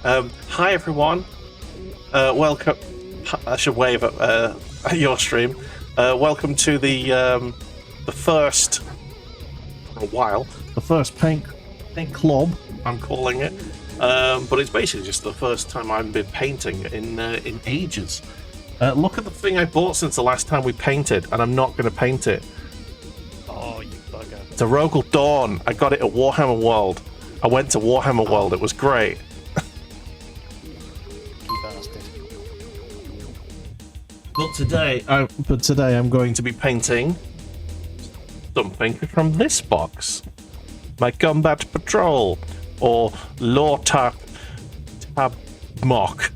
Hi everyone. Welcome. I should wave at your stream. Welcome to the first, for a while, the first paint club, I'm calling it. But it's basically just the first time I've been painting in ages. Look at the thing I bought since the last time we painted, and I'm not going to paint it. Oh, you bugger. It's a Rogel Dawn. I got it at Warhammer World. I went to Warhammer World. It was great. You bastard. But today I'm going to be painting something from this box. My Combat Patrol, or Lorta Tabmok,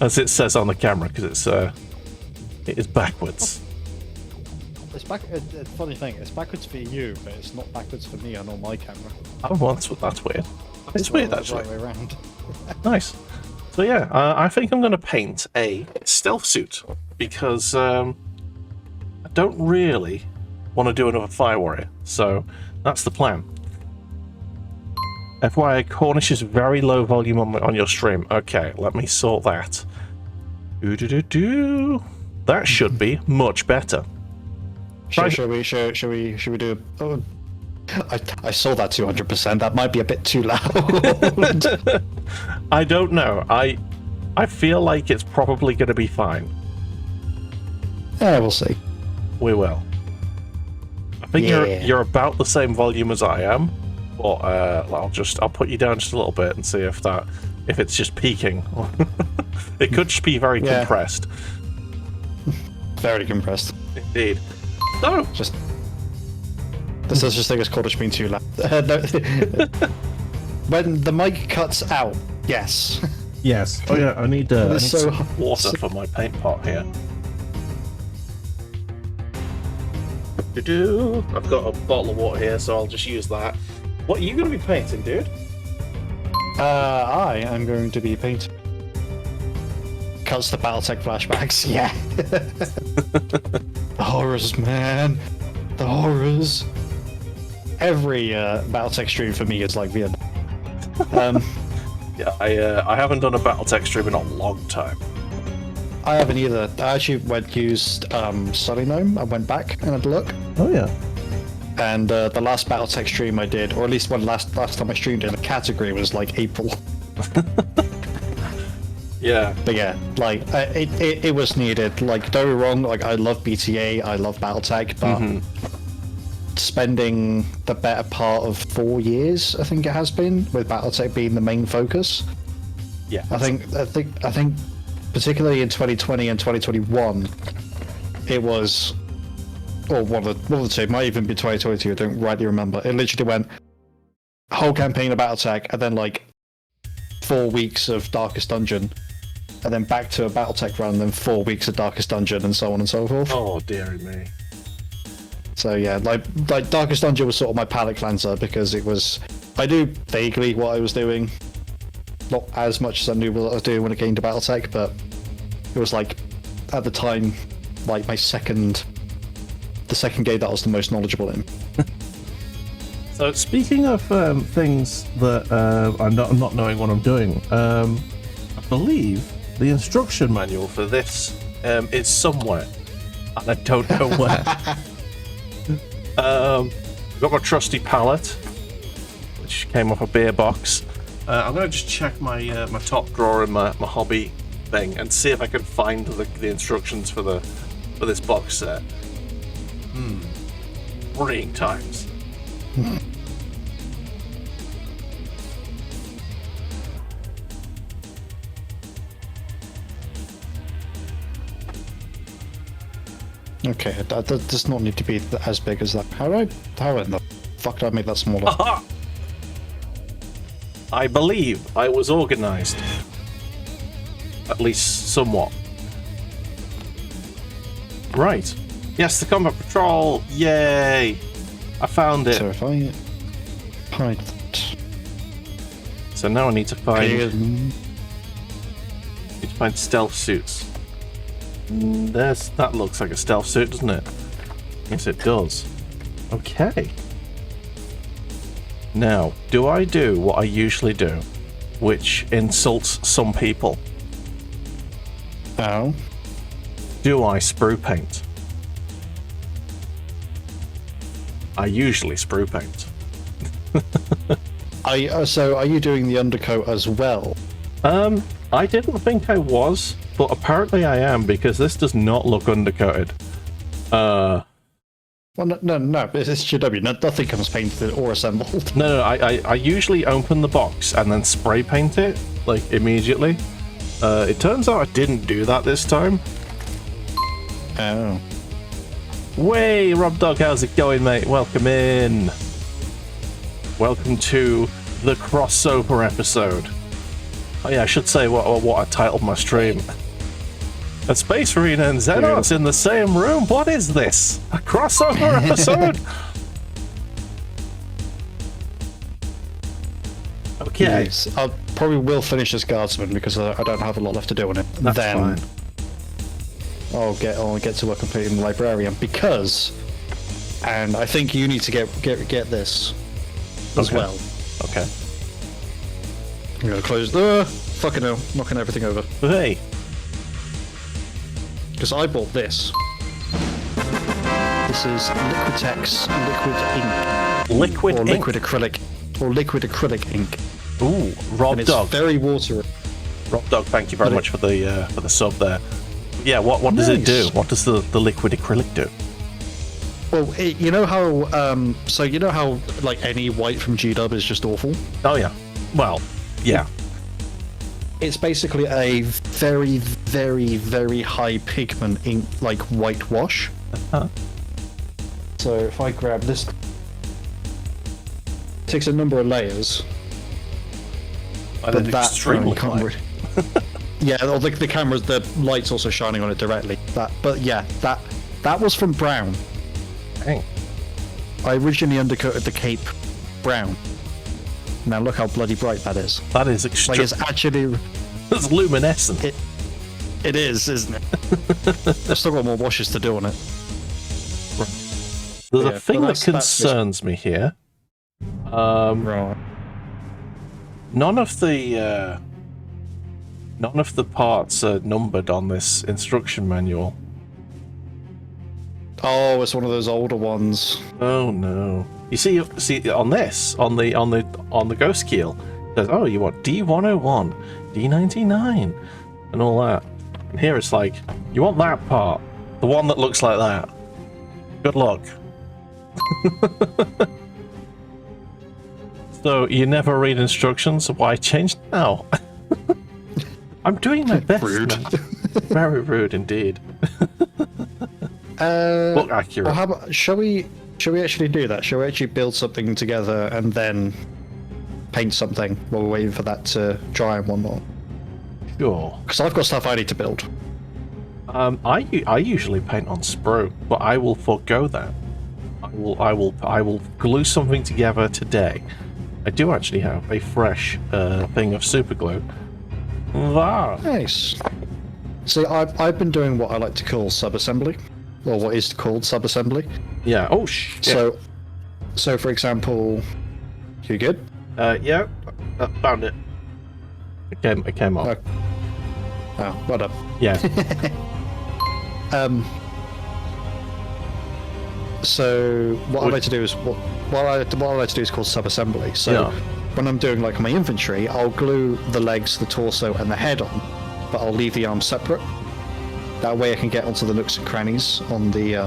as it says on the camera, because it is backwards. It's back. Funny thing, it's backwards for you, but it's not backwards for me on my camera. Oh, well, that's weird. It's weird, actually. Right way around. Nice. So yeah, I think I'm going to paint a stealth suit, because I don't really want to do another Fire Warrior, so that's the plan. FYI, Cornish is very low volume on your stream. Okay, let me sort that. That should be much better. Should we do? Oh, I saw that 200%. That might be a bit too loud. I don't know. I feel like it's probably going to be fine. Yeah, we'll see. We will. I think you're about the same volume as I am, but I'll put you down just a little bit and see if it's just peaking. It could just be very compressed. Very compressed. Indeed. So this is just as Cornish being too loud. When the mic cuts out, yes. Yes. Oh yeah, I need some so water for my paint pot here. I've got a bottle of water here, so I'll just use that. What are you going to be painting, dude? I am going to be painting. Cuts the Battletech flashbacks. Yeah. The horrors, man. The horrors. Every Battletech stream for me is like Vietnam. Yeah, I haven't done a Battletech stream in a long time. I haven't either. I actually used Sunny Gnome. I went back and had a look. Oh yeah. And the last Battletech stream I did, or at least one last time I streamed in a category, was like April. Yeah. But yeah, like it was needed. Like, don't be wrong. Like, I love BTA, I love Battletech, but spending the better part of 4 years, I think it has been, with Battletech being the main focus. Yeah. I think, particularly in 2020 and 2021, it was, or one of the two, might even be 2022. I don't rightly remember. It literally went whole campaign of Battletech, and then like 4 weeks of Darkest Dungeon, and then back to a Battletech run, and then 4 weeks of Darkest Dungeon, and so on and so forth. Oh, dearie me. So yeah, like Darkest Dungeon was sort of my palate cleanser, because it was, I knew vaguely what I was doing, not as much as I knew what I was doing when it came to Battletech, but it was like, at the time, like the second game that I was the most knowledgeable in. So speaking of things that I'm not knowing what I'm doing, I believe the instruction manual for this is somewhere, and I don't know where. I've got my trusty palette, which came off a beer box. I'm going to just check my my top drawer in my hobby thing and see if I can find the instructions for this box set. Worrying times. Okay, that does not need to be as big as that. How in the fuck did I make that smaller? Aha! I believe I was organized. At least somewhat. Right. Yes, the Combat Patrol! Yay! I found it. So if I hide that. So now I need to find stealth suits. That looks like a stealth suit, doesn't it? Yes, it does. Okay. Now, do I do what I usually do? which insults some people. Oh. Do I sprue paint? I usually sprue paint. So are you doing the undercoat as well? I didn't think I was, but apparently I am, because this does not look undercoated. Well, no, it's GW. Nothing comes painted or assembled. No, I usually open the box and then spray paint it, like, immediately. It turns out I didn't do that this time. Oh. Way, Rob Dog, how's it going, mate? Welcome in. Welcome to the crossover episode. Oh yeah, I should say what I titled my stream. A Space Marine and Xenos in the same room? What is this? A crossover episode? Okay. Yes, I probably will finish this Guardsman because I don't have a lot left to do on it. That's then fine. I'll get to work completing the Librarian because, and I think you need to get this as well. Okay. I'm gonna close the fucking hell, knocking everything over. Hey. Because I bought this. This is Liquitex Liquid Ink. Liquid or ink. Liquid acrylic ink. Ooh, Rob And it's Dog. very watery. Rob Dog, thank you very much for the sub there. Yeah, what does it do? What does the liquid acrylic do? Well, you know how like any white from GW is just awful. Oh yeah. Well, yeah. It's basically a very, very, very high pigment ink, like whitewash. Uh-huh. So if I grab this, it takes a number of layers. But that's extremely high. Yeah, or the cameras, the light's also shining on it directly. But yeah, that was from brown. Dang. I originally undercoated the cape brown. Now look how bloody bright that is. That is Like extremely. it's actually. It's luminescent. It is, isn't it? I've still got more washes to do on it. There's Yeah, a thing but that concerns me here. Right. None of the parts are numbered on this instruction manual. Oh, it's one of those older ones. Oh no! You see on this, on the ghost keel, it says, "Oh, you want D101, D99, and all that." And here it's like, you want that part, the one that looks like that. Good luck. So you never read instructions? Why change now? I'm doing my best. Rude. Man. Very rude indeed. Look accurate. Well, how about, shall we actually do that? Shall we actually build something together and then paint something while we're waiting for that to dry and whatnot? Sure. Because I've got stuff I need to build. I usually paint on sprue, but I will forego that. I will glue something together today. I do actually have a fresh thing of super glue. Wow. Nice. See, I've been doing what I like to call sub-assembly, or what is called sub-assembly. Yeah. Oh shit. So for example, you good? Yeah. Found it. It came off. Oh, well done. Yeah. So what I like to do is what I like to do is called sub-assembly. So Yeah. when I'm doing like my infantry, I'll glue the legs, the torso, and the head on, but I'll leave the arms separate. That way I can get onto the nooks and crannies on the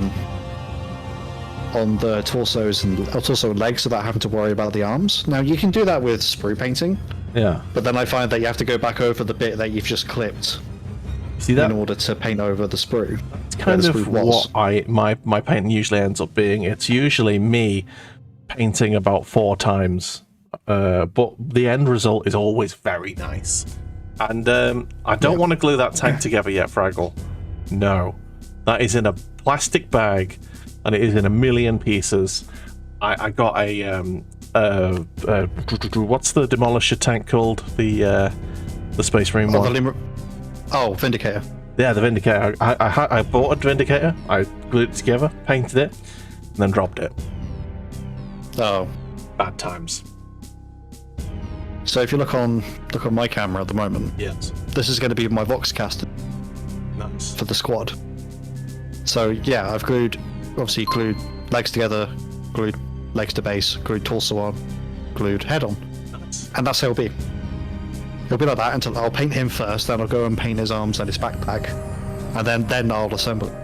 torsos and torso and legs without having to worry about the arms. Now you can do that with sprue painting, Yeah. but then I find that you have to go back over the bit that you've just clipped See that? in order to paint over the sprue. It's kind where the of sprue was. what my painting usually ends up being. It's usually me painting about 4 times, but the end result is always very nice. And I don't want to glue that tank together yet, Fraggle. No, that is in a plastic bag, and it is in a million pieces. I got a what's the demolisher tank called? The Space Marine one. Vindicator. Yeah, the Vindicator. I bought a Vindicator, I glued it together, painted it, and then dropped it. Oh. Bad times. So if you look on my camera at the moment, Yes. this is going to be my Voxcaster Nice. for the squad. So yeah, I've glued legs together, glued legs to base, glued torso on, glued head on, Nice. and that's how it'll be. It'll be like that until I'll paint him first, then I'll go and paint his arms and his backpack, and then I'll assemble it.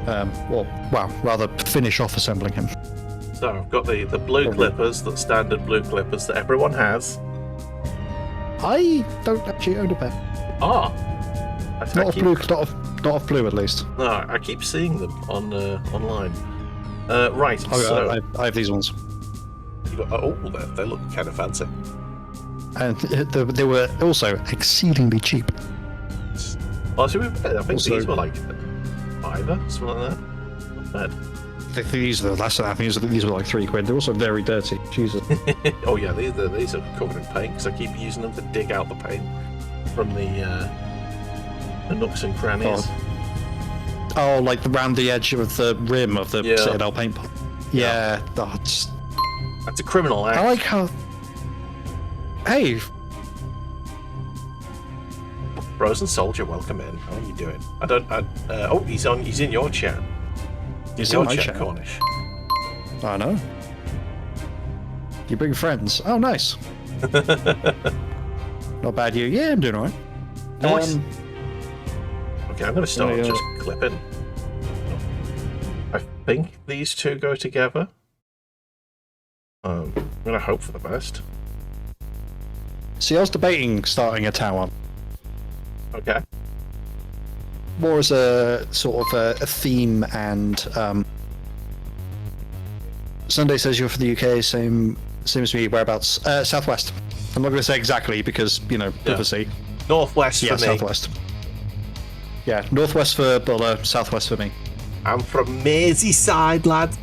Rather finish off assembling him. So I've got the blue clippers, the standard blue clippers that everyone has. I don't actually own a pair. Ah. Not of blue at least. No, I keep seeing them on online. Right. I have these ones. You got, they look kind of fancy. And they were also exceedingly cheap. Oh, so I think Also- these were like $5, something like that. Not bad. I think these are these were like £3. They're also very dirty. Jesus. Oh yeah, these are covered in paint because I keep using them to dig out the paint from the nooks and crannies. Oh, like around the edge of the rim of the Citadel paint pot. Yeah, that's a criminal act. I like how. Hey, Frozen Soldier, welcome in. How are you doing? He's in your chat. He's in your chat, Cornish. I know. You bring friends. Oh, nice. Not bad, you. Yeah, I'm doing alright. Nice. Okay, I'm going to start Yeah. just clipping. I think these two go together. I'm going to hope for the best. See, I was debating starting a tower Okay. more as a sort of a theme, and Sunday says you're for the UK. Same as me. Whereabouts? Southwest. I'm not going to say exactly because privacy. Northwest for me. Southwest. Yeah, northwest for Buller, southwest for me. I'm from Merseyside, lad.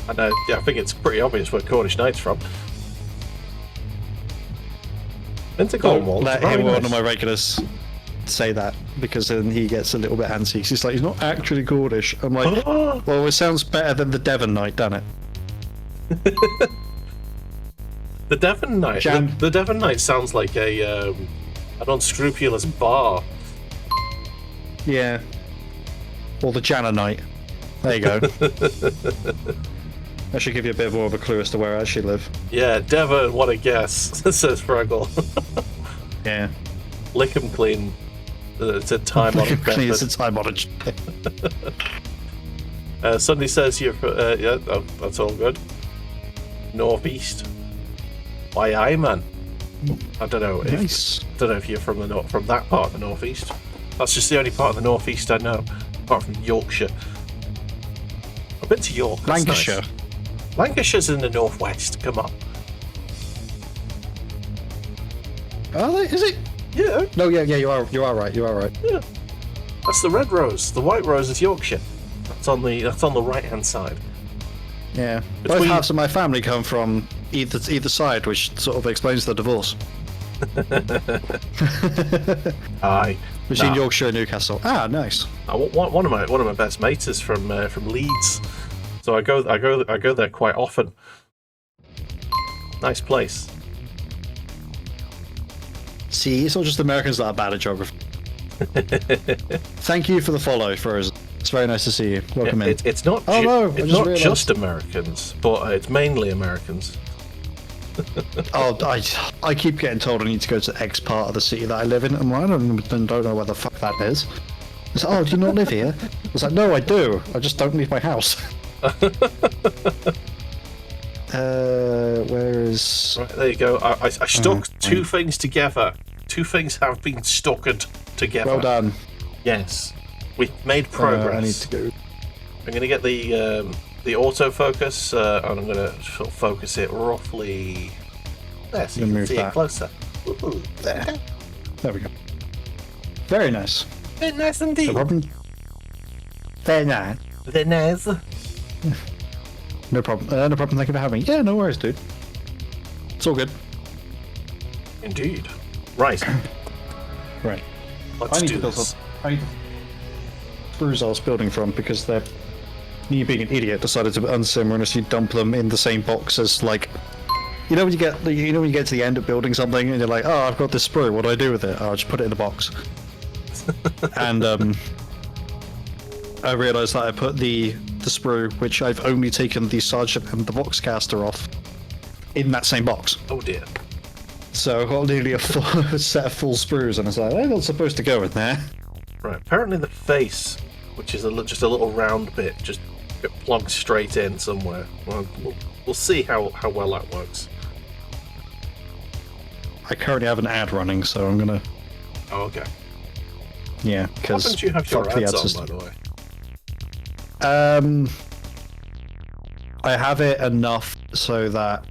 I know. Yeah, I think it's pretty obvious where KornishKnight's from. Into Cornwall. Let Very him, one nice. of my regulars, say that, because then he gets a little bit antsy. He's like, he's not actually Cornish. I'm like, well, it sounds better than the Devon Knight, doesn't it? The Devon Knight. The Devon Knight sounds like an unscrupulous bar. Yeah. Or the Janna Knight. There you go. That should give you a bit more of a clue as to where I actually live. Yeah, Devon, what a guess, says Fraggle. Yeah. Lick 'em clean. It's a time on It's a time on Sunday says you're that's all good. Northeast. Why, aye, man. I don't know. Nice. Don't know if you're from from that part of the northeast. That's just the only part of the northeast I know, apart from Yorkshire. I've been to York. That's Lancashire. nice. Lancashire's in the northwest. Come on. Are they? Is it? Yeah. No, yeah, you are right. You are right. Yeah. That's the red rose. The white rose is Yorkshire. That's on the right hand side. Yeah. Between- Both halves of my family come from either side, which sort of explains the divorce. Aye. Between Yorkshire and Newcastle. Ah, nice. One of my best mates is from Leeds, so I go there quite often. Nice place. See, it's not just Americans that are bad at geography. Thank you for the follow, Frozen. It's very nice to see you. Welcome in. It's not. Oh, no, I it's just not realised. just Americans, but it's mainly Americans. Oh, I keep getting told I need to go to X part of the city that I live in, and I don't know where the fuck that is. It's like, oh, do you not live here? I was like, no, I do. I just don't leave my house. Where is... Right, there you go. I stuck two things together. Two things have been stuck together. Well done. Yes, we've made progress. I need to go. I'm going to get the autofocus, and I'm going to sort of focus it roughly there, so you can move see that. it closer. Ooh, There. There we go. Very nice. Very nice indeed. No problem. Very nice. Very nice. No problem. No problem. Thank you for having me. Yeah, no worries, dude. It's all good. Indeed. Right. Right. Let's do this. I need the screws I was building from because they're you being an idiot, decided to unceremoniously dump them in the same box as, like, when you get to the end of building something and you're like, oh, I've got this sprue, what do I do with it? Oh, I'll just put it in a box. And I realised that I put the sprue, which I've only taken the sergeant and the box caster off, in that same box. Oh dear. So I got nearly a full set of full sprues, and I was like, they're not supposed to go in there. Right, apparently the face, which is just a little round bit, just get plugged straight in somewhere. Well, we'll see how well that works. I currently have an ad running, so I'm gonna... Oh, okay. Yeah, because How do you have your ads on, by the way? I have it enough so that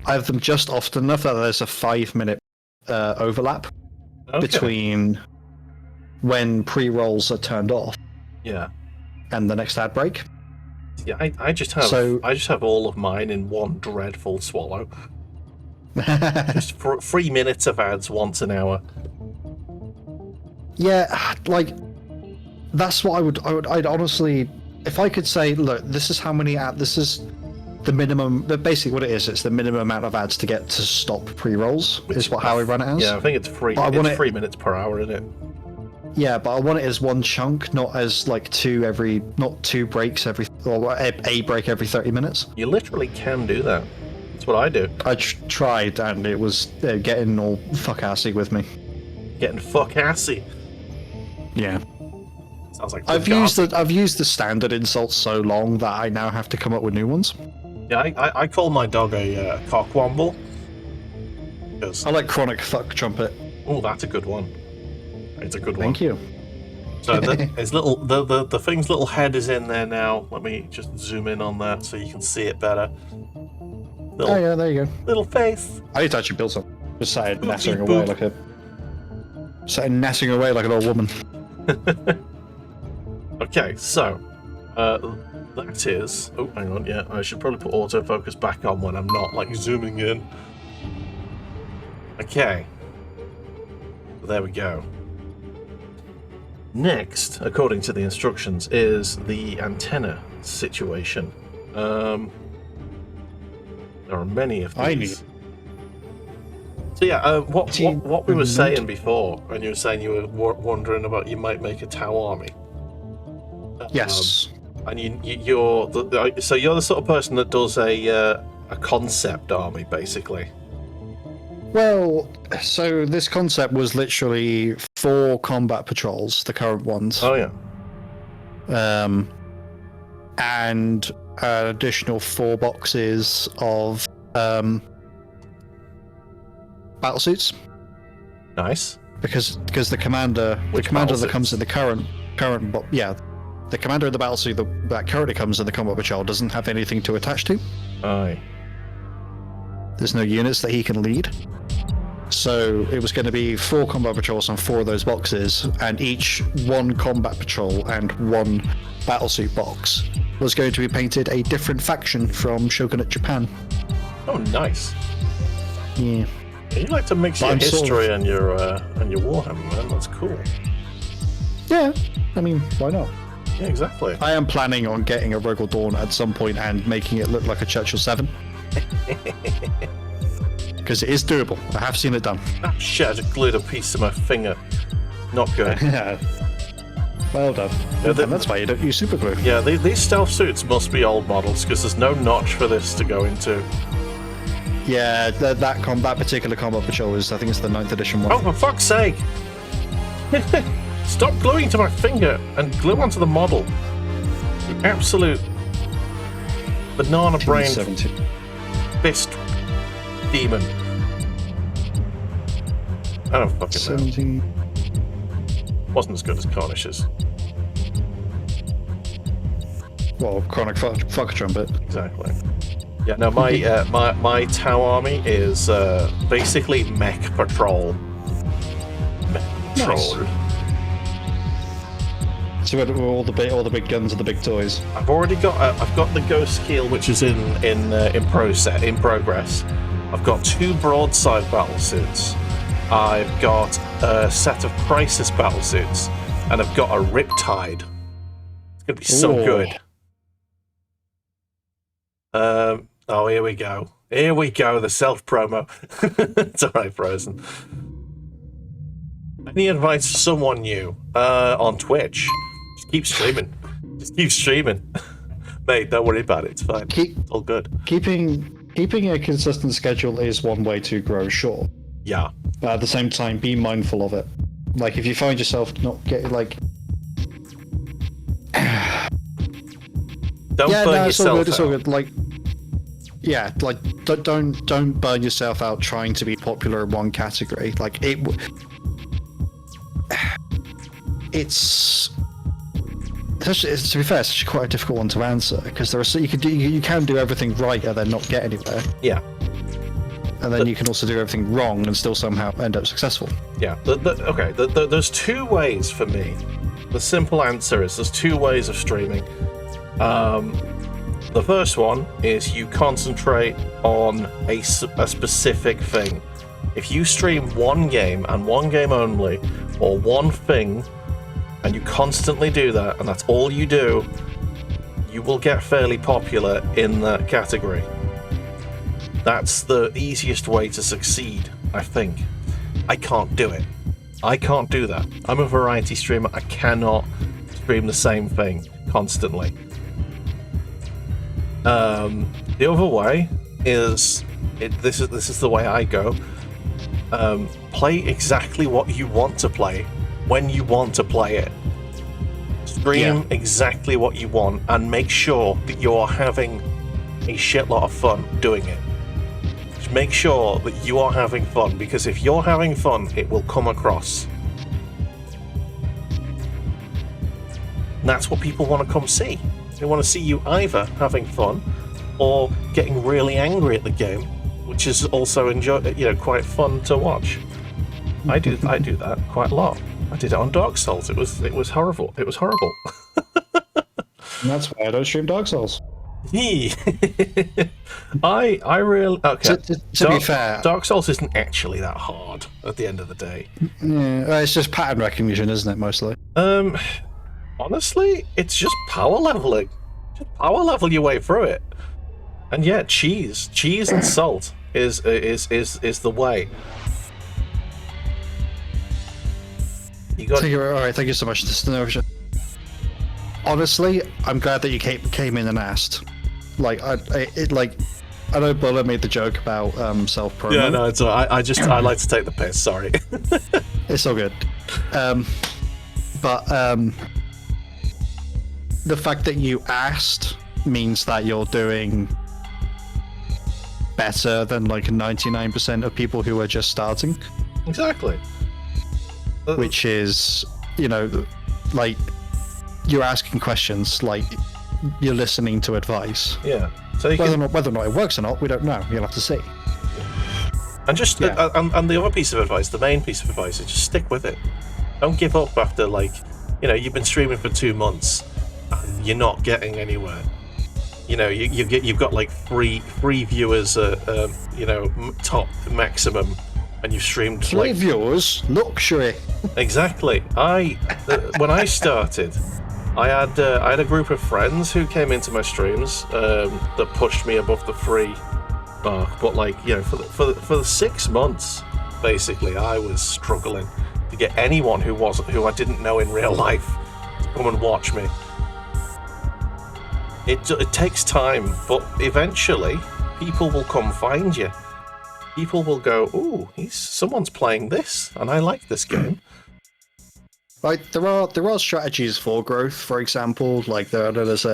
I have them just often enough that there's a 5-minute overlap between when pre-rolls are turned off, and the next ad break. Yeah, I just have all of mine in one dreadful swallow. Just for 3 minutes of ads once an hour. Yeah, like that's what I'd honestly, if I could say, look, this is how many this is the minimum. Basically, what it is, it's the minimum amount of ads to get to stop pre-rolls. How I run it as. Yeah, I think it's 3 minutes per hour, isn't it? Yeah, but I want it as one chunk, not as like not two breaks or a break every 30 minutes. You literally can do that. That's what I do. I tried, and it was getting all fuck-assy with me. Getting fuck-assy? Yeah. Sounds like I've used the standard insults so long that I now have to come up with new ones. Yeah, I call my dog a cockwomble. I like chronic fuck trumpet. Oh, that's a good one. It's a good one. Thank you. So the thing's little head is in there now. Let me just zoom in on that so you can see it better. Oh yeah, there you go. Little face. I need to actually build something. Just started nattering away like an old woman. Okay, so that is. Oh, hang on. Yeah, I should probably put autofocus back on when I'm not like zooming in. Okay. There we go. Next, according to the instructions, is the antenna situation. There are many of these. So yeah, what we were saying before, when you were saying you were wondering about you might make a Tau army. Yes. And you're the sort of person that does a concept army, basically. Well, so this concept was literally 4 combat patrols, the current ones. Oh yeah. And an additional 4 boxes of battlesuits. Nice. Because the commander that comes in the current the commander of the battlesuit that currently comes in the combat patrol doesn't have anything to attach to. Aye. There's no units that he can lead. So it was going to be 4 combat patrols on 4 of those boxes, and each 1 combat patrol and 1 battlesuit box was going to be painted a different faction from Shogunate Japan. Oh, nice. Yeah. You like to mix your history and your Warhammer, man. That's cool. Yeah, I mean, why not? Yeah, exactly. I am planning on getting a Rogal Dawn at some point and making it look like a Churchill 7. Because it is doable. I have seen it done. Ah, shit, I just glued a piece to my finger. Not good. Yeah. Well done. Yeah, that's why you don't use super glue. Yeah, these stealth suits must be old models, because there's no notch for this to go into. Yeah, that particular combat patrol is, I think it's the 9th edition one. Oh, for fuck's sake! Stop gluing to my finger and glue onto the model. You absolute banana-brained fist demon. I don't fucking know. Wasn't as good as Cornish's. Well, chronic fuck trumpet. Exactly. Yeah, no, my Tau army is basically mech patrol. Nice. So all the big guns and the big toys. I've got the Ghost Keel, which is in progress. I've got 2 broadside battlesuits. I've got a set of crisis battlesuits, and I've got a Riptide. It's gonna be so good. Oh, here we go. Here we go. The self promo. It's all right, Frozen. Any advice for someone new on Twitch? Just keep streaming. Just keep streaming. Mate, don't worry about it. It's fine. It's all good. Keeping a consistent schedule is one way to grow, sure. Yeah. But at the same time, be mindful of it. Like, if you find yourself not getting, like... Don't burn yourself out. It's all good. Like, yeah, like, don't burn yourself out trying to be popular in one category. Like, it's to be fair, it's quite a difficult one to answer, because you can do everything right and then not get anywhere. Yeah. And then you can also do everything wrong and still somehow end up successful. Yeah. There's two ways for me. The simple answer is there's two ways of streaming. The first one is you concentrate on a specific thing. If you stream one game and one game only, or one thing, and you constantly do that, and that's all you do, you will get fairly popular in that category. That's the easiest way to succeed, I think. I can't do it. I can't do that. I'm a variety streamer. I cannot stream the same thing constantly. The other way is, this is the way I go. Play exactly what you want to play when you want to play it. Stream exactly what you want and make sure that you're having a shitload of fun doing it. Just make sure that you are having fun, because if you're having fun, it will come across. And that's what people want to come see. They want to see you either having fun or getting really angry at the game, which is also quite fun to watch. I do that quite a lot. I did it on Dark Souls. It was horrible. It was horrible. And that's why I don't stream Dark Souls. I really okay. To be fair, Dark Souls isn't actually that hard at the end of the day. Yeah, it's just pattern recognition, isn't it? Mostly. Honestly, it's just power leveling. Just power level your way through it. And yeah, cheese and salt is the way. You got. All right, thank you so much. Honestly, I'm glad that you came in and asked. Like, I know Buller made the joke about self promo. Yeah, no, it's all right. I like to take the piss. Sorry. It's all good. But the fact that you asked means that you're doing better than like 99% of people who are just starting. Exactly. Which is, like, you're asking questions, like you're listening to advice. Yeah. So whether or not it works or not, we don't know. You'll have to see. And just and the other piece of advice, the main piece of advice, is just stick with it. Don't give up after, like, you've been streaming for 2 months and you're not getting anywhere. You've got like three viewers, top maximum, and you've streamed three viewers, luxury. Exactly. When I started, I had a group of friends who came into my streams that pushed me above the 3 mark. But for the 6 months, basically, I was struggling to get anyone who I didn't know in real life to come and watch me. It takes time, but eventually people will come find you. People will go, "Ooh, someone's playing this, and I like this game." Like, there are strategies for growth. For example, like there's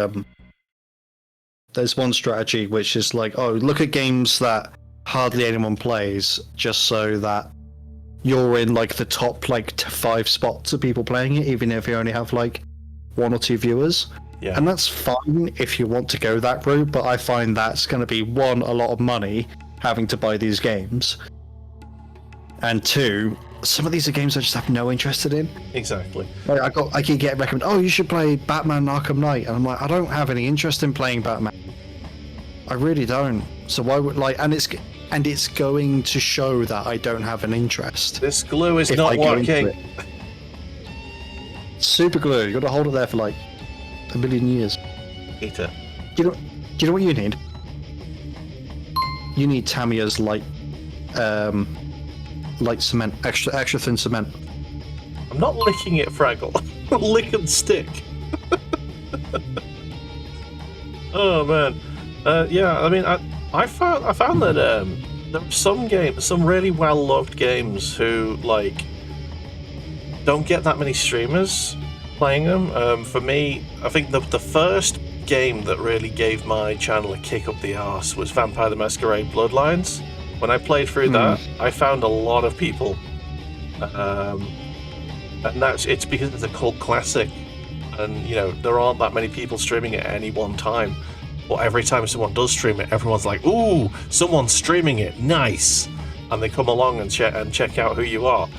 one strategy which is like, oh, look at games that hardly anyone plays, just so that you're in like the top 5 spots of people playing it, even if you only have like 1 or 2 viewers. Yeah. And that's fine if you want to go that route, but I find that's going to be, 1, a lot of money having to buy these games, and 2, some of these are games I just have no interest in. Exactly. Like, I keep getting recommended, oh, you should play Batman Arkham Knight, and I'm like, I don't have any interest in playing Batman. I really don't. So why would, and it's going to show that I don't have an interest. This glue is not working. Super glue. You got to hold it there for like a million years. Peter. Do you know what you need? you need Tamiya's light cement, extra thin cement. I'm not licking it, Fraggle. Lick and stick. Oh man, yeah. I mean, I found that there are some games, some really well loved games, who like don't get that many streamers playing them. For me, I think the first game that really gave my channel a kick up the arse was Vampire the Masquerade Bloodlines. When I played through that, I found a lot of people, and it's because it's a cult classic, and you know there aren't that many people streaming it at any one time. But every time someone does stream it, everyone's like, "Ooh, someone's streaming it, nice!" And they come along and check out who you are.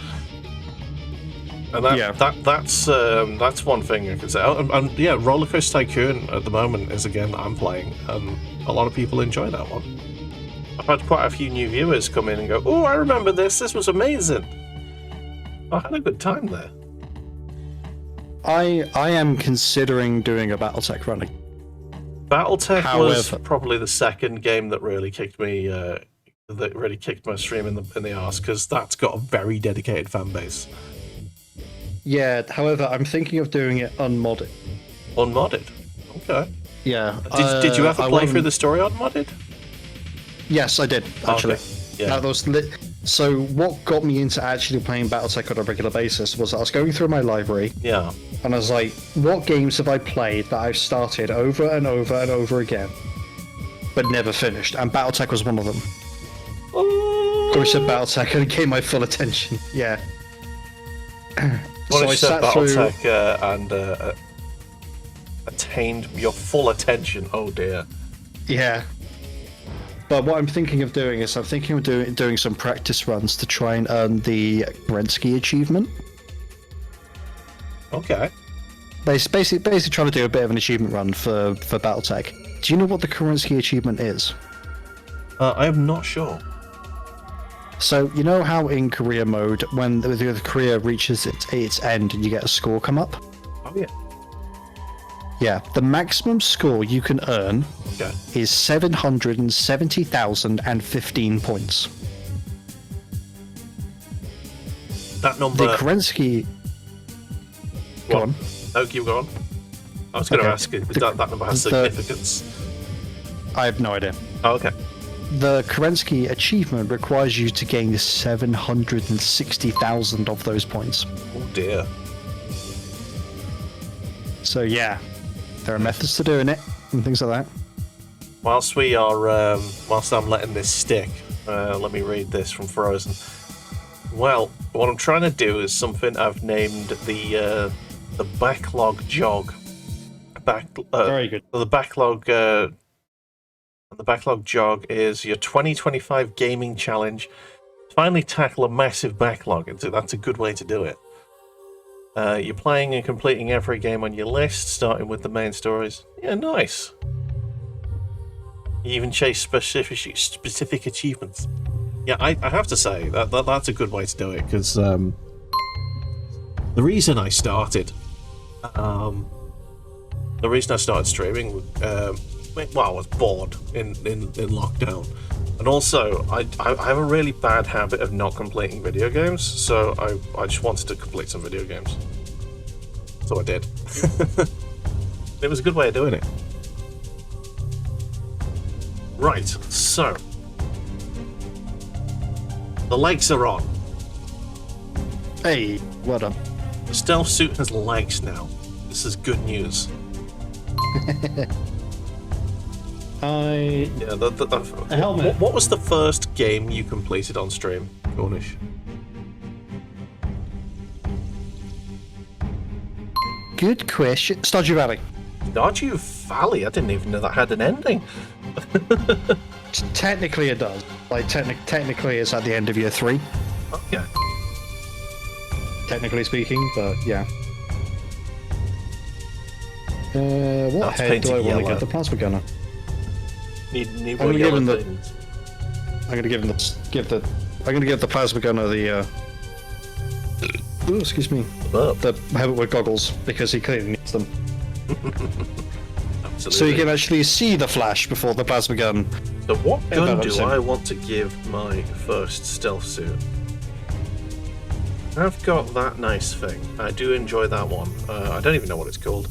And that's one thing I can say. And yeah, Roller Coaster Tycoon at the moment is a game that I'm playing, and a lot of people enjoy that one. I've had quite a few new viewers come in and go, "Oh, I remember this. This was amazing." I had a good time there. I am considering doing a BattleTech running. BattleTech was probably the second game that really kicked me, that really kicked my stream in the arse, because that's got a very dedicated fan base. Yeah, however, I'm thinking of doing it unmodded. Unmodded? Okay. Yeah. Did you ever play through the story unmodded? Yes, I did, actually. Okay. Yeah. So what got me into actually playing BattleTech on a regular basis was I was going through my library. Yeah. And I was like, what games have I played that I've started over and over and over again, but never finished? And BattleTech was one of them. So I said BattleTech and it gave my full attention. Yeah. So I sat BattleTech and attained your full attention. Oh dear. Yeah. But what I'm thinking of doing is doing some practice runs to try and earn the Kerensky achievement. Okay. Basically trying to do a bit of an achievement run for BattleTech. Do you know what the Kerensky achievement is? I am not sure. So, you know how in career mode, when the career reaches its end and you get a score come up? Oh, yeah. Yeah, the maximum score you can earn is 770,015 points. That number... The Kerensky... Go on. No, keep going. I was going to ask you, that number has significance. I have no idea. Oh, okay. The Kerensky achievement requires you to gain 760,000 of those points. Oh dear. So yeah, there are methods to doing it and things like that. Whilst I'm letting this stick, let me read this from Frozen. Well, what I'm trying to do is something I've named the backlog jog. Very good. The backlog. The backlog jog is your 2025 gaming challenge. Finally tackle a massive backlog. That's a good way to do it. You're playing and completing every game on your list, starting with the main stories. Yeah, nice. You even chase specific achievements. Yeah, I have to say that's a good way to do it, because the reason I started streaming, well, I was bored in lockdown, and also I have a really bad habit of not completing video games, so I just wanted to complete some video games, so I did. It was a good way of doing it. Right, so the legs are on. Hey, well done. The stealth suit has legs now. This is good news. A helmet. What was the first game you completed on stream, Cornish? Good question. Stardew Valley. Stardew Valley? I didn't even know that had an ending. Technically it does. Like, technically it's at the end of year 3. Okay. Technically speaking, but yeah. What head do I want to get the plasma gunner? Need more yellow things. I'm gonna give the plasma gunner the excuse me. The helmet with goggles, because he clearly needs them. Absolutely. So you can actually see the flash before the plasma gun So what gun do I want to give my first stealth suit? I've got that nice thing. I do enjoy that one. I don't even know what it's called.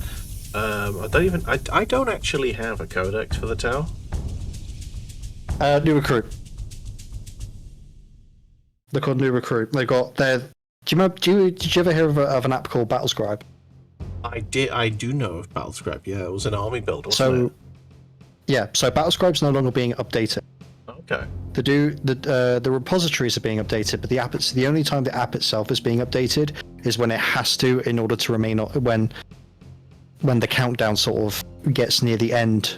I don't actually have a codex for the Tau. New Recruit. They're called New Recruit. They got their. Do you remember? Did you ever hear of an app called Battlescribe? I did. I do know of Battlescribe. Yeah, it was an army build, wasn't it? Yeah. So Battlescribe's no longer being updated. Okay. The repositories are being updated, but the only time the app itself is being updated is when it has to, in order to remain when the countdown sort of gets near the end.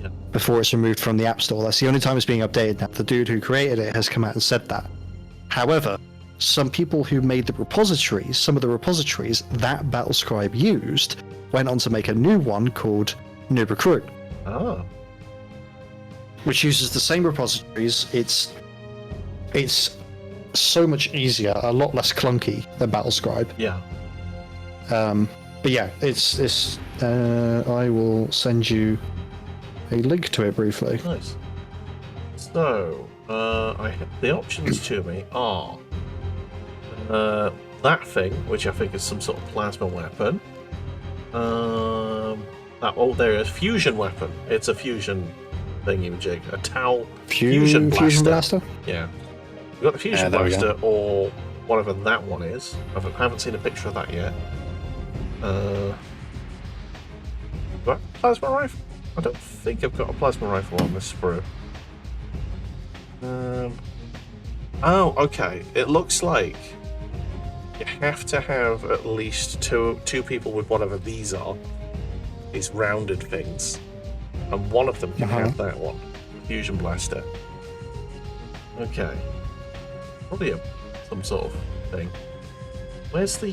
Yeah. Before it's removed from the App Store. That's the only time it's being updated now. The dude who created it has come out and said that. However, some people who made some of the repositories that Battlescribe used, went on to make a new one called New Recruit. Oh. Which uses the same repositories. It's so much easier, a lot less clunky than Battlescribe. Yeah. But yeah, it's I will send you a link to it briefly. Nice. So, the options to me are that thing, which I think is some sort of plasma weapon. There is fusion weapon. It's a fusion thingy-majig. A Tau fusion blaster. Yeah. We've got the fusion blaster, or whatever that one is. I haven't seen a picture of that yet. What? Plasma rifle? I don't think I've got a plasma rifle on this sprue. Oh, okay. It looks like you have to have at least two people with whatever these are. These rounded things. And one of them can have that one. Fusion blaster. Okay. Probably some sort of thing. Where's the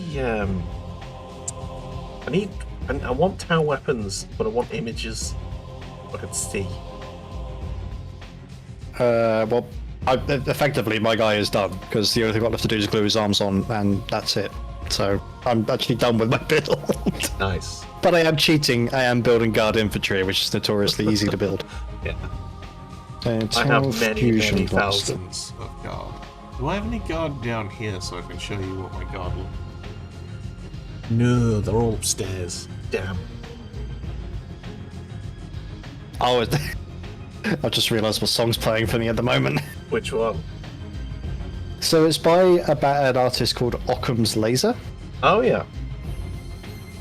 I want Tau weapons, but I want images I can see. Well, effectively my guy is done, because the only thing I've got left to do is glue his arms on, and that's it. So I'm actually done with my build. Nice. But I am cheating. I am building guard infantry, which is notoriously easy to build. Yeah. I have many thousands of guard. Do I have any guard down here so I can show you what my guard looks like? No, they're all upstairs. Damn. Oh, I've just realised what song's playing for me at the moment. Which one? So it's by an artist called Occam's Laser. Oh, yeah.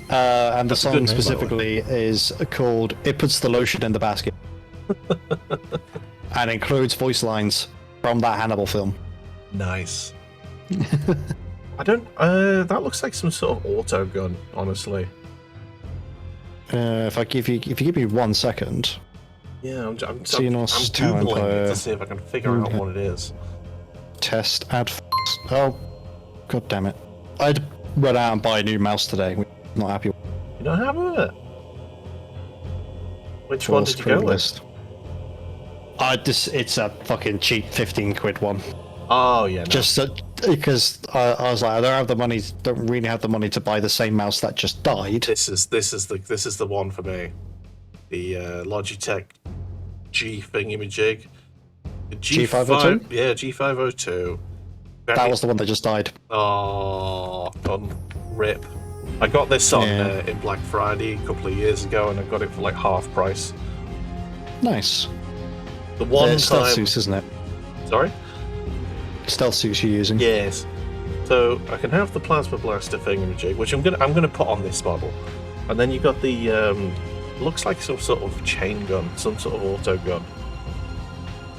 And the song specifically is called It Puts the Lotion in the Basket. And includes voice lines from that Hannibal film. Nice. I don't... that looks like some sort of auto gun, honestly. If you give me 1 second... Yeah, I'm Googling it to see if I can figure out what it is. Test add. Oh, god damn it! I'd run out and buy a new mouse today. Not happy. You don't have it. Which one did you go with? It's a fucking cheap 15 quid one. Oh yeah. No. Just because I was like, I don't have the money. Don't really have the money to buy the same mouse that just died. This is the one for me. The Logitech G thingy-majig. G502? Yeah, G502. That was the one that just died. Oh, gone rip. I got this on in Black Friday a couple of years ago, and I got it for like half price. Nice. The one Stealth suits, isn't it? Sorry? Stealth suits you're using. Yes. So I can have the plasma blaster thingy-majig, which I'm gonna put on this model, and then you got the looks like some sort of chain gun, some sort of auto gun.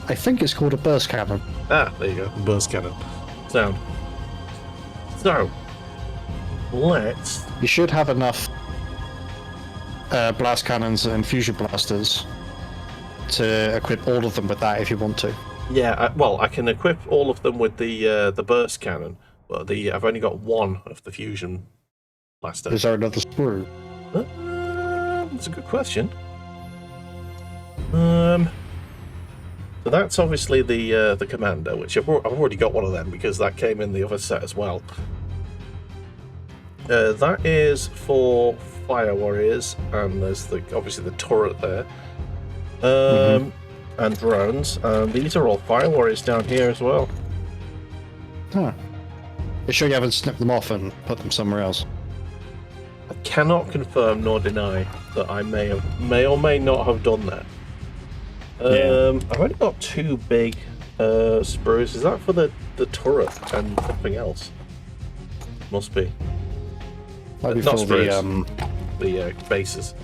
I think it's called a burst cannon. Ah, there you go, burst cannon. Sound. So, let's... You should have enough blast cannons and fusion blasters to equip all of them with that if you want to. Yeah, well, I can equip all of them with the burst cannon, but I've only got one of the fusion blaster. Is there another sprue? That's a good question. So that's obviously the commander, which I've already got one of them because that came in the other set as well. That is for fire warriors, and there's obviously the turret there. and drones. These are all fire warriors down here as well. Huh. You sure you haven't snipped them off and put them somewhere else? I cannot confirm nor deny that I may or may not have done that. I've only got 2 big sprues. Is that for the turret and something else? Must be. Might be Not for sprues. The bases.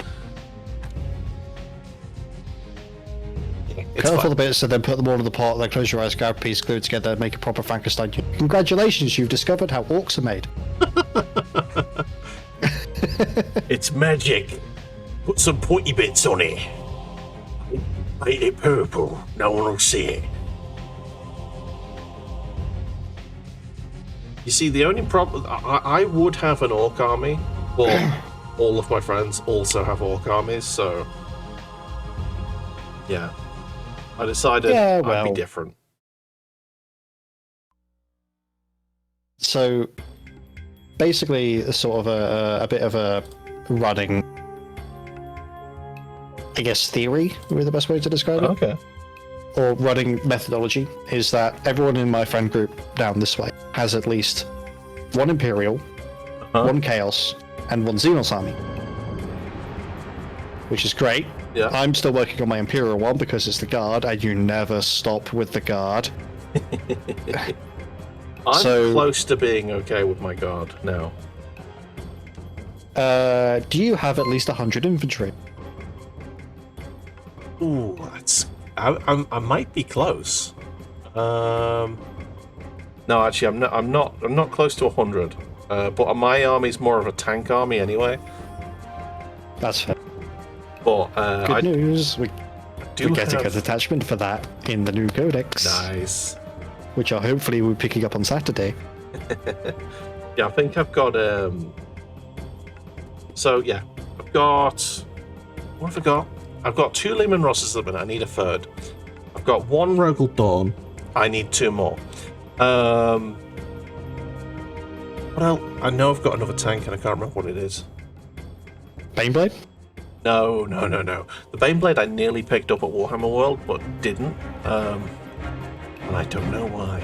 It's Cut off all fine. the bits and then put them all in the pot, then close your eyes, grab a piece, glue it together, make a proper Frankenstein. Congratulations, you've discovered how orcs are made. It's magic. Put some pointy bits on it. Paint it purple. No one will see it. You see, the only problem... I would have an orc army, but all of my friends also have orc armies, so... Yeah. I decided I'd be different. So, basically, sort of a bit of a running, I guess, theory would be the best way to describe it. Okay. Or running methodology is that everyone in my friend group down this way has at least 1 Imperial, 1 Chaos, and 1 Xenos army. Which is great. Yeah. I'm still working on my Imperial one because it's the Guard, and you never stop with the Guard. I'm close to being okay with my guard now. Do you have at least 100 infantry? Ooh, that's... I might be close. No, actually, I'm not close to 100. But my army's more of a tank army anyway. That's fair. But Good news. We get a have... good attachment for that in the new codex. Nice. Which I'll hopefully be picking up on Saturday. Yeah, I think I've got So yeah, I've got... What have I got? I've got 2 Lehman Rosses at the minute. I need a 3rd. I've got 1 Rogel Dawn. I need 2 more. What else? I know I've got another tank and I can't remember what it is. Baneblade? No. The Baneblade I nearly picked up at Warhammer World, but didn't. And I don't know why.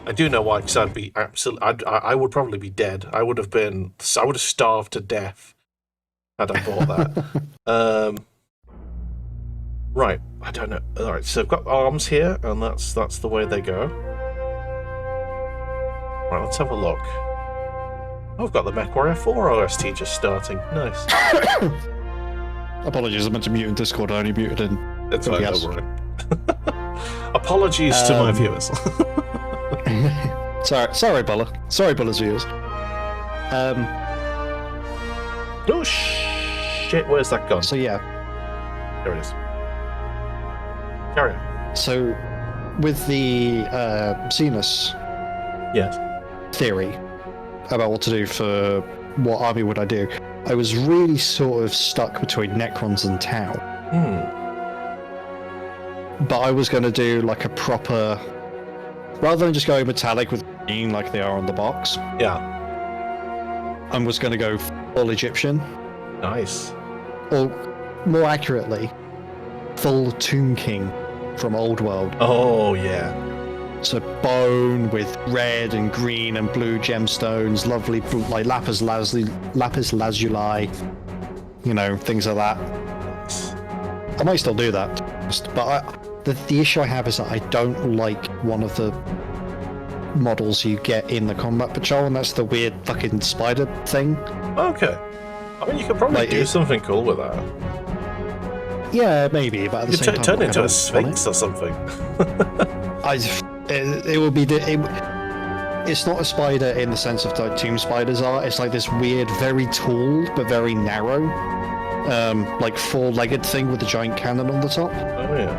I do know why, because I'd be absolutely... I would probably be dead. I would have starved to death had I bought that. Right, I don't know. Alright, so I've got arms here, and that's the way they go. Right, let's have a look. Oh, I've got the MechWarrior 4 OST just starting. Nice. Apologies, I meant to mute in Discord, I only muted in... It's fine, don't worry. Apologies to my viewers. Sorry, Bulla. Sorry, Bulla's viewers. Oh, shit, where's that gone? So, yeah. There it is. Carry on. So, with the Xenos Yes. theory about what to do for what army would I do, I was really sort of stuck between Necrons and Tau. But I was going to do like a proper... Rather than just going metallic with green like they are on the box, Yeah. I was going to go full Egyptian. Nice. Or, more accurately, full Tomb King from Old World. Oh, yeah. So bone with red and green and blue gemstones, lovely like lapis lazuli, you know, things like that. I might still do that, but the issue I have is that I don't like one of the models you get in the combat patrol, and that's the weird fucking spider thing. Okay. I mean, you could probably do something cool with that. Yeah, maybe, but at the same time, turn into a sphinx or something. It would be it's not a spider in the sense of like tomb spiders are. It's like this weird, very tall but very narrow, like 4-legged thing with a giant cannon on the top. Oh yeah.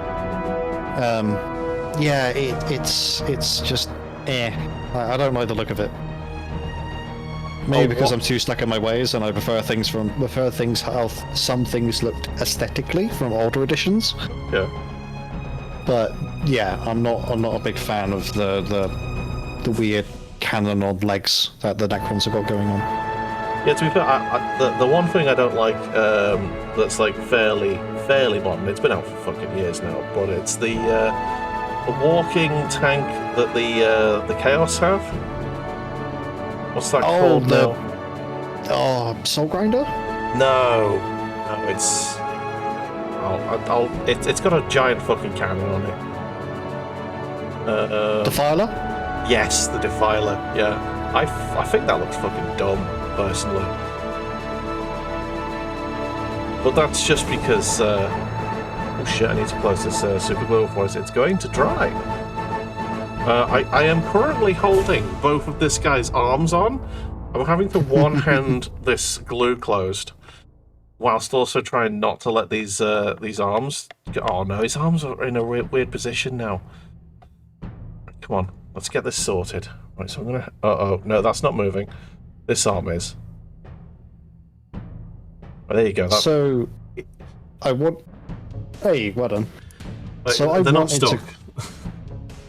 Yeah, it's just I don't like the look of it. Maybe because I'm too stuck in my ways and I prefer things how some things looked aesthetically from older editions. Yeah. But yeah, I'm not a big fan of the weird cannon on legs that the Necrons have got going on. Yeah, to be fair, the one thing I don't like that's like fairly fairly modern. It's been out for fucking years now, but it's the walking tank that the Chaos have. What's that called now? Oh, Soul Grinder? No, it's. It's got a giant fucking cannon on it. Defiler? Yes, the Defiler. Yeah, I think that looks fucking dumb, personally. But that's just because. Oh shit! I need to close this super glue, otherwise it's going to dry. I am currently holding both of this guy's arms on. I'm having to one-hand this glue closed, whilst also trying not to let these arms go. Oh no, his arms are in a weird position now. Come on, let's get this sorted. Right, so I'm gonna... Uh-oh, no, that's not moving. This arm is. Oh, there you go. So, I want... Hey, well done. Wait, so I they're not wanted stuck.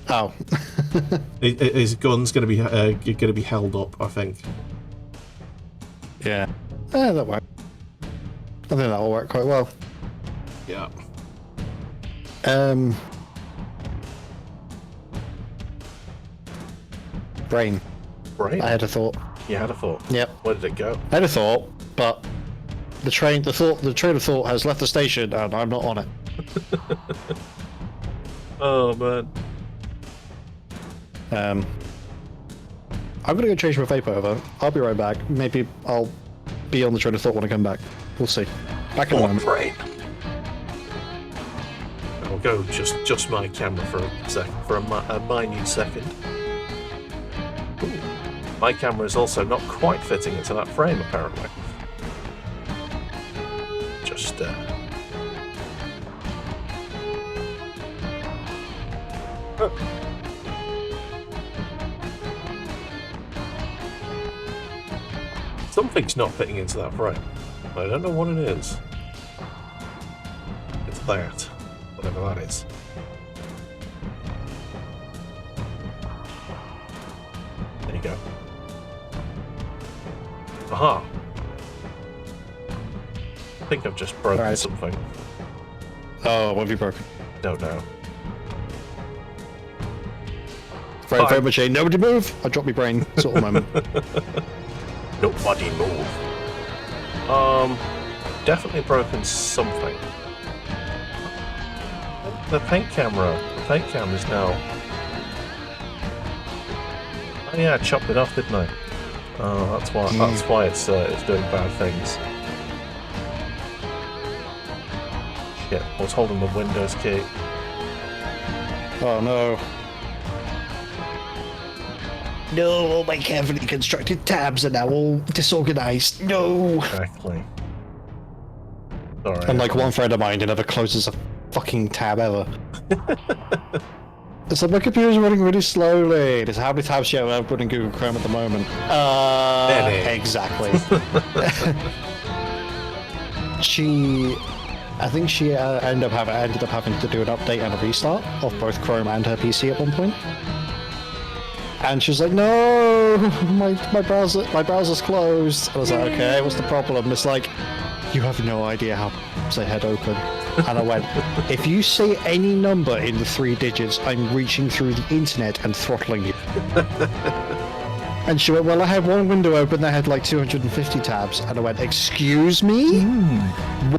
Oh. His gun's gonna be held up, I think. Yeah. That works. I think that'll work quite well. Yeah. Brain. I had a thought. You had a thought? Yep. Where did it go? I had a thought, but the train of thought has left the station and I'm not on it. Oh man. I'm gonna go change my vape over. I'll be right back. Maybe I'll be on the train of thought when I come back. We'll see. Back in a moment. Brain. I'll go just my camera for a second, for a minute second. Ooh. My camera is also not quite fitting into that frame, apparently. Just Something's not fitting into that frame. I don't know what it is. It's that. Whatever that is. There you go. Aha! I think I've just broken something. Oh, what have you broken? Don't know. Frame machine, nobody move! I dropped my brain, sort of moment. Nobody move. Definitely broken something. The paint camera. The paint camera's now. Oh yeah, I chopped it off, didn't I? Oh, that's why. That's why it's doing bad things. Shit! I was holding the Windows key. Oh no. No, all my carefully constructed tabs are now all disorganized. No! Exactly. Sorry. Unlike one friend of mine who never closes a fucking tab ever. It's like my computer's running really slowly. There's how many tabs you have open in Google Chrome at the moment? Exactly. I think she ended up having to do an update and a restart of both Chrome and her PC at one point. And she was like, no, my browser's closed. I was like, okay, what's the problem? It's like, you have no idea how I had open. And I went, if you say any number in the 3 digits, I'm reaching through the internet and throttling you. And she went, well, I had one window open that had like 250 tabs. And I went, excuse me?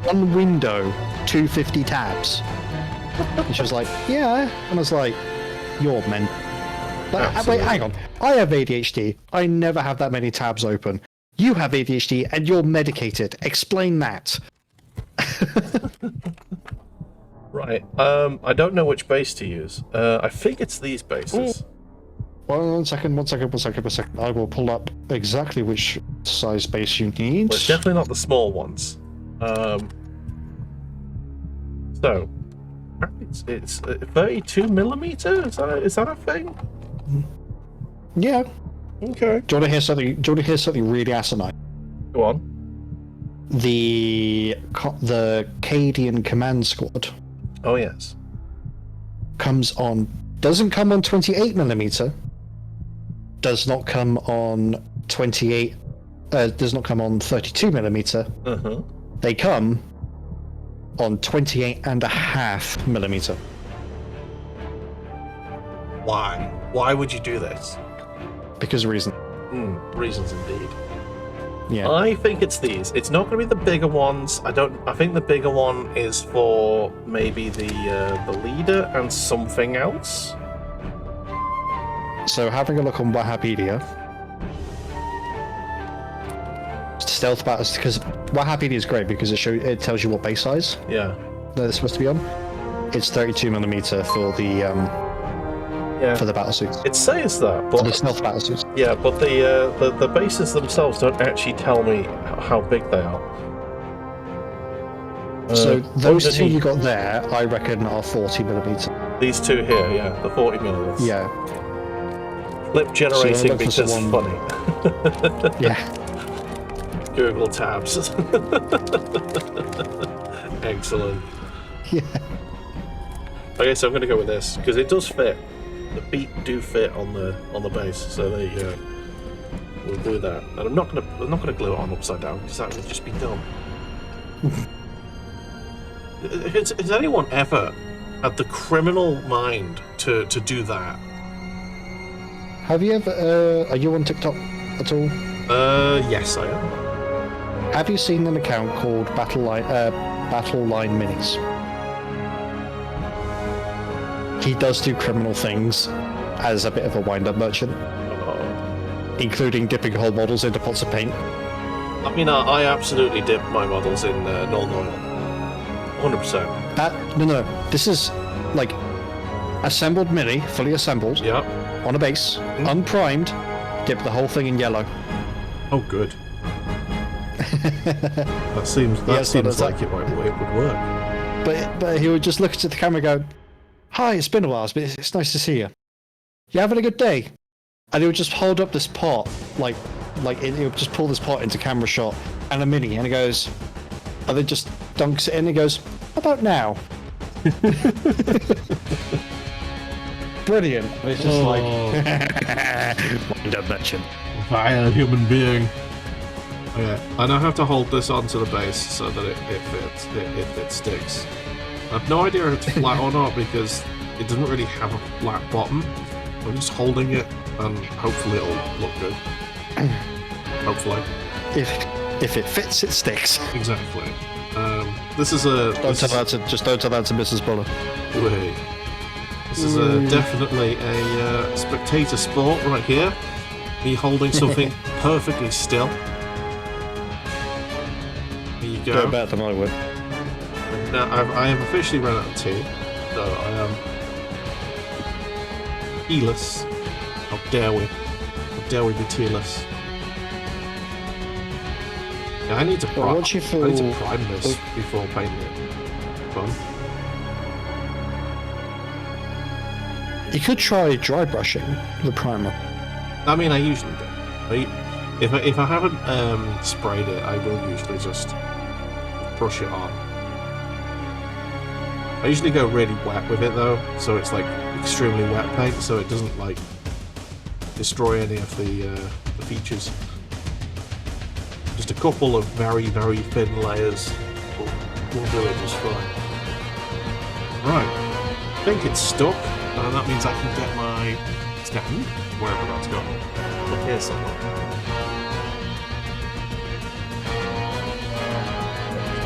One window, 250 tabs. And she was like, yeah. And I was like, you're mental. Wait, hang on. I have ADHD. I never have that many tabs open. You have ADHD and you're medicated. Explain that. Right. I don't know which base to use. I think it's these bases. One second. I will pull up exactly which size base you need. Well, it's definitely not the small ones. So, it's 32 millimeter. Is that a thing? Yeah. Okay. Do you want to hear something really asinine? Go on. The Cadian Command Squad. Oh yes. Doesn't come on 28 millimeter. Does not come on 28. Does not come on 32 millimeter. Uh-huh. They come on 28.5mm. Why? Why would you do this? Because of reason. Reasons indeed. Yeah. I think it's these. It's not going to be the bigger ones. I think the bigger one is for maybe the leader and something else. So having a look on Wikipedia, stealth battles, because Wikipedia is great because it tells you what base size Yeah. that it's supposed to be on. It's 32mm for the for the battlesuits. It says that, For but the stealth battlesuits. yeah, but the bases themselves don't actually tell me how big they are. So those two underneath- you got there, I reckon, are 40mm. These two here, yeah, the 40mm. Yeah. Flip generating look for because someone- funny. Yeah. Google tabs. Excellent. Yeah. Okay, so I'm going to go with this because it does fit. The feet do fit on the base, so there you go. We'll do that, and I'm not gonna glue it on upside down because that would just be dumb. Has anyone ever had the criminal mind to do that? Have you ever? Are you on TikTok at all? Yes, I am. Have you seen an account called Battle Line Minis? He does do criminal things as a bit of a wind-up merchant, including dipping whole models into pots of paint. I mean, I absolutely dip my models in Null Oil. 100%. No. This is like assembled mini, fully assembled, Yeah. on a base, unprimed, dip the whole thing in yellow. Oh, good. That seems Yes, like that's it would work. But he would just look at the camera and go, "Hi, it's been a while, but it's nice to see you. You having a good day?" And he would just hold up this pot, he would just pull this pot into camera shot and a mini, and he goes, and then just dunks it in and he goes, "How about now?" Brilliant. And it's just like, wind up merchant. Vile human being. Okay, and I have to hold this onto the base so that it fits, it sticks. I have no idea if it's flat or not because it doesn't really have a flat bottom. I'm just holding it and hopefully it'll look good. Hopefully. If it fits, it sticks. Exactly. This is a... Don't tell that to Mrs. Buller. Wait. This is definitely a spectator sport right here. Me holding something perfectly still. There you go. Go better than I would. Now, I have officially run out of tea, so I am tealess. How dare we? How dare we be tealess? Yeah, I need to prime this before painting it. Fun. You could try dry brushing the primer. I mean, I usually do. If I haven't sprayed it, I will usually just brush it on. I usually go really wet with it though, so it's like extremely wet paint, so it doesn't like destroy any of the features. Just a couple of very, very thin layers will do it just fine. Right, I think it's stuck, and that means I can get my stand, wherever that's gone. Look here somewhere.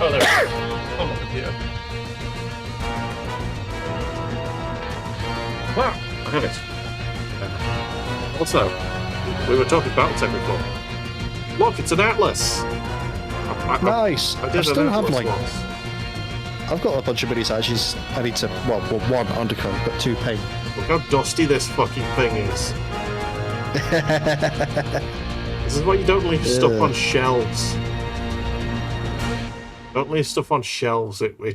Oh, there it is. On the computer. Wow, I have it. Also, we were talking Battletech before. Look, it's an atlas. Nice. I still have atlas like. once. I've got a bunch of minis. I need to. Well, one undercoat, but two paint. Look how dusty this fucking thing is. This is why you don't leave stuff on shelves. Don't leave stuff on shelves. It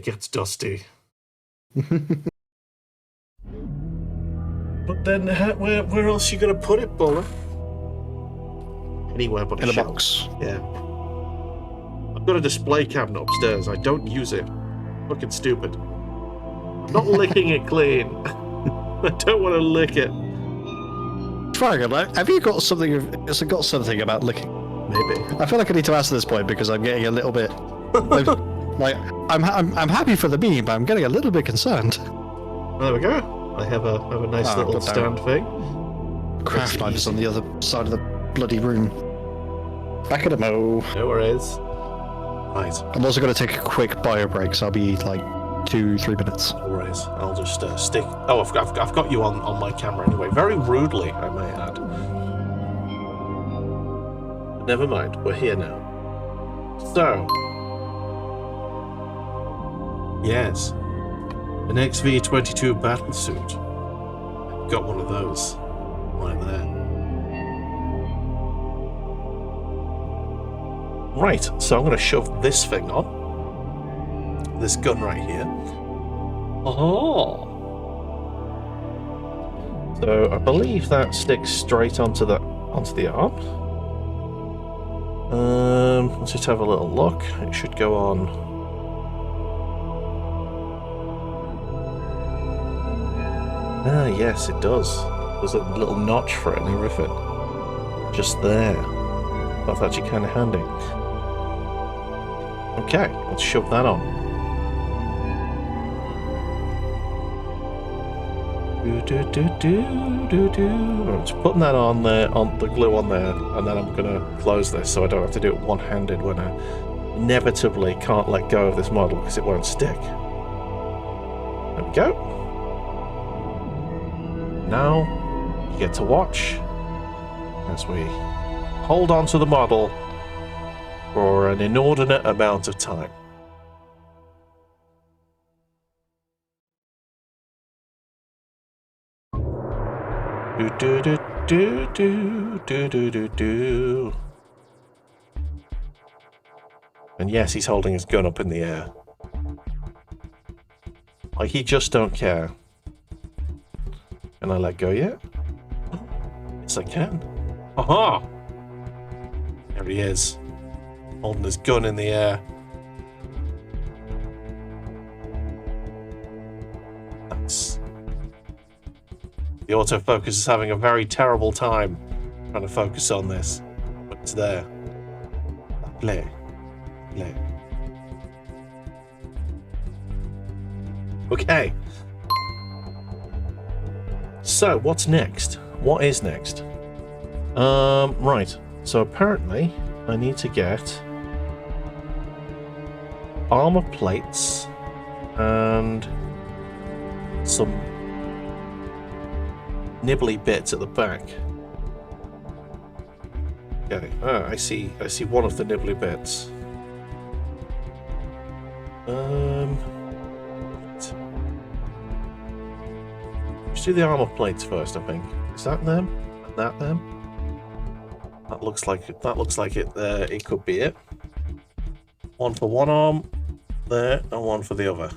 gets dusty. But then, where else are you gonna put it, Buller? Anywhere but In a shelf. box. Yeah. I've got a display cabinet upstairs. I don't use it. Fucking stupid. I'm not licking it clean. I don't want to lick it. Try again. Have you got something? Has it got something about licking? Maybe. I feel like I need to ask at this point because I'm getting a little bit. Like, I'm happy for the meme, but I'm getting a little bit concerned. There we go. I have a nice little stand thing. Craft knife is on the other side of the bloody room. Back at the mo. No worries. Right. I'm also going to take a quick bio break, so I'll be like 2-3 minutes. No worries. I'll just stick. Oh, I've got you on my camera anyway. Very rudely, I may add. But never mind. We're here now. So. Yes. An XV25 Battlesuit. Got one of those. Right there. Right, so I'm going to shove this thing on. This gun right here. Oh. So I believe that sticks straight onto the arm. Let's just have a little look. It should go on. Ah, yes, it does. There's a little notch for it and everything. Just there. That's actually kind of handy. Okay, let's shove that on. I'm just putting that on there, on the glue on there, and then I'm gonna close this so I don't have to do it one-handed when I inevitably can't let go of this model because it won't stick. There we go. Now you get to watch as we hold on to the model for an inordinate amount of time. Do do do do do do do do do. And yes, he's holding his gun up in the air. Like he just don't care. Can I let go yet? Yes, I can. Aha! There he is. Holding his gun in the air. Nice. The autofocus is having a very terrible time trying to focus on this. But it's there. Play. Play. Okay. So, what's next? What is next? Right. So apparently, I need to get armor plates and some nibbly bits at the back. Okay. Ah, I see one of the nibbly bits. Let's do the armor plates first, I think. Is that them? And that them? That looks like it. It could be it. One for one arm there, and one for the other.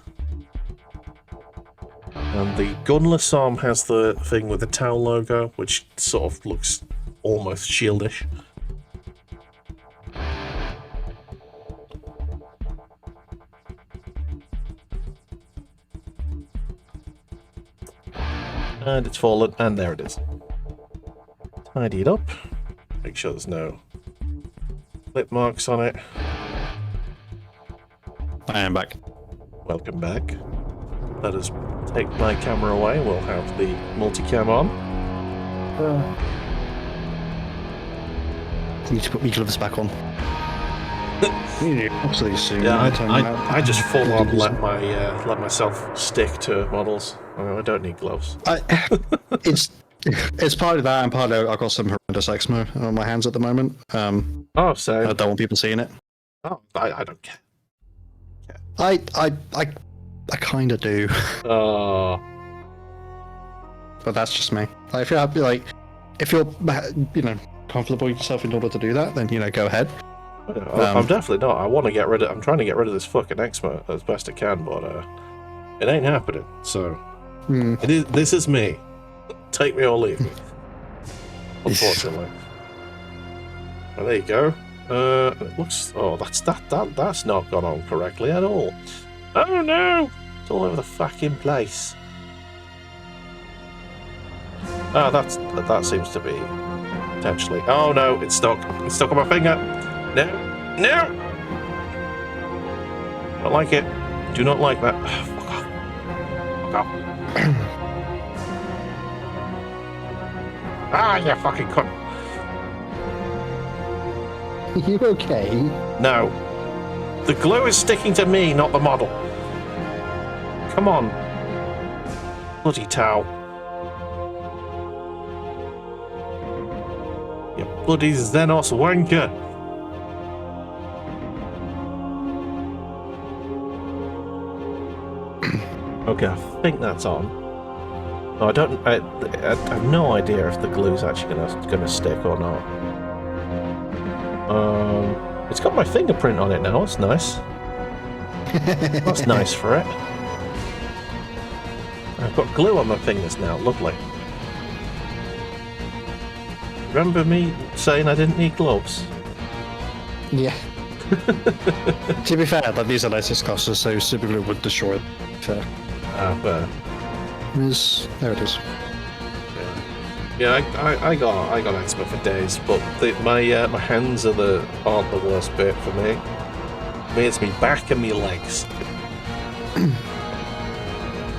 And the gunless arm has the thing with the towel logo, which sort of looks almost shieldish. And it's fallen, and there it is. Tidy it up. Make sure there's no lip marks on it. I am back. Welcome back. Let us take my camera away. We'll have the multicam on. I need to put my gloves back on. Absolutely soon. Yeah, I just full on let myself stick to models. I don't need gloves. It's part of that, and part of I've got some horrendous eczema on my hands at the moment. Oh, so I don't want people seeing it. Oh, I don't care. I kind of do. Oh. But that's just me. Like, if you're happy, like, if you're, comfortable with yourself in order to do that, then go ahead. I'm definitely not. I'm trying to get rid of this fucking eczema as best I can, but it ain't happening. So this is me. Take me or leave me. Unfortunately. Well, there you go. It looks. Oh, that's not gone on correctly at all. Oh no! It's all over the fucking place. Ah, that seems to be potentially. Oh no, it's stuck. It's stuck on my finger. No. Don't like it. Do not like that. Fuck off. Fuck off. You fucking cunt. Are you okay? No. The glue is sticking to me, not the model. Come on. Bloody towel. You bloody Xenos wanker. Okay, I think that's on. No, I don't. I have no idea if the glue's actually gonna stick or not. It's got my fingerprint on it now. That's nice. That's nice for it. I've got glue on my fingers now. Lovely. Remember me saying I didn't need gloves? Yeah. To be fair, like, these are latest costs, so super glue would destroy it. Fair. Fair. There it is. Yeah, I got eczema for days, but my hands aren't the worst bit for me. It's me back and me legs.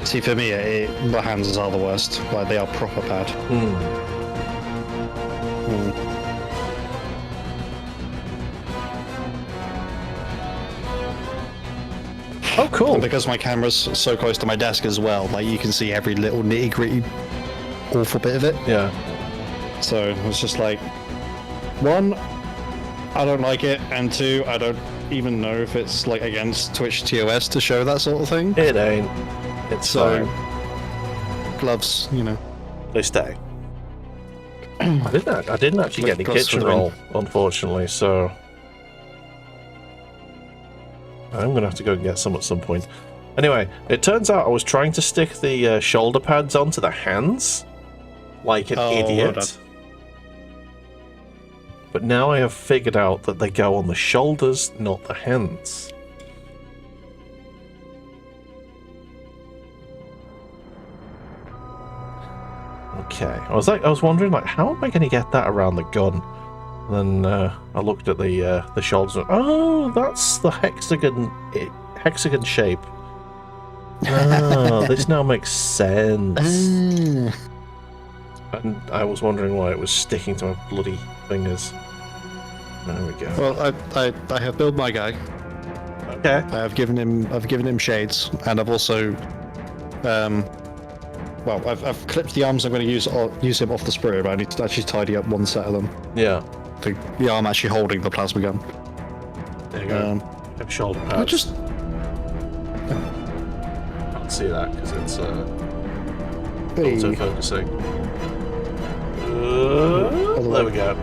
See, for me, the hands are the worst. Like, they are proper bad. Oh, cool. And because my camera's so close to my desk as well, like, you can see every little nitty-gritty awful bit of it. Yeah. So it's just like, one, I don't like it, and two, I don't even know if it's like against Twitch TOS to show that sort of thing. It ain't. It's so fine. Gloves, you know. They stay. I didn't actually get any kitchen roll, unfortunately, so I'm gonna have to go and get some at some point. Anyway, it turns out I was trying to stick the shoulder pads onto the hands like an idiot. Well, but now I have figured out that they go on the shoulders, not the hands. Okay, I was wondering, like, how am I going to get that around the gun? And then I looked at the shoulders. And, oh, that's the hexagon shape. Oh, this now makes sense. And I was wondering why it was sticking to my bloody fingers. There we go. Well, I have built my guy. Okay. I've given him shades, and I've also, well, I've clipped the arms I'm going to use him off the sprue, but I need to actually tidy up one set of them. Yeah. The arm actually holding the plasma gun. There you go. Have shoulder pads. I just can't see that because it's auto-focusing. There we go.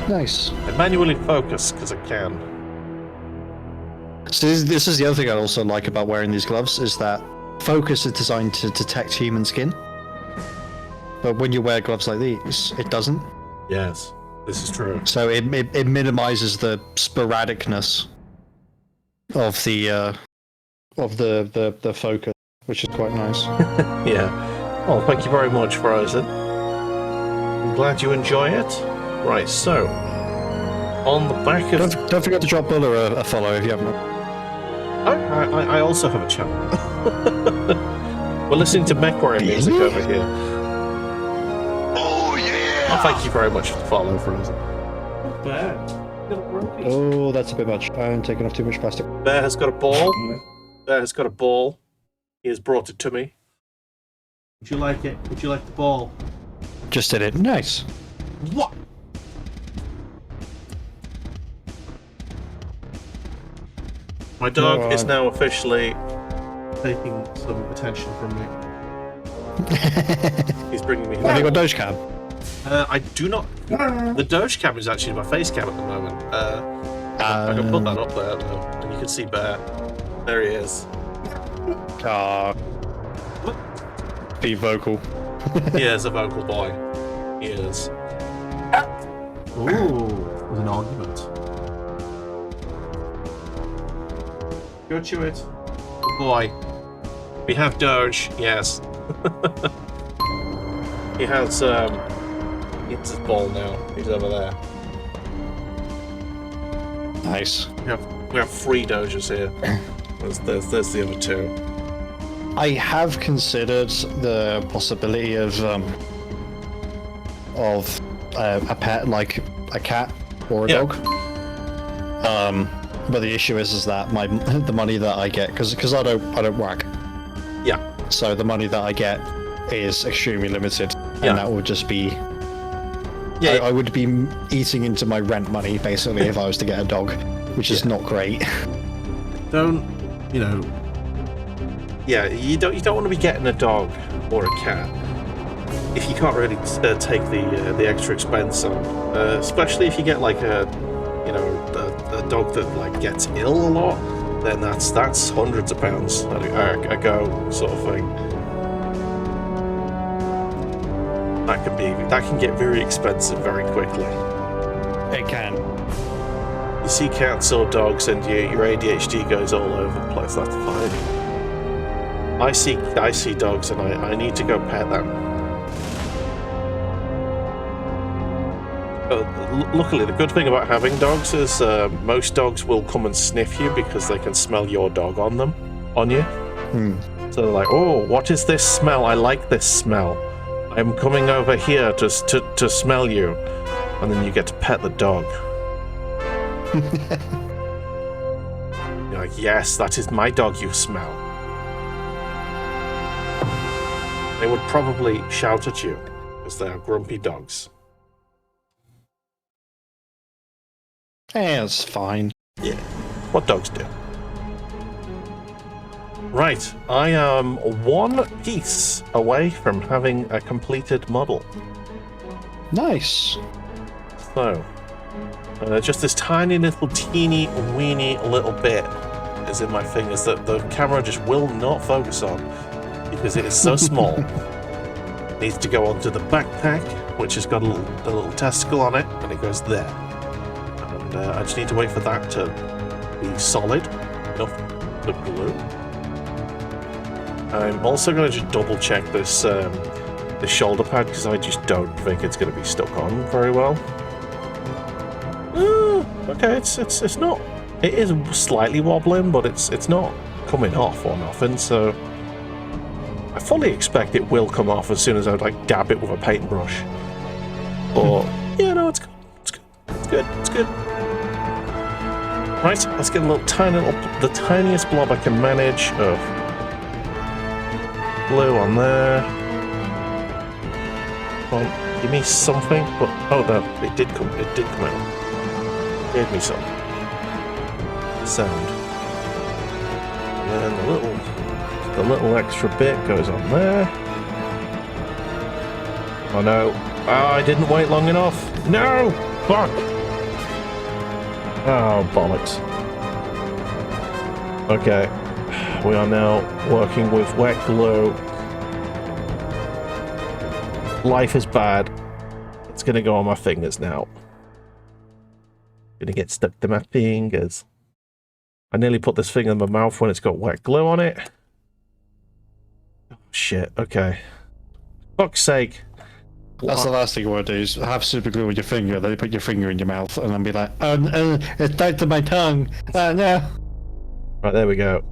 Nice. I manually focus because I can. So this is the other thing I also like about wearing these gloves, is that focus is designed to detect human skin. But when you wear gloves like these, it doesn't. Yes, this is true. So it minimizes the sporadicness of the focus, which is quite nice. Yeah. Well, thank you very much, Frozen. I'm glad you enjoy it. Right, so on the back of... Don't forget to drop Buller a follow if you haven't. I also have a channel. We're listening to MechWarrior music over here. Oh yeah! Oh, thank you very much for the follow, Frozen. Bear. Oh, that's a bit much. I'm taking off too much plastic. Bear has got a ball. Bear has got a ball. He has brought it to me. Would you like it? Would you like the ball? Just did it. Nice. What? My dog is now officially taking some attention from me. He's bringing me. Have you got Doge Cam? I do not. The Doge Cam is actually my face cam at the moment. I can put that up there though, and you can see Bear. There he is. Be vocal. He is a vocal boy. He is. Ooh, there's an argument. Go to it. Good boy. We have Doge, yes. He has it's his ball now. He's over there. Nice. We have We have 3 Dojers here. There's the other 2. I have considered the possibility of a pet like a cat or a dog. But the issue is that the money that I get, because I don't work. Yeah. So the money that I get is extremely limited, and that would just be. Yeah. I would be eating into my rent money basically if I was to get a dog, which is not great. Don't, you know. Yeah, you don't want to be getting a dog or a cat if you can't really take the extra expense on, especially if you get like a dog that like gets ill a lot, then that's hundreds of pounds a go sort of thing. That can get very expensive very quickly. It can. You see cats or dogs and your ADHD goes all over the place. That's fine. I see dogs and I need to go pet them. Luckily, the good thing about having dogs is most dogs will come and sniff you because they can smell your dog on you. So they're like, oh, what is this smell? I like this smell. I'm coming over here to smell you. And then you get to pet the dog. You're like, yes, that is my dog you smell. They would probably shout at you because they are grumpy dogs. It's fine. Yeah, what dogs do. Right, I am 1 piece away from having a completed model. Nice. So, just this tiny little teeny weeny little bit is in my fingers that the camera just will not focus on because it is so small. It needs to go onto the backpack, which has got a little testicle on it, and it goes there. And I just need to wait for that to be solid enough to glue. I'm also going to just double check this shoulder pad because I just don't think it's going to be stuck on very well. Okay, it's not. It is slightly wobbling, but it's not coming off or nothing. So I fully expect it will come off as soon as I like dab it with a paintbrush. Or yeah, no, it's good. It's good. Right, let's get the tiniest blob I can manage of glue on there. Come on, give me something. But oh no, it did come out. Gave me some sound. And then the little extra bit goes on there. Oh no. Oh, I didn't wait long enough. No! Fuck! Oh, bollocks. Okay. We are now working with wet glue. Life is bad. It's gonna go on my fingers now. Gonna get stuck to my fingers. I nearly put this thing in my mouth when it's got wet glue on it. Oh, shit, okay. Fuck's sake. That's the last thing you want to do is have super glue with your finger, then you put your finger in your mouth and then be like, oh, it's tied to my tongue. No. Right, there we go.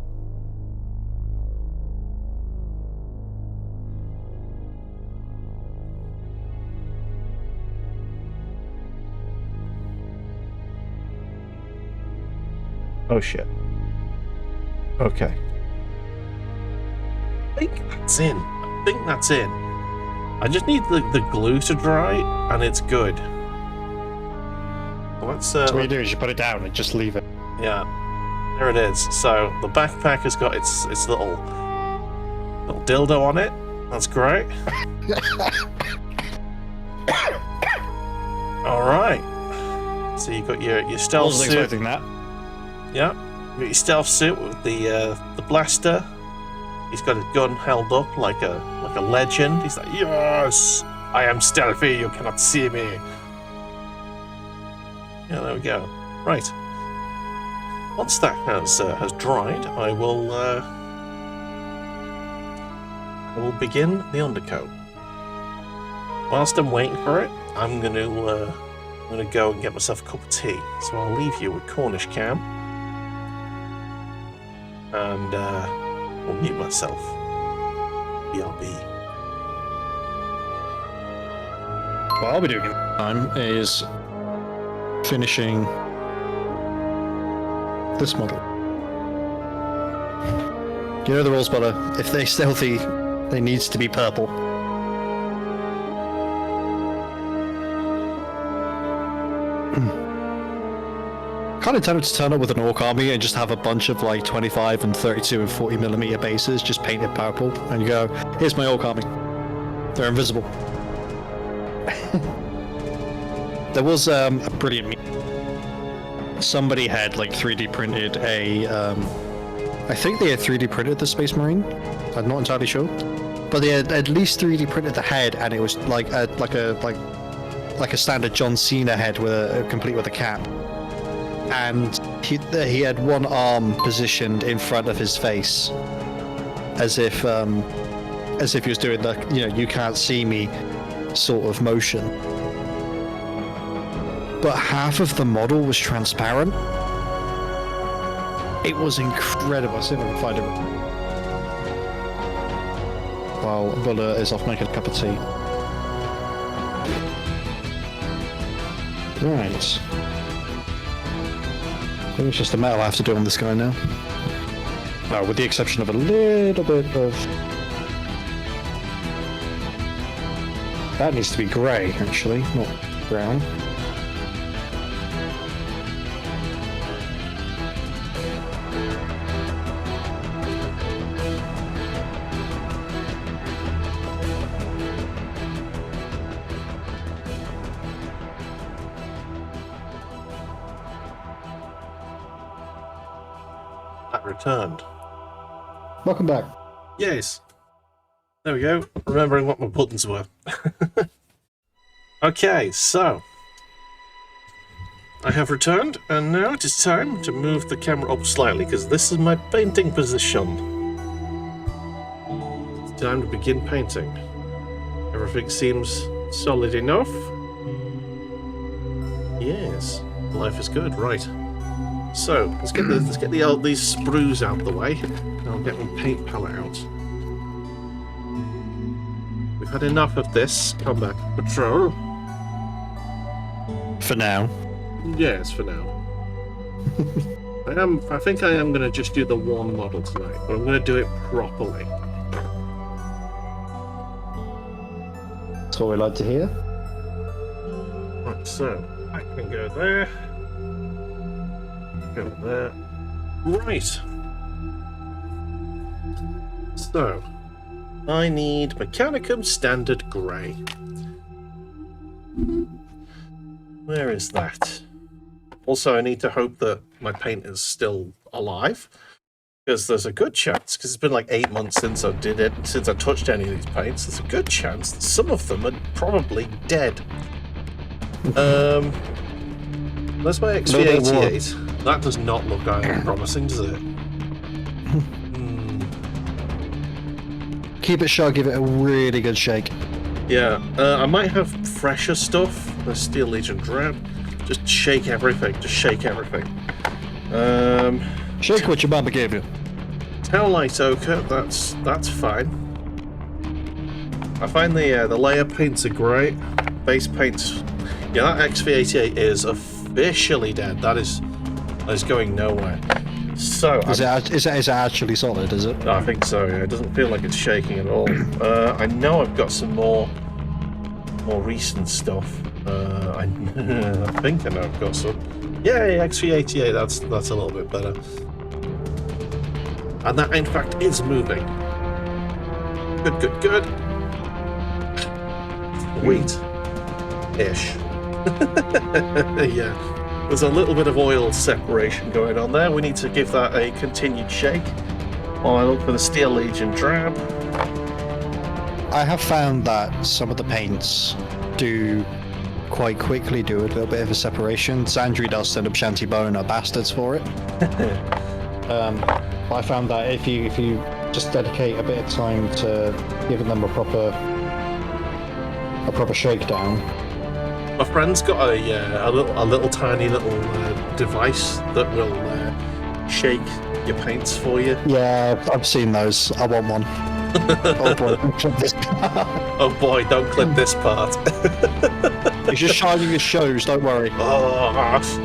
Oh shit. Okay. I think that's in. I just need the glue to dry and it's good. Let's so what you do is you put it down and just leave it. Yeah. There it is. So the backpack has got its little dildo on it. That's great. Alright. So you got your stealth suit. Wasn't expecting that. Yeah, got your stealth suit with the blaster. He's got his gun held up like a legend. He's like, yes, I am stealthy. You cannot see me. Yeah, there we go. Right. Once that has dried, I will begin the undercoat. Whilst I'm waiting for it, I'm gonna go and get myself a cup of tea. So I'll leave you with Cornish Cam. and I'll mute myself. BRB. What I'll be doing in that time is finishing this model. You know the rules, brother. If they're stealthy, they needs to be purple. Kind of tempted to turn up with an orc army and just have a bunch of like 25 and 32 and 40mm bases just painted purple, and you go, here's my orc army. They're invisible. There was a brilliant meme. Somebody had like 3D printed a, I think they had 3D printed the Space Marine. I'm not entirely sure, but they had at least 3D printed the head, and it was like a standard John Cena head with complete with a cap. And he had one arm positioned in front of his face, as if he was doing the you can't see me sort of motion. But half of the model was transparent. It was incredible. I'll see if I can find it. While Buller is off making a cup of tea. Right. I think it's just the metal I have to do on this guy now. Oh, with the exception of a little bit of... That needs to be grey, actually, not brown. Returned. Welcome back. Yes. There we go. Remembering what my buttons were. Okay, so I have returned, and now it is time to move the camera up slightly, because this is my painting position. It's time to begin painting. Everything seems solid enough. Yes, life is good, right. So let's get these sprues out the way, and I'll get my paint palette out. We've had enough of this combat patrol. For now. Yes, for now. I think I am going to just do the one model tonight, but I'm going to do it properly. That's what we like to hear. Right, so I can go there. Go there. Right. So, I need Mechanicum Standard Grey. Where is that? Also, I need to hope that my paint is still alive, because there's a good chance, because it's been like 8 months since I did it, since I touched any of these paints, there's a good chance that some of them are probably dead. That's my XV25. That does not look promising, does it? Keep it sharp, give it a really good shake. Yeah, I might have fresher stuff. The Steel Legion Drab. Just shake everything. Just shake everything. Shake what your mama gave you. Taillight ochre. That's fine. I find the layer paints are great. Base paints. Yeah, that XV88 is officially dead. That is going nowhere. So is it actually solid? Is it? I think so. Yeah, it doesn't feel like it's shaking at all. I know I've got some more recent stuff. I think I know I've got some. Yay, XV88. That's a little bit better. And that in fact is moving. Good. Sweet-ish. Yeah. There's a little bit of oil separation going on there. We need to give that a continued shake while I look for the Steel Legion Drab. I have found that some of the paints do quite quickly do a little bit of a separation. Zandri Dust and Abshanti Bone are bastards for it. I found that if you just dedicate a bit of time to giving them a proper shakedown. My friend's got a little tiny little device that will shake your paints for you. Yeah, I've seen those. I want one. Oh boy, don't clip this part. Oh boy, don't clip this part. It's just shining the shows, don't worry. Oh,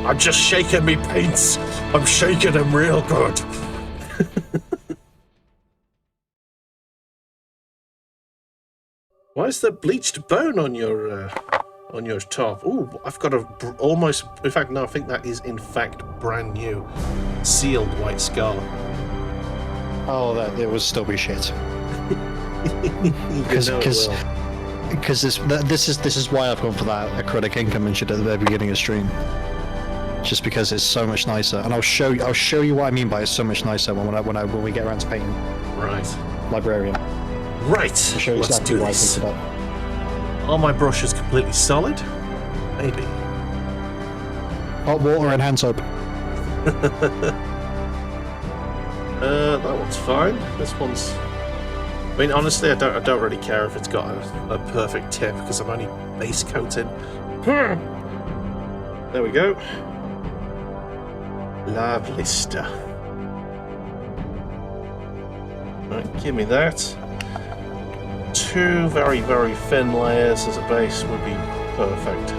I'm just shaking me paints. I'm shaking them real good. Why is there bleached bone on your top? Ooh, I've got a almost. In fact, no, I think that is in fact brand new, sealed white scar. Oh, that it will still be shit. Because this is why I've gone for that acrylic ink I mentioned at the very beginning of stream. Just because it's so much nicer, and I'll show you what I mean by it's so much nicer when we get around to painting. Right. Librarian. Right. I'll show you Let's exactly do what this. I think about. Are my brushes completely solid? Maybe. Hot water and hand soap. That one's fine. This one's. I mean, honestly, I don't really care if it's got a perfect tip because I'm only base coating. There we go. Lovely stuff. Right, give me that. 2 very, very thin layers as a base would be perfect.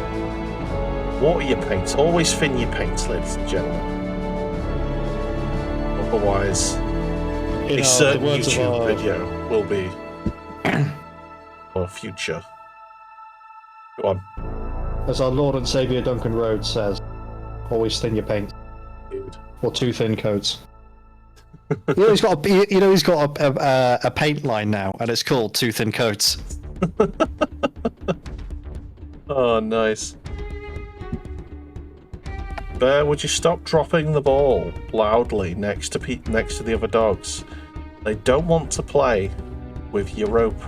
Water your paints. Always thin your paints, ladies and gentlemen. Otherwise, a certain YouTube video will be or future. Go on. As our Lord and Saviour Duncan Rhodes says, always thin your paint. Dude. Or 2 thin coats. He's got a paint line now, and it's called 2 thin coats. Oh, nice. Bear, would you stop dropping the ball loudly next to the other dogs? They don't want to play with your rope.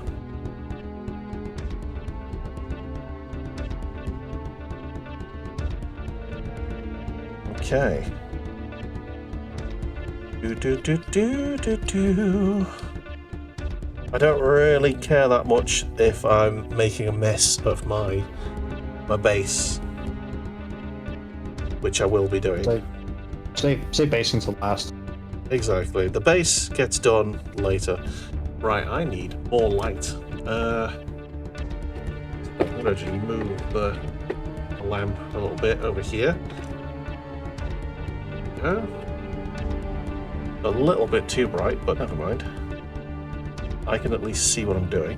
Okay. I don't really care that much if I'm making a mess of my base, which I will be doing. Say basing to last. Exactly. The base gets done later. Right, I need more light. I'm going to move the lamp a little bit over here. There we go. A little bit too bright, but never mind. I can at least see what I'm doing.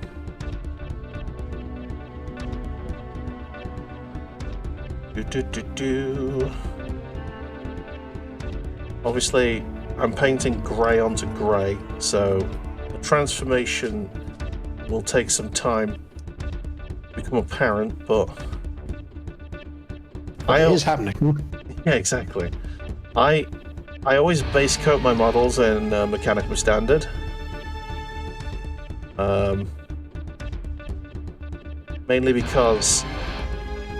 Obviously, I'm painting grey onto grey, so the transformation will take some time to become apparent, but It is happening. Yeah, exactly. I always base coat my models in Mechanical Standard. Mainly because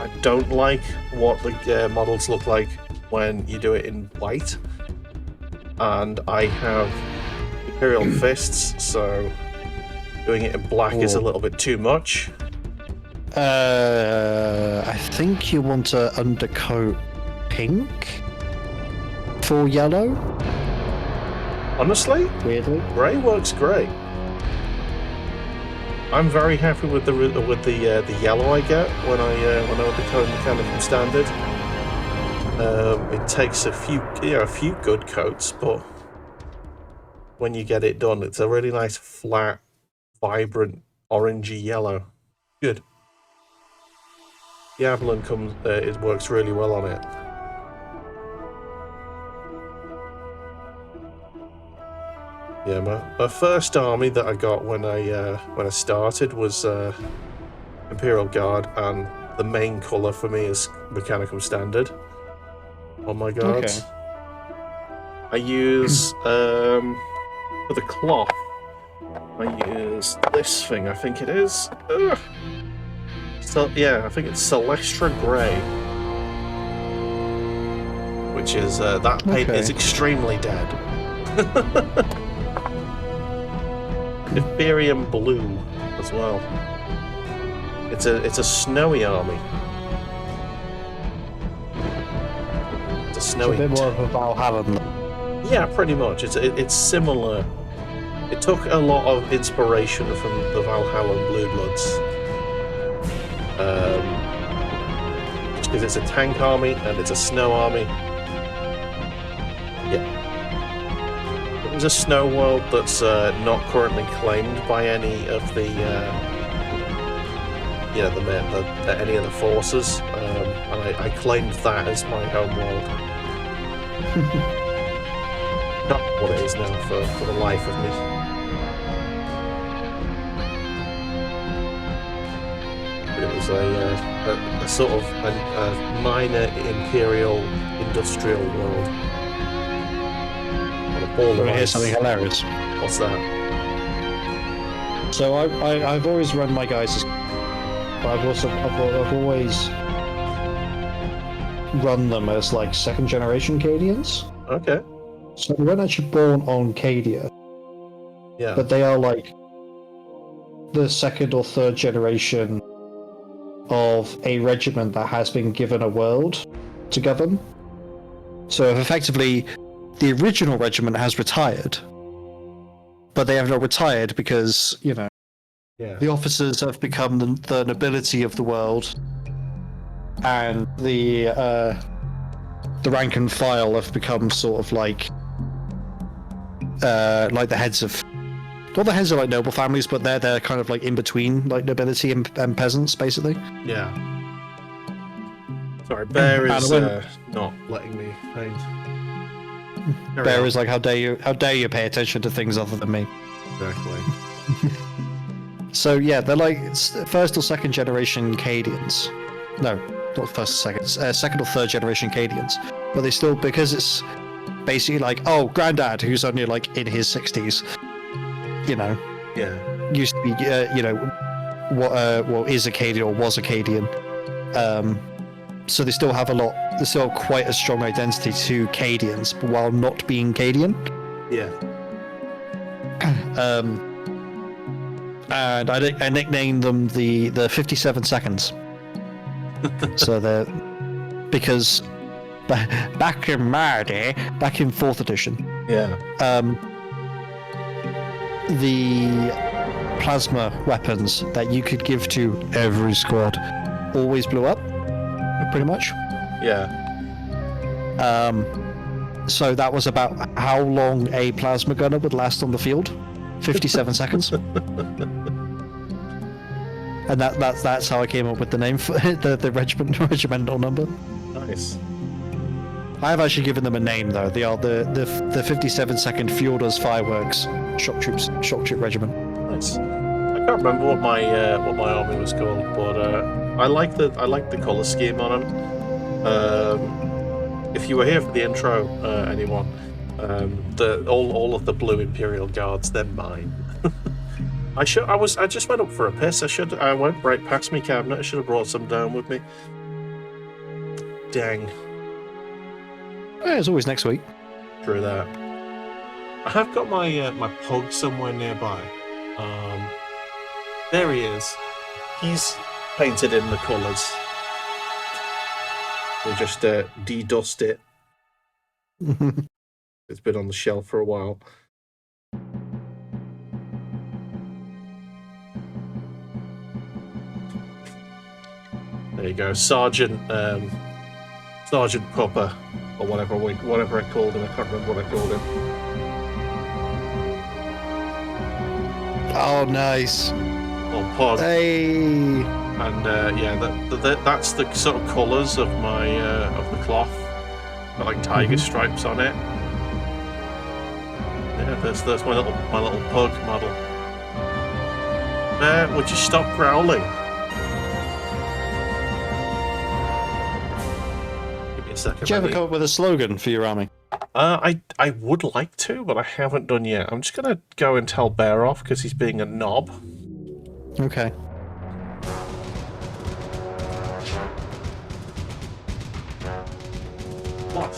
I don't like what the models look like when you do it in white. And I have Imperial Fists, so doing it in black is a little bit too much. I think you want to undercoat pink for yellow. Honestly, Weirdly, grey works great. I'm very happy with the yellow I get when I undercoat Mechanical Standard. It takes a few good coats, but when you get it done, it's a really nice, flat, vibrant, orangey yellow. Good. Diabolon it works really well on it. Yeah, my first army that I got when I started was Imperial Guard, and the main colour for me is Mechanical Standard on my guards. Okay. I use for the cloth. I use this thing. I think it is. So yeah, I think it's Celestra Grey, which is that paint is extremely dead. Ethereum Blue as well. It's a snowy army. It's a snowy. It's a bit more of a Valhalla. Yeah, pretty much. It's similar. It took a lot of inspiration from the Valhalla and Blue Bloods. Because it's a tank army and it's a snow army. Yeah. It was a snow world that's not currently claimed by any of the any of the forces, and I claimed that as my home world. Not what it is now for the life of me. But it was a sort of a minor imperial industrial world. On a ball of Here's ice. something hilarious. What's that? So I've always run my guys as, but I've always run them as like second generation Cadians. Okay. So they weren't actually born on Cadia, Yeah. but they are like the second or third generation of a regiment that has been given a world to govern. So effectively, the original regiment has retired, but they have not retired because, you know, the officers have become the nobility of the world, and the rank and file have become sort of like the heads of, not the heads of like noble families, but they're kind of like in between like nobility and peasants, basically. Yeah. Sorry, Bear is not letting me paint. Bear is like, how dare you pay attention to things other than me. Exactly. So yeah, they're like first or second generation Cadians. No, not first or second. Second or third generation Cadians. But they still, because it's basically like, oh, Grandad, who's only like in his 60s, you know, used to be, you know, what is Acadian or was Acadian. So they still have they still have quite a strong identity to Cadians, but while not being Cadian. Yeah. And I nicknamed them the 57 seconds. So they're, because back in my day, back in 4th edition, the plasma weapons that you could give to every squad always blew up, pretty much. Yeah. So that was about how long a plasma gunner would last on the field. 57 seconds. And that's how I came up with the name for the regimental number. Nice. I have actually given them a name though. They are the 57-second Fjordar's Fireworks Shock Troop Regiment. Nice. I can't remember what my army was called, but I like the colour scheme on them. If you were here for the intro, anyone, all of the blue Imperial Guards, they're mine. I just went up for a piss. I went right past my cabinet. I should have brought some down with me. Dang. Yeah, it's always next week. True that. I have got my my pug somewhere nearby. There he is. He's painted in the colours. We'll just de-dust it. It's been on the shelf for a while. There you go, Sergeant Pupper, or whatever I called him. I can't remember what I called him. Oh, nice. Or Pog. Hey. And yeah, that's the sort of colours of my of the cloth. Got like tiger stripes on it. Yeah, there's my little pug model. Would you stop growling? Give me a second. Did you ever come up with a slogan for your army? I would like to, but I haven't done yet. I'm just gonna go and tell Bear off because he's being a knob. Okay. What?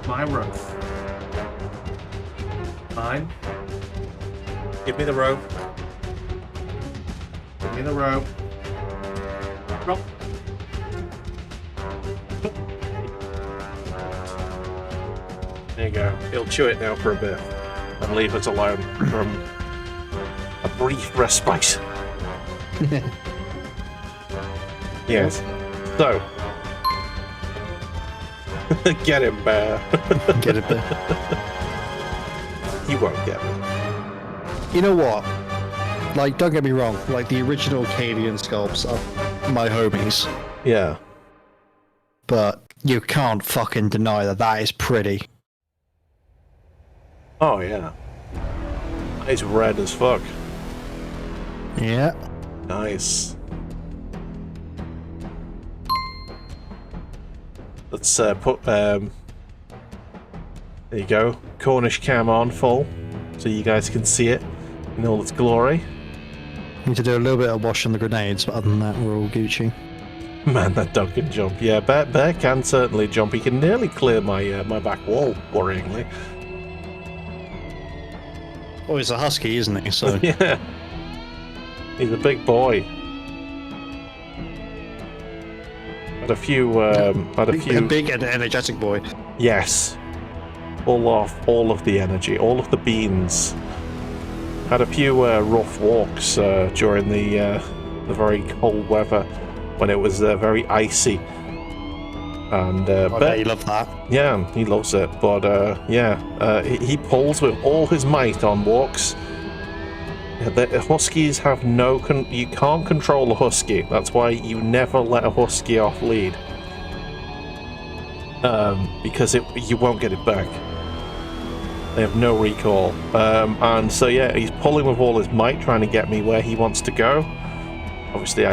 My rope. Mine. Give me the rope. Give me the rope. Drop. There you go. He'll chew it now for a bit and leave us alone from a brief respite. Yes. So. Get him, bear. Get it, bear. He won't get me. You know what? Like, don't get me wrong. Like, the original Cadian sculpts are my homies. Yeah. But you can't fucking deny that that is pretty. Oh, yeah. It's red as fuck. Yeah. Nice. Let's put, there you go, Cornish cam on full, so you guys can see it in all its glory. Need to do a little bit of washing the grenades, but other than that, we're all Gucci. Man, that dog can jump. Yeah, Bear can certainly jump. He can nearly clear my my back wall, worryingly. Oh, he's a husky, isn't he? So Yeah. He's a big boy. Had a few, a big and energetic boy. Yes. All of the energy, all of the beans. Had a few rough walks during the very cold weather when it was very icy. And I love that. Yeah, he loves it. But yeah, he pulls with all his might on walks. The huskies have you can't control a husky. That's why you never let a husky off lead. Because you won't get it back. They have no recall. And so yeah, he's pulling with all his might, trying to get me where he wants to go. Obviously,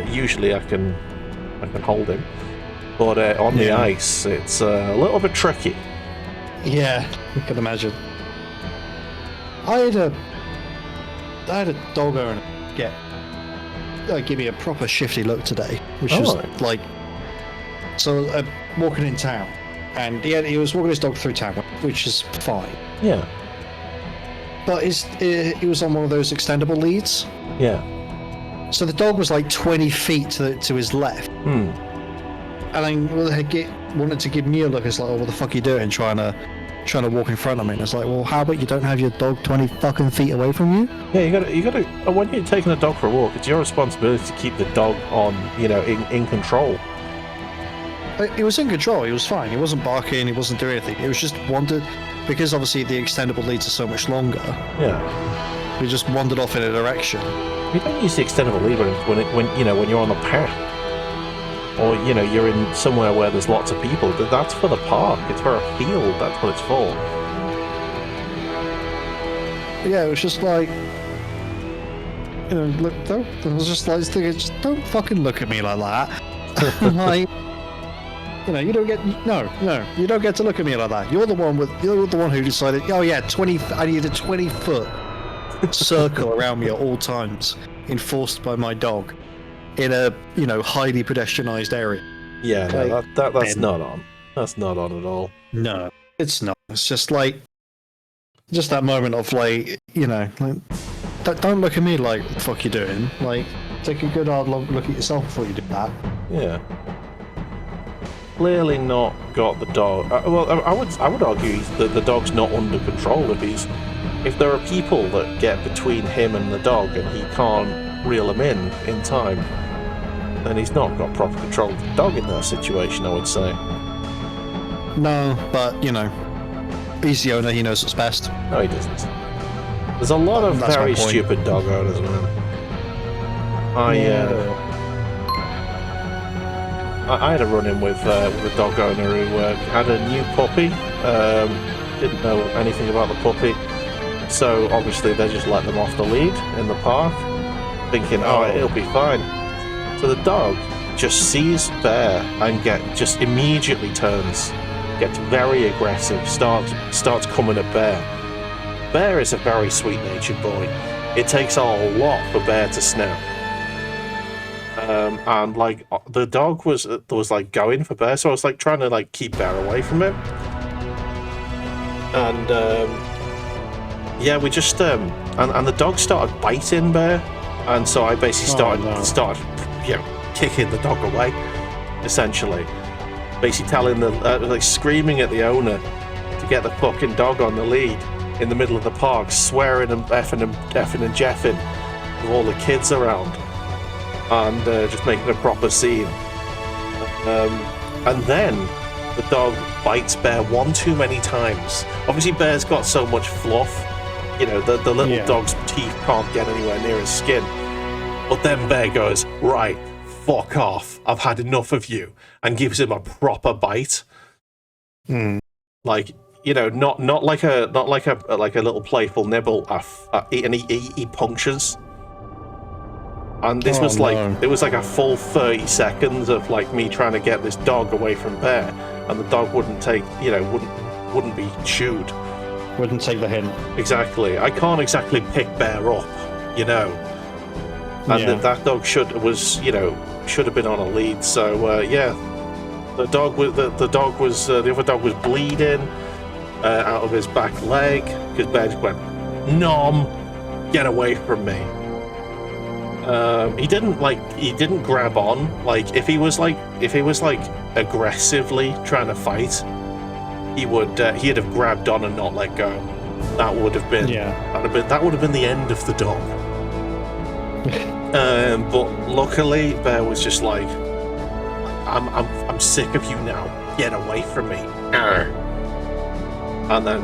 usually I can hold him, but on the ice, it's a little bit tricky. Yeah, you can imagine. I had a dog owner give me a proper shifty look today, which was like, so walking in town, and he was walking his dog through town, which is fine. Yeah. But he was on one of those extendable leads. Yeah. So the dog was like 20 feet to his left. Hmm. And then wanted to give me a look. It's like, oh, what the fuck are you doing? Trying to walk in front of me. And it's like, well, how about you don't have your dog 20 fucking feet away from you? Yeah, you gotta. When you're taking a dog for a walk, it's your responsibility to keep the dog on, in control. He was in control. He was fine. He wasn't barking. He wasn't doing anything. It was just wandered, because obviously the extendable leads are so much longer. Yeah. He just wandered off in a direction. You don't use the extendable lead when you're on the path. Or, you're in somewhere where there's lots of people. That's for the park. It's for a field. That's what it's for. Yeah, it was just like, look. I was just like thinking, just don't fucking look at me like that. Like, you don't get you don't get to look at me like that. You're the one who decided. Oh yeah, I need a 20-foot circle around me at all times, enforced by my dog. In a highly pedestrianised area. Yeah, no, that's not on. That's not on at all. No, it's not. It's just like, that moment of like, don't look at me like what the fuck you doing. Like, take a good hard look at yourself before you do that. Yeah. Clearly not got the dog. Well, I would argue that the dog's not under control. If there are people that get between him and the dog and he can't reel him in time, then he's not got proper control of the dog in that situation, I would say. No, but he's the owner, he knows what's best. No, he doesn't. There's a lot of very stupid dog owners, man. I had a run-in with a dog owner who had a new puppy. Didn't know anything about the puppy, so obviously they just let them off the lead in the park, thinking, it'll be fine. So the dog just sees Bear and just immediately turns, gets very aggressive, starts coming at Bear. Bear is a very sweet-natured boy. It takes a lot for Bear to snap. And like the dog was like going for Bear, so I was like trying to like keep Bear away from him. And yeah, we just and the dog started biting Bear, and so I basically started kicking the dog away, essentially, basically telling like screaming at the owner to get the fucking dog on the lead in the middle of the park, swearing and effing and jeffing with all the kids around, and just making a proper scene. And then the dog bites Bear one too many times. Obviously, Bear's got so much fluff, you know, the little dog's teeth can't get anywhere near his skin. But then Bear goes, right, fuck off, I've had enough of you, and gives him a proper bite. Like, you know, not like a little playful nibble, and he punctures. And this was it was like a full 30 seconds of like me trying to get this dog away from Bear, and the dog wouldn't take, you know, wouldn't be chewed. Wouldn't take the hint. Exactly. I can't exactly pick Bear up, you know. And that dog should have been on a lead. So yeah, the other dog was bleeding out of his back leg because Bear just went, "Nom, get away from me." He didn't grab on. Like if he was like aggressively trying to fight, he'd have grabbed on and not let go. That would have been the end of the dog. But luckily Bear was just like, I'm sick of you now, get away from me. And then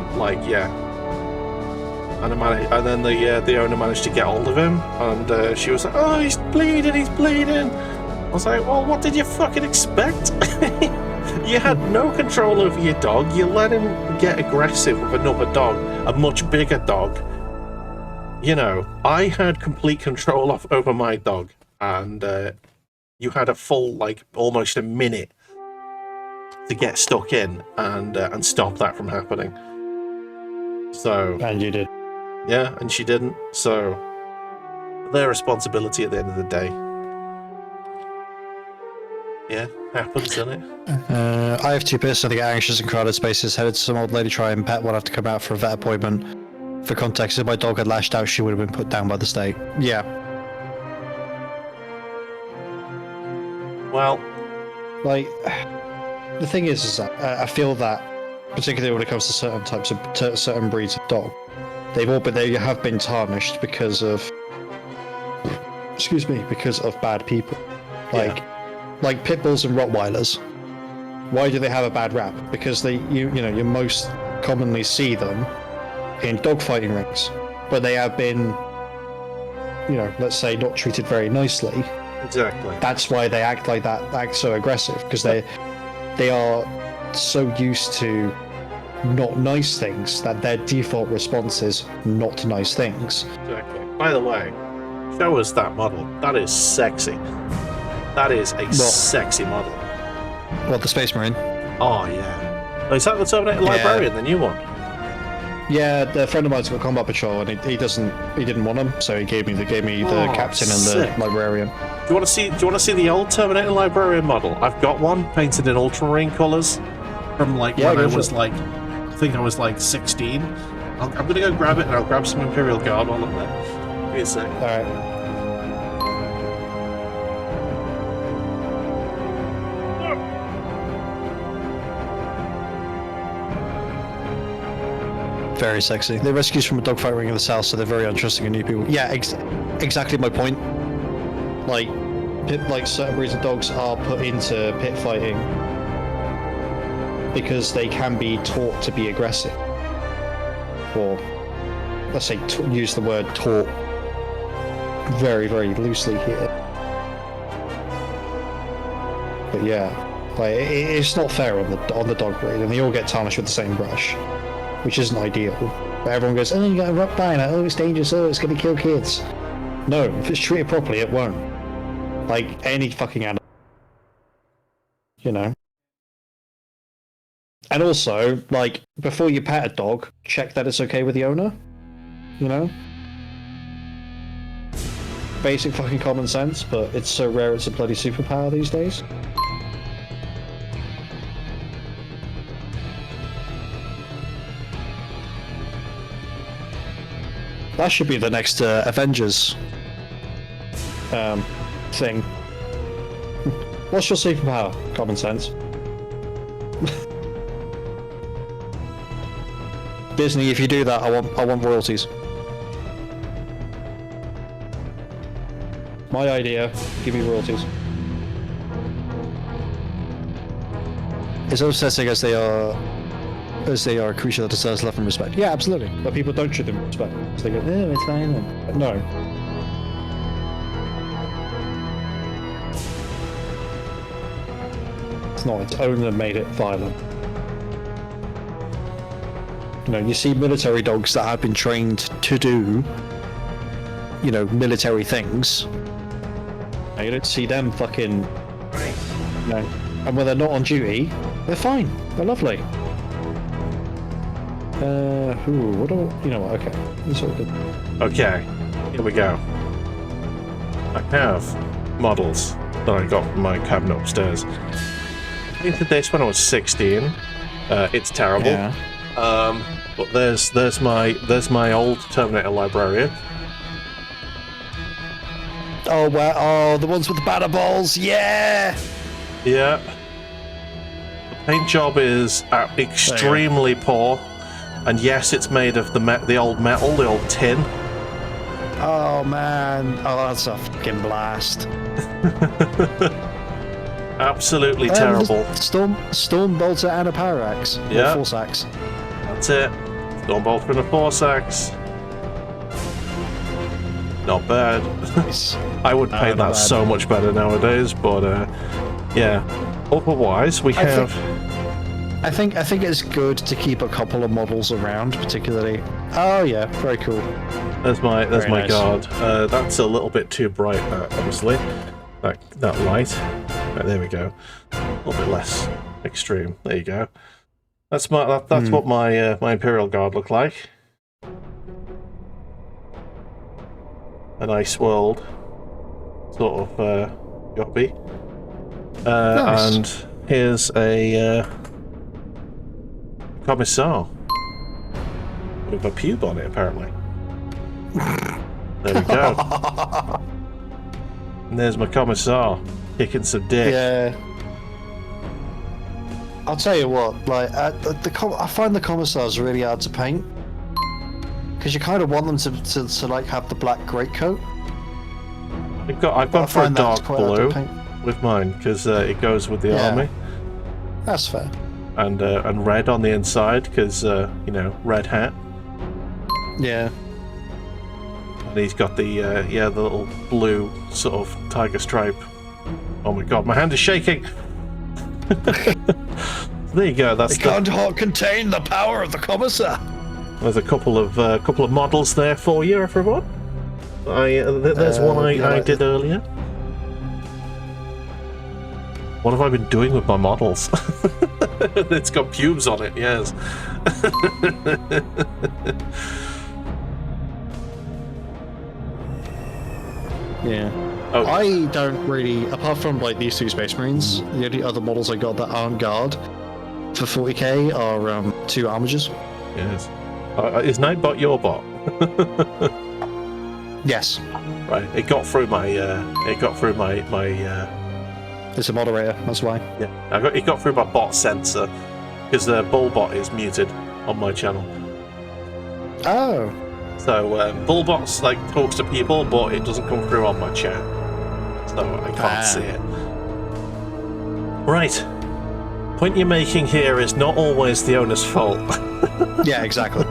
and then the owner managed to get hold of him, and she was like, "Oh, he's bleeding." I was like, "Well, what did you fucking expect?" You had no control over your dog. You let him get aggressive with another dog, a much bigger dog. You know, I had complete control over my dog, and you had a full, like, almost a minute to get stuck in and stop that from happening. So, and you did. Yeah, and she didn't. So, their responsibility at the end of the day. Yeah, happens, doesn't it? I have two pissed, and they get anxious in crowded spaces, headed to some old lady try and pet one have to come out for a vet appointment. For context, if my dog had lashed out, she would have been put down by the state. Yeah. Well, like, the thing is that I feel that, particularly when it comes to certain types of certain breeds of dog, they have been tarnished because of bad people. Like pit bulls and Rottweilers. Why do they have a bad rap? Because you most commonly see them in dogfighting rings, but they have been, let's say, not treated very nicely. Exactly. That's why they act like that, act so aggressive, because they are so used to not nice things that their default response is not nice things. Exactly. By the way, show us that model. That is sexy. That is a sexy model. What, the Space Marine? Oh yeah. Is that the Terminator Librarian, the new one? Yeah, the friend of mine's got combat patrol, and he didn't want them, so he gave me the captain and the librarian. Do you want to see the old Terminator Librarian model? I've got one painted in ultramarine colours from when I was I think I was 16. I'm gonna go grab it, and I'll grab some Imperial Guard while I'm there. Give me a sec. All right. Very sexy. They're rescues from a dogfight ring in the south, so they're very untrusting of new people. Yeah, exactly my point. Like certain breeds of dogs are put into pit fighting because they can be taught to be aggressive. Or, let's say, use the word taught very, very loosely here. But yeah, it's not fair on the dog breed, and they all get tarnished with the same brush, which isn't ideal. But everyone goes, "Oh, you got a Rottweiler, oh, it's dangerous, oh, it's going to kill kids." No, if it's treated properly, it won't. Like any fucking animal. And also, before you pet a dog, check that it's okay with the owner. Basic fucking common sense, but it's so rare it's a bloody superpower these days. That should be the next Avengers thing. What's your superpower? Common sense. Disney, if you do that, I want royalties. My idea. Give me royalties. It's upsetting as they are a creature that deserves love and respect. Yeah, absolutely. But people don't treat them with respect. So they go, oh, it's fine then. But no. It's not its own that made it violent. You know, you see military dogs that have been trained to do, you know, military things. And you don't see them fucking, you know, and when they're not on duty, they're fine. They're lovely. What do you know what? Okay. That's all good. Okay, here we go. I have models that I got from my cabinet upstairs. I painted this when I was 16. It's terrible. Yeah. But there's my old Terminator Librarian. Oh, wow. Oh, the ones with the banner balls. Yeah. Yeah. The paint job is extremely poor. And yes, it's made of the old metal, the old tin. Oh, man. Oh, that's a fucking blast. Absolutely terrible. Storm Bolter and a Power Axe. Yeah. Force Axe. That's it. Storm Bolter and a Force Axe. Not bad. I would paint that so much better nowadays, but yeah. Otherwise, we have. I think it's good to keep a couple of models around, particularly. Oh yeah, very cool. There's my nice. guard. That's a little bit too bright, obviously. That light. Right, there we go. A little bit less extreme. There you go. That's what my my Imperial Guard look like. A nice world, sort of jobby. Nice. And here's a Commissar with a pube on it, apparently. There we go. And there's my Commissar kicking some dick. Yeah. I'll tell you what, like I find the Commissars really hard to paint because you kind of want them to like have the black greatcoat. I've gone for a dark blue with mine because it goes with the army. That's fair. And red on the inside because you know, red hat. Yeah. And he's got the the little blue sort of tiger stripe. Oh my god, my hand is shaking. There you go. That's can't contain the power of the Commissar. There's a couple of models there for you, everyone. There's one I did earlier. What have I been doing with my models? It's got pubes on it, yes. Yeah. Oh. I don't really, apart from like these two Space Marines, the only other models I got that aren't guard for 40k are two Armigers. Yes. Is Nightbot your bot? Yes. Right. It got through my. It's a moderator, that's why. Yeah. It got through my bot sensor because the Bullbot is muted on my channel. Oh. So Bullbot's like talks to people, but it doesn't come through on my chat, so I can't see it. Right. Point you're making here is not always the owner's fault. Yeah, exactly.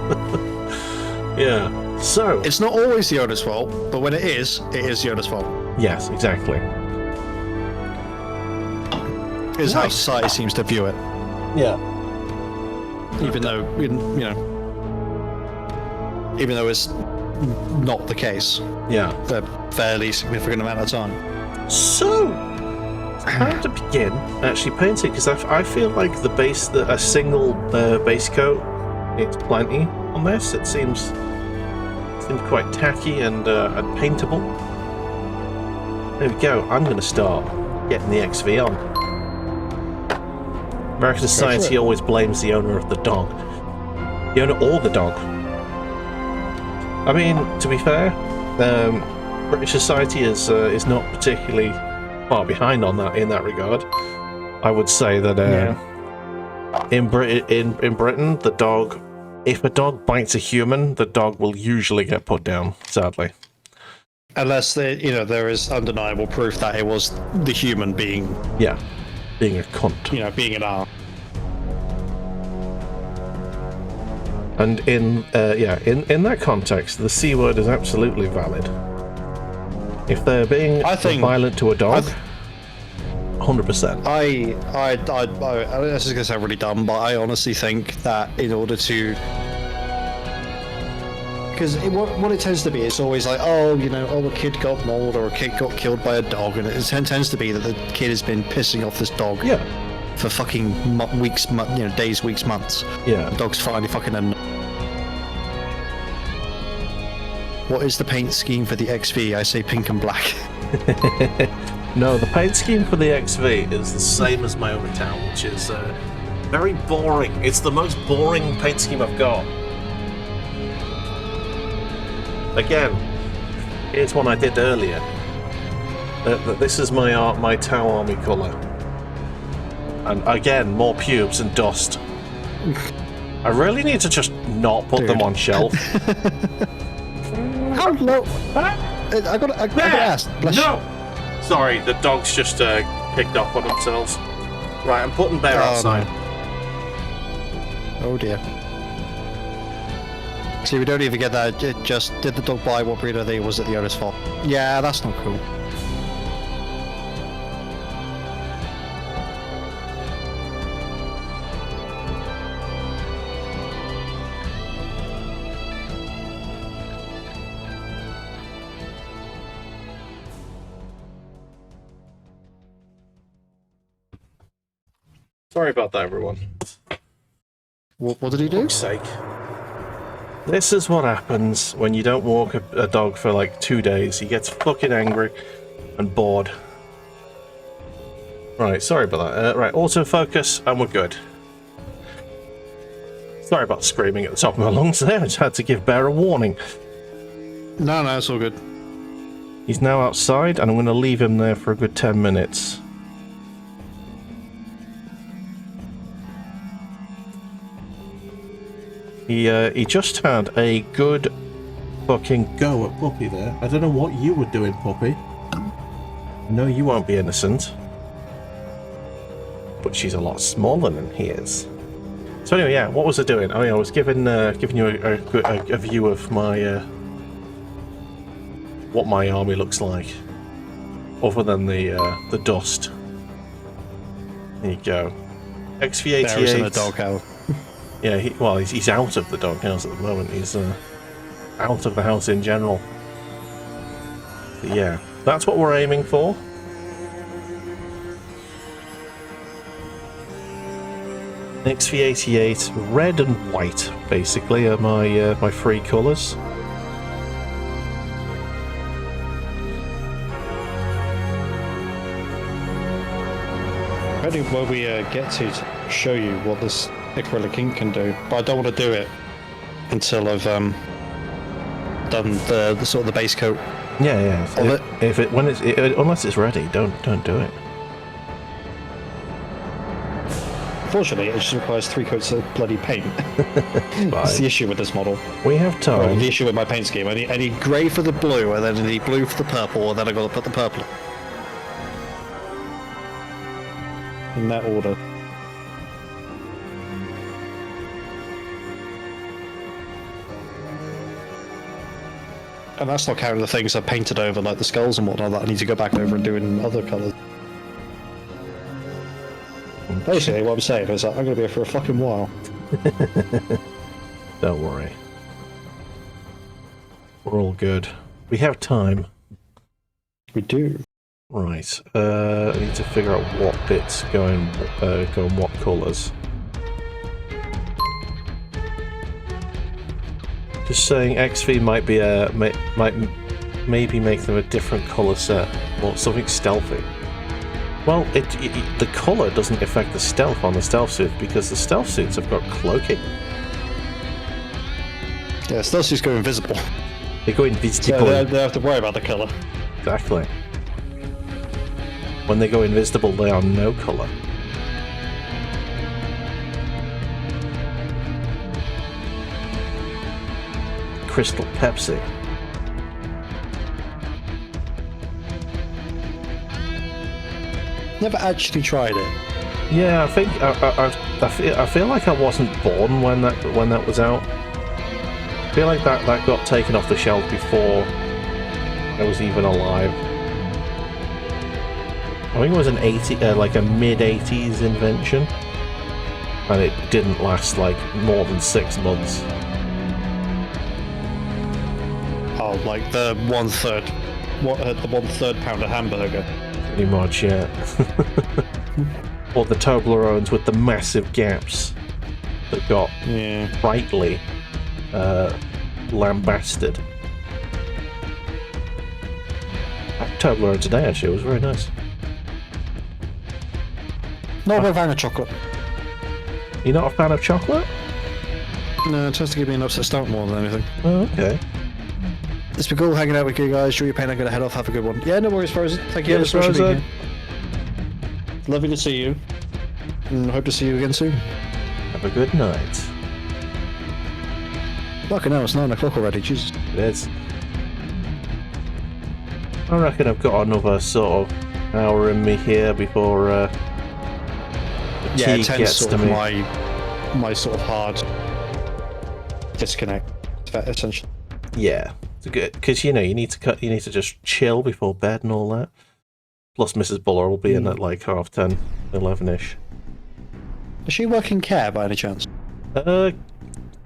Yeah. So it's not always the owner's fault, but when it is the owner's fault. Yes, exactly. Is how society seems to view it. Yeah. Even though it's not the case. Yeah. For a fairly significant amount of time. So, how to begin actually painting? Because I feel like a single base coat, it's plenty on this. It seems quite tacky and paintable. There we go. I'm going to start getting the XV on. American society always blames the owner of the dog. The owner or the dog. I mean, to be fair, British society is not particularly far behind on that in that regard. I would say that in Britain, the dog, if a dog bites a human, the dog will usually get put down. Sadly, unless there is undeniable proof that it was the human being a cunt. Being an arse. And in that context, the C word is absolutely valid. If they're being violent to a dog, 100%. This is going to sound really dumb, but I honestly think that in order to... Because what it tends to be, it's always like, a kid got mauled or a kid got killed by a dog, and it tends to be that the kid has been pissing off this dog for fucking weeks, days, weeks, months. Yeah. The dog's finally fucking... What is the paint scheme for the XV? I say pink and black. No, the paint scheme for the XV is the same as my own town, which is very boring. It's the most boring paint scheme I've got. Again, here's one I did earlier. This is my Tau Army colour. And again, more pubes and dust. I really need to just not put them on shelf. How low? I got to ask. No! Sorry, the dogs just picked up on themselves. Right, I'm putting Bear outside. No. Oh dear. See, we don't even get that. It just, did the dog bite? What breed are they? Was it the owner's fault? Yeah, that's not cool. Sorry about that, everyone. What did he do? For fuck's sake. This is what happens when you don't walk a dog for like 2 days. He gets fucking angry and bored. Right, sorry about that. Right, autofocus, and we're good. Sorry about screaming at the top of my lungs there. I just had to give Bear a warning. No, it's all good. He's now outside, and I'm going to leave him there for a good 10 minutes. He just had a good fucking go at Puppy there. I don't know what you were doing, Puppy. No, you won't be innocent. But she's a lot smaller than he is. So anyway, yeah, what was I doing? Oh yeah, I was giving you a view of my what my army looks like, other than the dust. There you go. XV88. Bear's in a doghouse. Yeah, he's out of the doghouse at the moment. He's out of the house in general. But yeah, that's what we're aiming for. XV88, red and white, basically, are my three colours. Ready where we get to show you what this acrylic ink can do, but I don't want to do it until I've done the sort of the base coat. Yeah. Unless it's ready, don't do it. Unfortunately, it just requires 3 coats of bloody paint. That's the issue with this model. We have time. Well, the issue with my paint scheme. I need grey for the blue, and then I need blue for the purple, and then I got to put the purple in that order. And that's not counting the things I've painted over, like the skulls and whatnot, that I need to go back over and do in other colours. Basically, what I'm saying is that I'm going to be here for a fucking while. Don't worry. We're all good. We have time. We do. Right. I need to figure out what bits go in what colours. Just saying, XV might be maybe make them a different colour set, or something stealthy. Well, the colour doesn't affect the stealth on the stealth suit, because the stealth suits have got cloaking. Yeah, stealth suits go invisible. They go So invisible. they don't have to worry about the colour. Exactly. When they go invisible, they are no colour. Crystal Pepsi. Never actually tried it. Yeah, I think I feel like I wasn't born when that was out. I feel like that got taken off the shelf before I was even alive. I think it was like a mid-80s invention, and it didn't last like more than 6 months. Oh, like the 1/3, the 1/3 pounder hamburger. Pretty much, yeah. Or the Toblerones with the massive gaps that got rightly lambasted. I had Toblerone today, actually. It was very nice. Not a fan of chocolate. You're not a fan of chocolate? No, it tends to give me an upset stomach more than anything. Oh, okay. It's been cool hanging out with you guys. Show your pain. I'm gonna head off. Have a good one. Yeah, no worries, Frozen. Thank you Yeah, so much for being Frozen. here. Lovely to see you. And hope to see you again soon. Have a good night. Fucking hell, it's 9 o'clock already. Jesus. It is. I reckon I've got another sort of hour in me here before the tea 10's gets sort to of me. my sort of hard disconnect, essentially. Yeah, it's good because you need to just chill before bed and all that. Plus, Mrs. Buller will be in at like 10:30, 11ish. Does she work in care by any chance?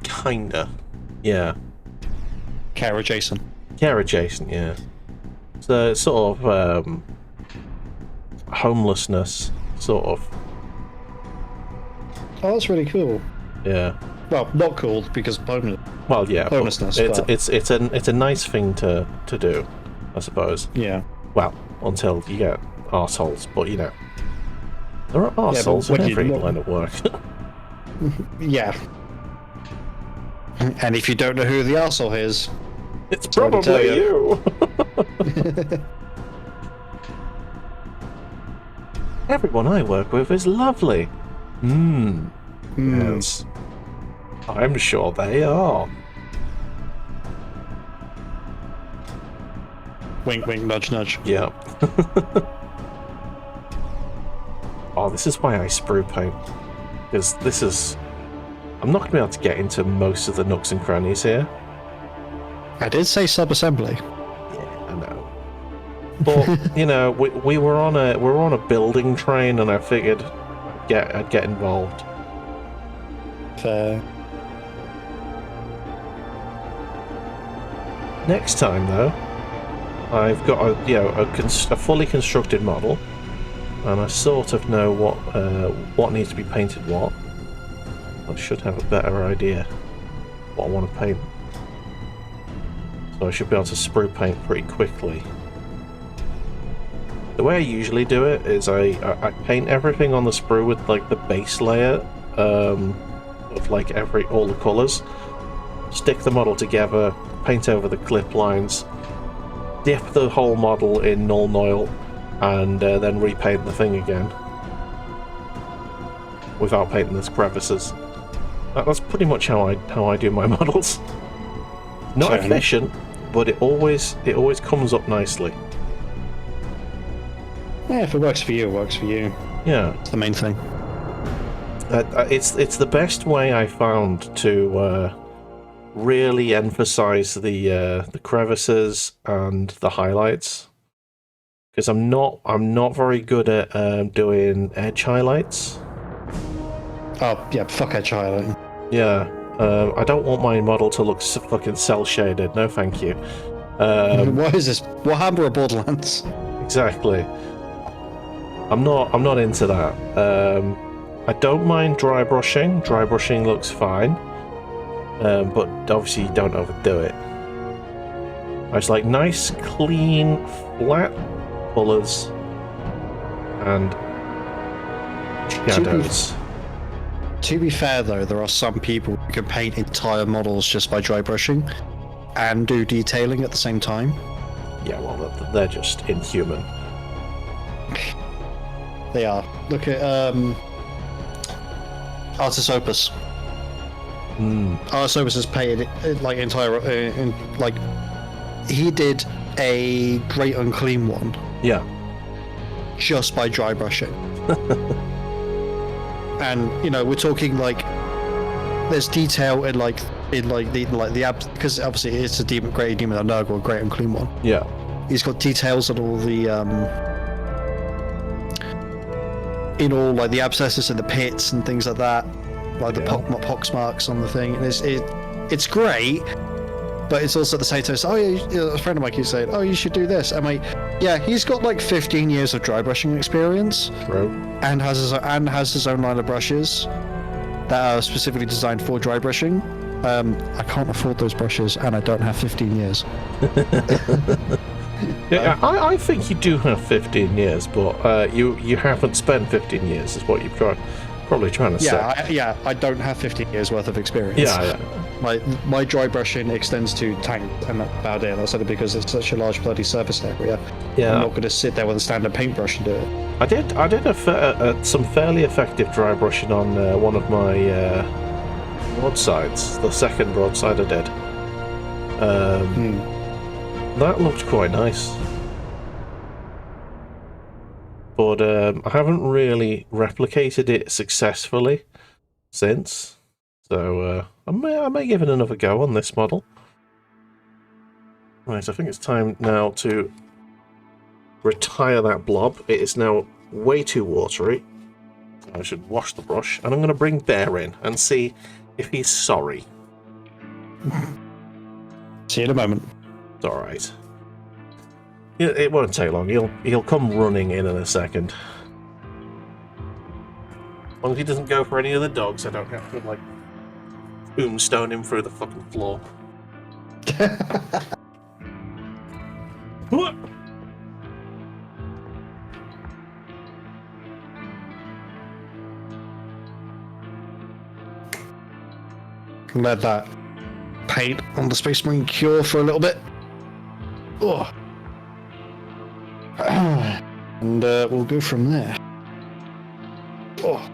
Kinda. Yeah. Care adjacent. Care adjacent, yeah. So it's sort of homelessness, sort of. Oh, that's really cool. Yeah. Well, not cool because homeless. Well, yeah. Homelessness, It's but- it's a nice thing to do, I suppose. Yeah. Well, until you get arseholes, but you know. There are arseholes when in you every look- line of work. Yeah. And if you don't know who the arsehole is, It's hard to tell probably you. Everyone I work with is lovely. Yes. I'm sure they are. wink, wink, nudge, nudge. Yeah. Oh, this is why I sprue paint. Because this is... I'm not going to be able to get into most of the nooks and crannies here. I did say sub-assembly. Yeah, I know. But, you know, we were on a building train and I figured I'd get involved. Fair. Next time, though, I've got a fully constructed model, and I sort of know what needs to be painted what. I should have a better idea what I want to paint. So I should be able to sprue paint pretty quickly. The way I usually do it is I paint everything on the sprue with like the base layer of like all the colours. Stick the model together, paint over the clip lines, dip the whole model in Null Oil, and then repaint the thing again without painting the crevices. That's pretty much how I do my models. Not Fair enough. efficient, but it always comes up nicely. Yeah, if it works for you, it works for you. Yeah, That's the main thing. it's the best way I found to really emphasize the crevices and the highlights, because I'm not very good at doing edge highlights. Oh, yeah, fuck edge highlighting. Yeah, I don't want my model to look fucking cell shaded. No, thank you. What is this? Warhammer or Borderlands? Exactly. I'm not into that. I don't mind dry brushing. Dry brushing looks fine, but obviously you don't overdo it. I just like nice, clean, flat colours and shadows. To be fair, though, there are some people who can paint entire models just by dry brushing, and do detailing at the same time. Yeah, well, they're just inhuman. They are. Look at Artis Opus. Artis Opus has paid like entire like he did a Great Unclean one. Yeah. Just by dry brushing. And we're talking like there's detail in the abs, because obviously it's a Great Demon Nurgle, a Great Unclean one. Yeah. He's got details on all the in all like the abscesses and the pits and things like that, like the pox marks on the thing. And it's great, but it's also at the same time. Oh yeah, a friend of mine keeps saying, "Oh, you should do this." I'm like, yeah, he's got like 15 years of dry brushing experience, and has his own line of brushes that are specifically designed for dry brushing. I can't afford those brushes, and I don't have 15 years. Yeah, I think you do have 15 years, but you haven't spent 15 years, is what you're probably trying to say. I don't have 15 years worth of experience. Yeah. My dry brushing extends to tank, and that's about it. That's only because it's such a large bloody surface area. Yeah. I'm not going to sit there with a standard paintbrush and do it. I did some fairly effective dry brushing on one of my broadsides, the second broadside I did. That looked quite nice. But I haven't really replicated it successfully since. So I may give it another go on this model. Right, I think it's time now to retire that blob. It is now way too watery. I should wash the brush. And I'm going to bring Bear in and see if he's sorry. See you in a moment. It's alright. It won't take long. He'll come running in a second. As long as he doesn't go for any of the dogs, I don't have to, like, tombstone him through the fucking floor. What? Let that paint on the Space Marine cure for a little bit. Oh. And we'll go from there. Oh.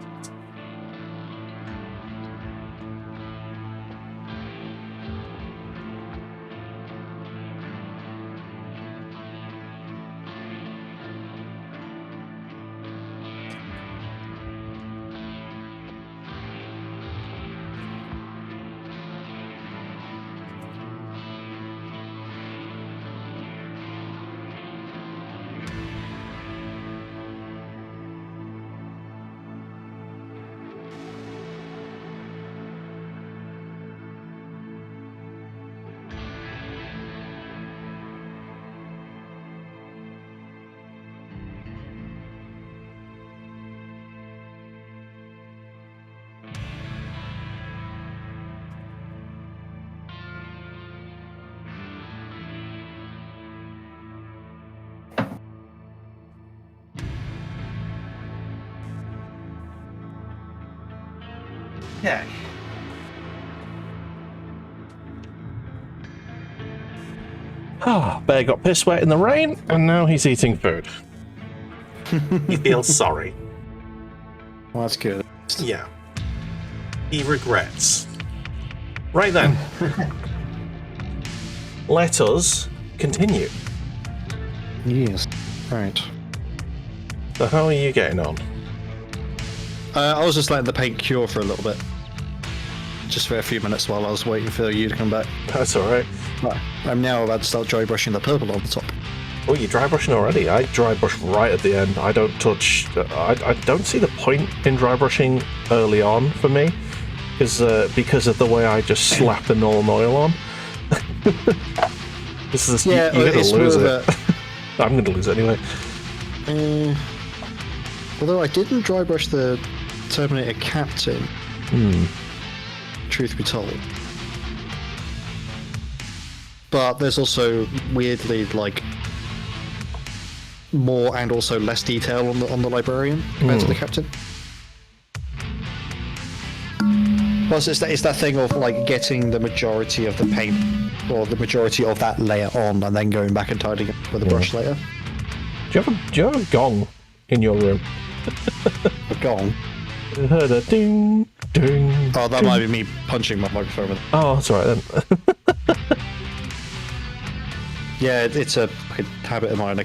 Okay. Bear got piss wet in the rain, and now he's eating food. He feels sorry. Well, that's good. Yeah. He regrets. Right then. Let us continue. Yes. Right. So how are you getting on? I was just letting the paint cure for a little bit. Just for a few minutes while I was waiting for you to come back. That's alright. Right. I'm now about to start dry brushing the purple on the top. Oh, you're dry brushing already? I dry brush right at the end. I don't touch... I don't see the point in dry brushing early on for me. Because of the way I just slap the Northern oil on. This is... Yeah, you're going to lose it. I'm going to lose it anyway. Although I didn't dry brush the Terminator Captain. Truth be told. But there's also weirdly like more and also less detail on the Librarian compared to the Captain. Plus, it's that thing of like getting the majority of the paint or the majority of that layer on, and then going back and tidying it with a brush later. Do you have a gong in your room? A gong? I heard a ding, ding. Oh, that ding. might be me punching my microphone with it. Oh, that's all right then. Yeah, it's a habit of mine.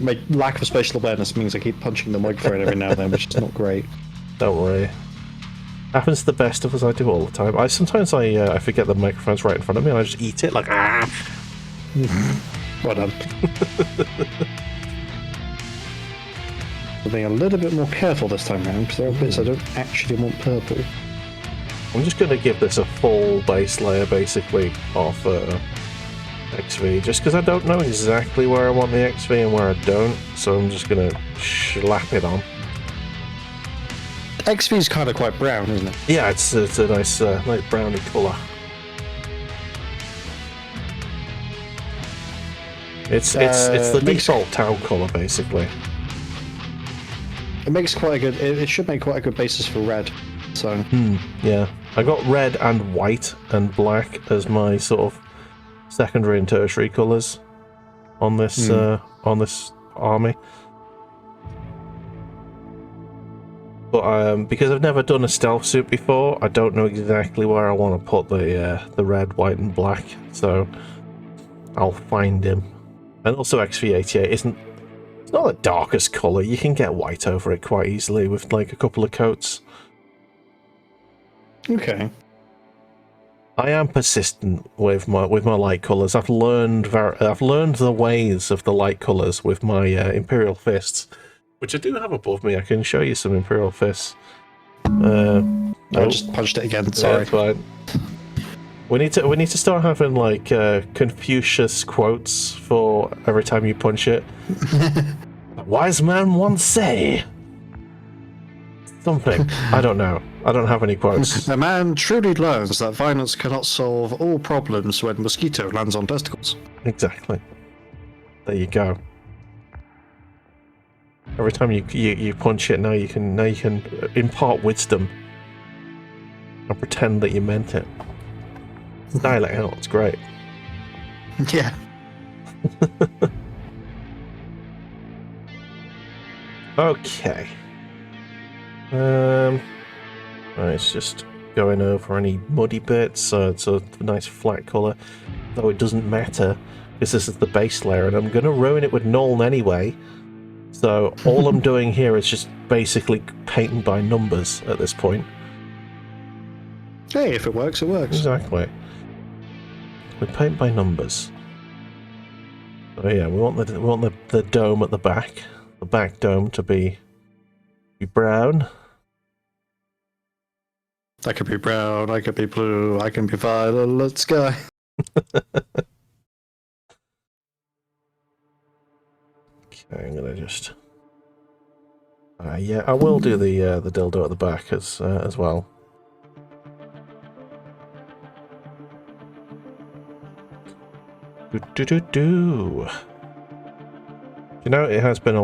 My lack of spatial awareness means I keep punching the microphone every now and then, which is not great. Don't worry. Happens to the best of us. I do all the time. Sometimes I forget the microphone's right in front of me and I just eat it like ah. Well done. I'm being a little bit more careful this time around because there are bits I don't actually want purple. I'm just going to give this a full base layer basically of XV, just because I don't know exactly where I want the XV and where I don't, so I'm just going to slap it on. XV is kind of quite brown, isn't it? Yeah, it's a nice browny colour. It's the default town colour basically. It makes quite a good. It should make quite a good basis for red. So. Yeah, I got red and white and black as my sort of secondary and tertiary colours on this army. But because I've never done a stealth suit before, I don't know exactly where I want to put the red, white, and black. So I'll find him. And also XV88 isn't. It's not the darkest colour. You can get white over it quite easily with like a couple of coats. Okay. I am persistent with my light colours. I've learned the ways of the light colours with my Imperial Fists, which I do have above me. I can show you some Imperial Fists. I just punched it again. Sorry. Yeah, fine. We need to start having like Confucius quotes for every time you punch it. A wise man once say something. I don't know. I don't have any quotes. A man truly learns that violence cannot solve all problems when mosquito lands on testicles. Exactly. There you go. Every time you punch it, now you can impart wisdom and pretend that you meant it. Dial it out. It's great. Yeah. Okay. It's just going over any muddy bits, so it's a nice flat colour. Though it doesn't matter, because this is the base layer, and I'm going to ruin it with Nuln anyway. So all I'm doing here is just basically painting by numbers at this point. Hey, if it works, it works. Exactly. We paint by numbers. Oh yeah, we want the dome at the back dome to be brown. I could be brown, I could be blue, I can be violet sky. Okay, I'm gonna just. Yeah, I will do the dildo at the back as well. Do. You know, it has been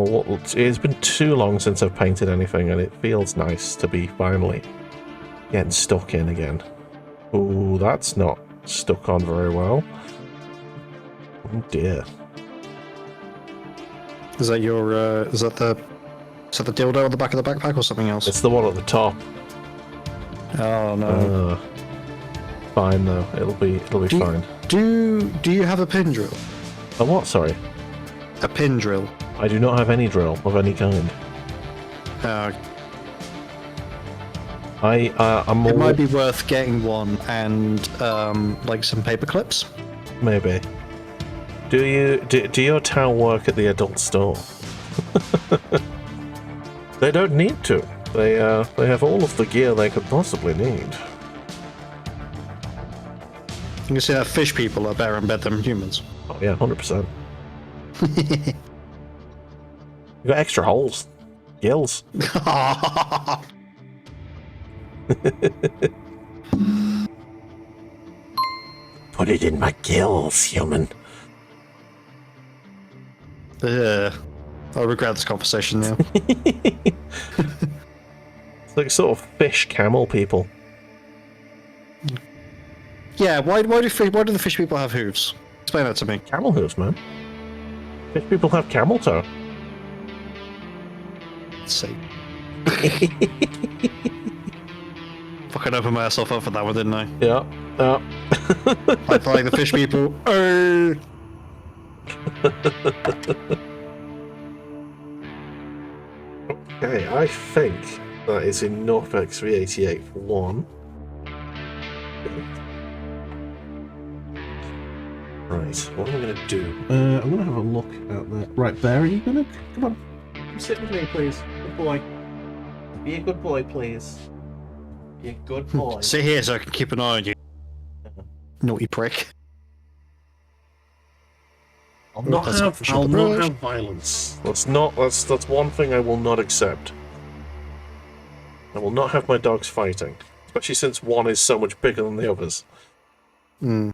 it's been too long since I've painted anything, and it feels nice to be finally getting stuck in again. Ooh, that's not stuck on very well. Oh dear. Is that your is that the dildo on the back of the backpack or something else? It's the one at the top. Oh no. Fine though. It'll be fine. Do you have a pin drill? A what? Sorry. A pin drill. I do not have any drill of any kind. It might be worth getting one and like some paper clips. Maybe. Do your towel work at the adult store? They don't need to. They have all of the gear they could possibly need. You can see that fish people are better in bed than humans. Oh yeah, 100%. You got extra holes, gills. Put it in my gills, human. I regret this conversation now. It's like sort of fish camel people. Yeah, why do the fish people have hooves? Explain that to me. Camel hooves, man. Fish people have camel toe. Let's see. Fucking opened myself up for that one, didn't I? Yeah. Yeah. Like the fish people. Okay, I think that is enough XV88 for one. Right, what am I going to do? I'm going to have a look at that. Right, Bear, are you going to... Come on. Come sit with me, please. Good boy. Be a good boy, please. Be a good boy. Sit here so I can keep an eye on you. Naughty prick. I'll not have violence. That's one thing I will not accept. I will not have my dogs fighting. Especially since one is so much bigger than the others. Hmm.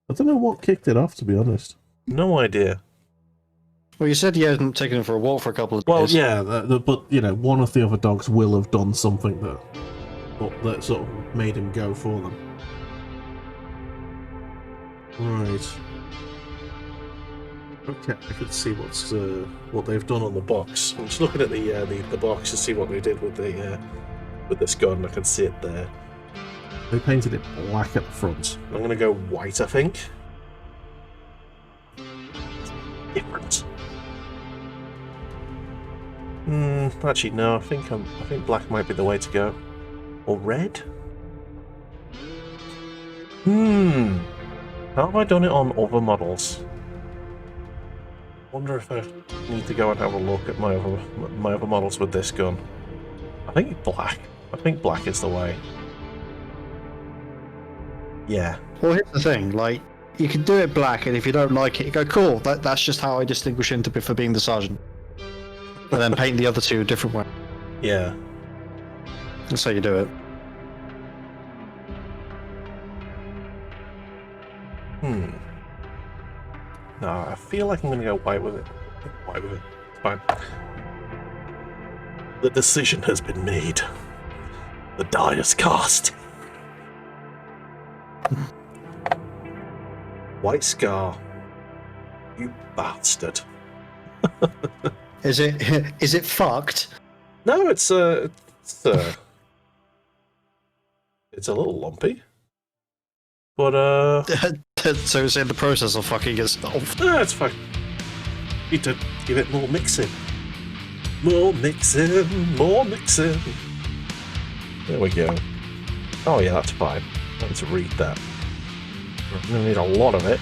I don't know what kicked it off, to be honest. No idea. Well, you said you hadn't taken him for a walk for a couple of days. Well, yeah, but, you know, one of the other dogs will have done something that sort of made him go for them. Right. Okay, I can see what they've done on the box. I'm just looking at the box to see what they did with this gun. I can see it there. They painted it black at the front. I'm gonna go white, I think. Different. Actually, no. I think black might be the way to go. Or red. How have I done it on other models? Wonder if I need to go and have a look at my other models with this gun. I think black. I think black is the way. Yeah. Well, here's the thing, like, you can do it black, and if you don't like it, you go, cool, that's just how I distinguish him for being the sergeant. And then paint the other two a different way. Yeah. That's how you do it. No, I feel like I'm gonna go white with it. White with it. It's fine. The decision has been made. The die is cast. White Scar. You bastard. Is it fucked? No, it's a little lumpy. But So it's in the process of fucking itself. No, it's fine. Need to give it more mixing. More mixing, more mixing. there we go. Oh yeah, that's fine. Let's read that. I'm gonna need a lot of it.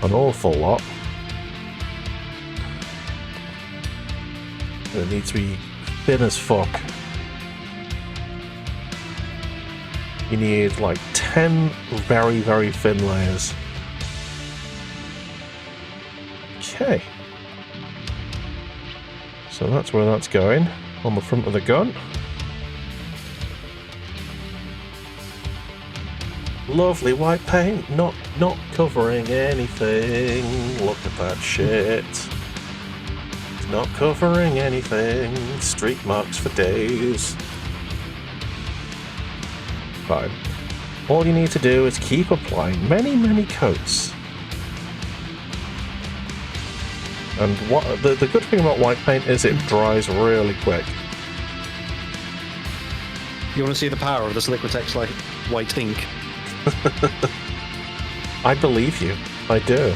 An awful lot. It needs to be thin as fuck. You need like 10 very, very thin layers. Okay. So that's where that's going, on the front of the gun. Lovely white paint, not covering anything. Look at that shit. It's not covering anything. Streak marks for days. Fine. All you need to do is keep applying many, many coats. And what the good thing about white paint is it dries really quick. You want to see the power of this Liquitex like white ink? I believe you. I do.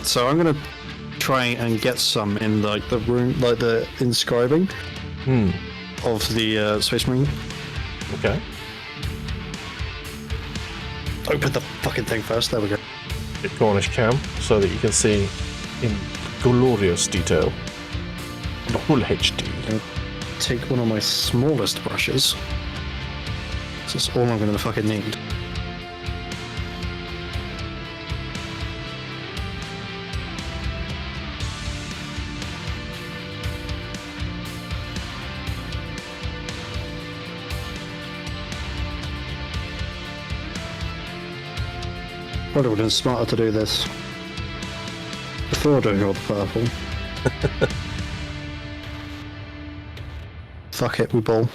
So I'm gonna try and get some in like the room, like the inscribing of the Space Marine. Okay. Open the fucking thing first. There we go. The Cornish cam, so that you can see in glorious detail. The full HD. Take one of my smallest brushes. This is all I'm gonna fucking need. Probably would have been smarter to do this before doing all the purple. Fuck it, we ball.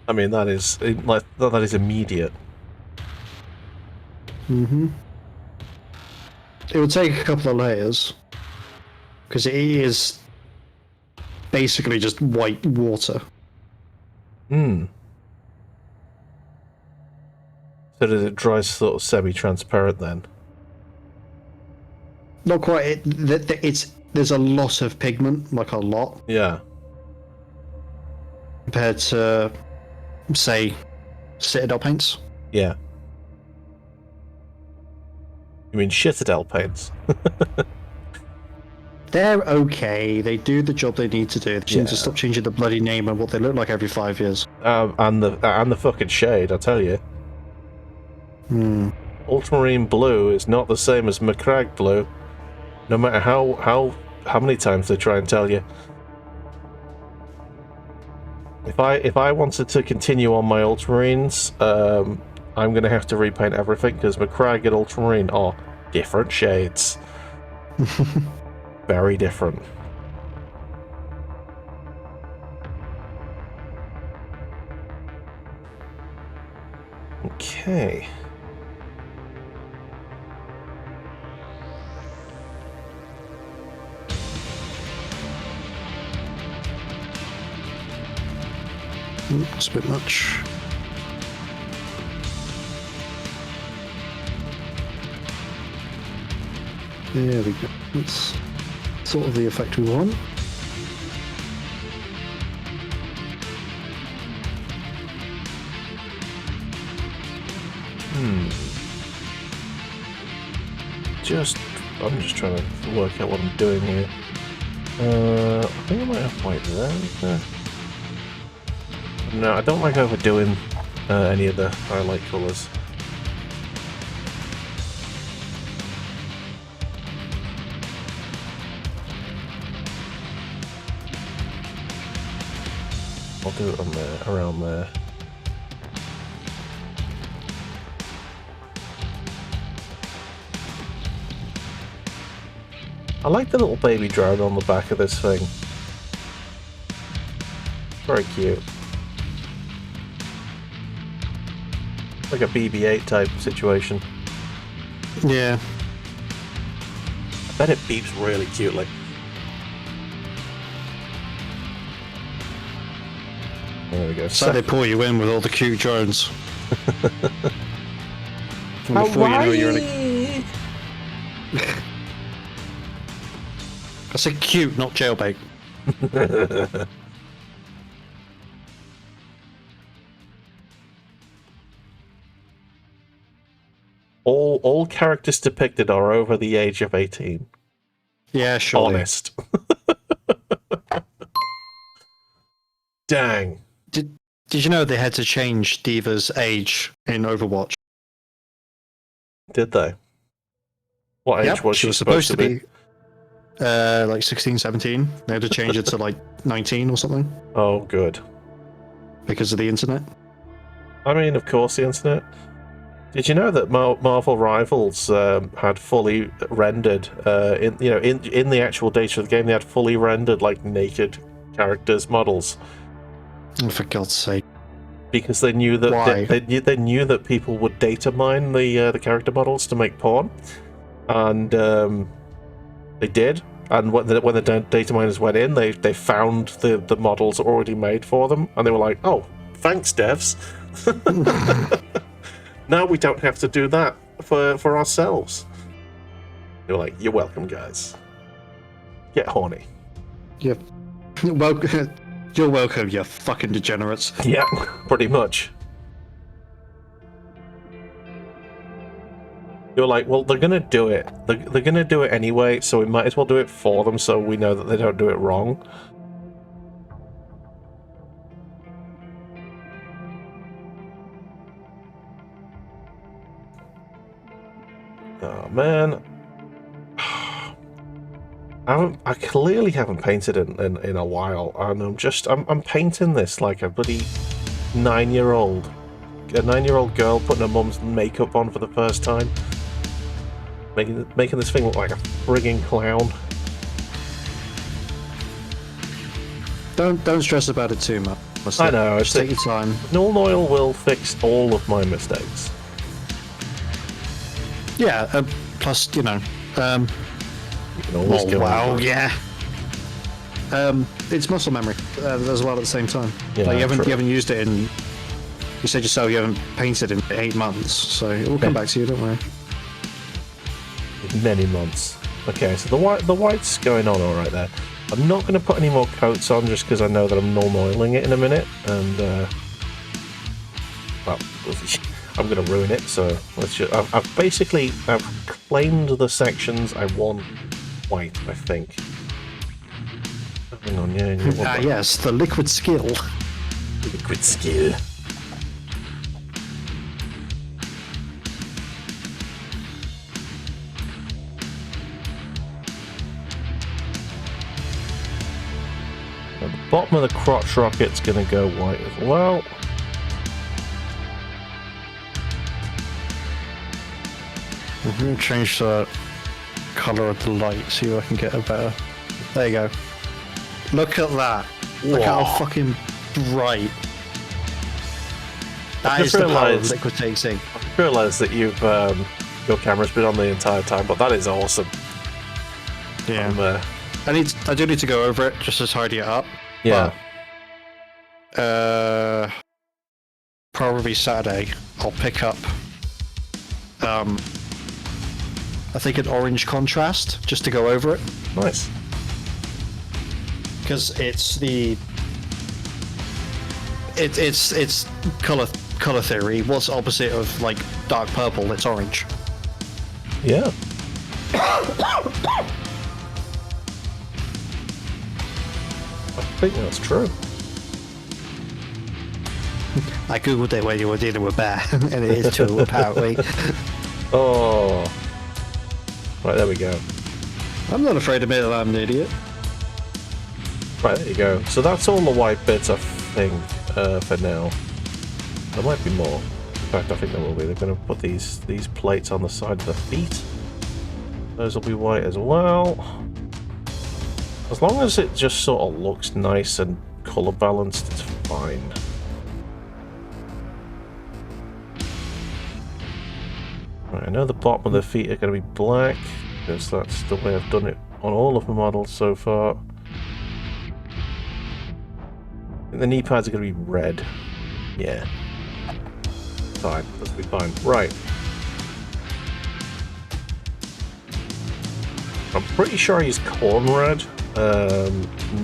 I mean, that is like that is immediate. Mm-hmm. It would take a couple of layers, because it is basically just white water. Hmm. So does it dry sort of semi-transparent then? Not quite. There's a lot of pigment, like a lot, Yeah. compared to, say, Citadel paints. Yeah. You mean Citadel paints? They're okay. They do the job they need to do. They just need to Yeah. stop changing the bloody name and what they look like every 5 years. And the fucking shade, I tell you. Hmm. Ultramarine blue is not the same as Macragge blue. No matter how many times they try and tell you. If I wanted to continue on my Ultramarines, I'm gonna have to repaint everything because Macragge and Ultramarine are different shades. Very different. Okay. It's a bit much. There we go. That's sort of the effect we want. I'm just trying to work out what I'm doing here. I think I might have white there. No, I don't like overdoing any of the highlight colours. I'll do it on there, around there. I like the little baby drone on the back of this thing. Very cute. Like a BB-8 type situation. Yeah. I bet it beeps really cutely. There we go. So they pull you in with all the cute drones. Before you know you're in a... I said cute, not jailbait. All characters depicted are over the age of 18. Yeah, sure. Honest. Dang. Did you know they had to change Diva's age in Overwatch? Did they? What age Yep, was she was supposed to be like 16, 17. They had to change it to like 19 or something Oh, good. because of the internet. I mean, of course, the internet. Did you know that Marvel Rivals had fully rendered in the actual data of the game? They had fully rendered like naked characters models Oh, for God's sake. because they knew that Why? they knew that people would data mine the character models to make porn, and they did. And when the data miners went in, they found the models already made for them, and they were like, "Oh, thanks, devs." Now we don't have to do that for ourselves. You're like, you're welcome, guys. Get horny. Yep. Well, you're welcome, you fucking degenerates. Yeah, pretty much. You're like, well, they're gonna do it. They're gonna do it anyway, so we might as well do it for them so we know that they don't do it wrong. Oh man, I clearly haven't painted in a while, and I'm painting this like a bloody 9-year-old, a 9-year-old girl putting her mum's makeup on for the first time. making this thing look like a frigging clown. Don't stress about it too much. I know. Just take your time. Null Oil will fix all of my mistakes. Yeah. Plus, you know. You can always go wow. Yeah. It's muscle memory as well at the same time. Yeah, like you true. haven't used it in. You said yourself you haven't painted in 8 months, so it will come back to you. Don't worry. Many months. Okay, so the white's going on all right there. I'm not going to put any more coats on just because I know that I'm null oiling it in a minute, and well, I'm going to ruin it. So let's just. I've claimed the sections I want white. I think. Hang on, yeah. Yes, the liquid skill. Liquid skill. Now, the bottom of the crotch rocket's going to go white as well. I'm going to change the colour of the light, see if I can get a better. There you go. Look at that. Look how fucking bright. That is the power of liquid takes ink. I realised that you've your camera's been on the entire time, but that is awesome. Yeah. I do need to go over it just to tidy it up. Yeah. But, probably Saturday I'll pick up I think an orange contrast just to go over it. Nice. Because it's color theory. What's opposite of like dark purple? It's orange. Yeah. I think that's true. I googled it when you were dealing with bear, and it is true apparently. Oh. Right, there we go. I'm not afraid to admit that I'm an idiot. Right, there you go. So that's all the white bits, I think, for now. There might be more. In fact, I think there will be. They're going to put these plates on the side of the feet. Those will be white as well. As long as it just sort of looks nice and colour balanced, it's fine. Right, I know the bottom of the feet are going to be black, because that's the way I've done it on all of the models so far. And the knee pads are going to be red. Yeah. Fine. That'll be fine. Right. I'm pretty sure I use corn red,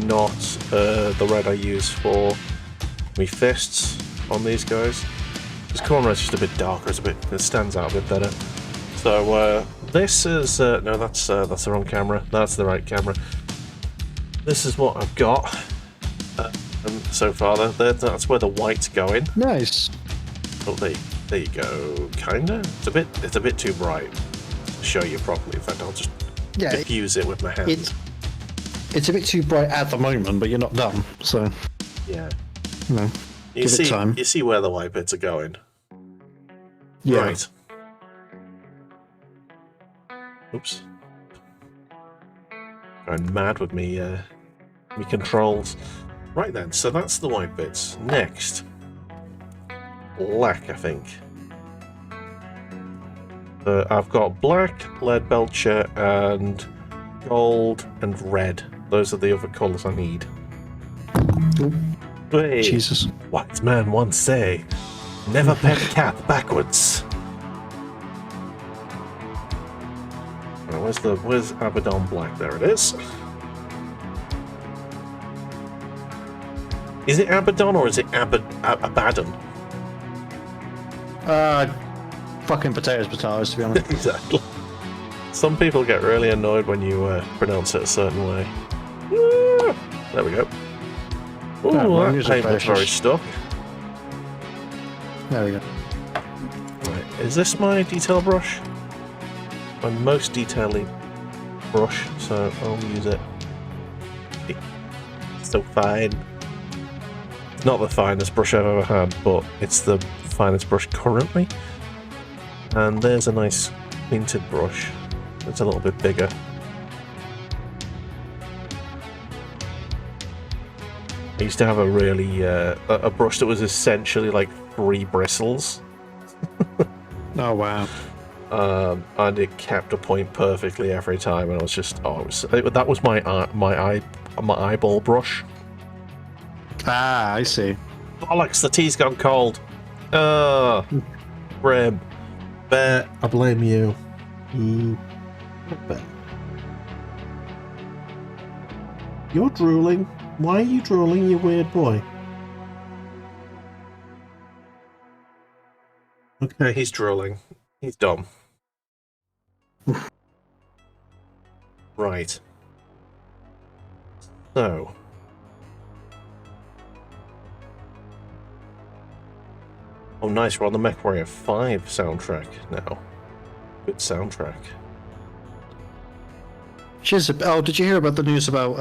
not the red I use for my fists on these guys. Because corn red's just a bit darker. It stands out a bit better. So this is no, that's the wrong camera. That's the right camera. This is what I've got. So far, that's where the white's going. Nice. Oh, there you go. Kinda. It's a bit too bright to show you properly. In fact, I'll just diffuse it with my hands. It's a bit too bright at the moment, but you're not done. So yeah, you know, you give see, it time. You see where the white bits are going. Yeah. Right. Oops. Going mad with me controls. Right then, so that's the white bits. Next, black, I think. I've got black, lead belcher, and gold and red. Those are the other colours I need. Hey, Jesus. wise man once say, never pet a cat backwards. Right, where's Abaddon Black? There it is. Is it Abaddon or is it Abaddon? Fucking potatoes, to be honest. Exactly. Some people get really annoyed when you pronounce it a certain way. There we go. Ooh, that table's very stuck. There we go. Right, is this my detail brush? My most detail-y brush, so I'll use it. It's so fine. It's not the finest brush I've ever had, but it's the finest brush currently. And there's a nice painted brush. It's a little bit bigger. I used to have a really a brush that was essentially like 3 bristles. Oh wow. And it kept a point perfectly every time, and I was just that was my eyeball brush. Ah, I see. Bollocks, the tea's gone cold. Grim. Bear, I blame you. Bear. You're drooling. Why are you drooling, you weird boy? Okay, he's drooling. He's dumb. Right. So. Oh, nice. We're on the MechWarrior 5 soundtrack now. Good soundtrack. Oh, did you hear about the news about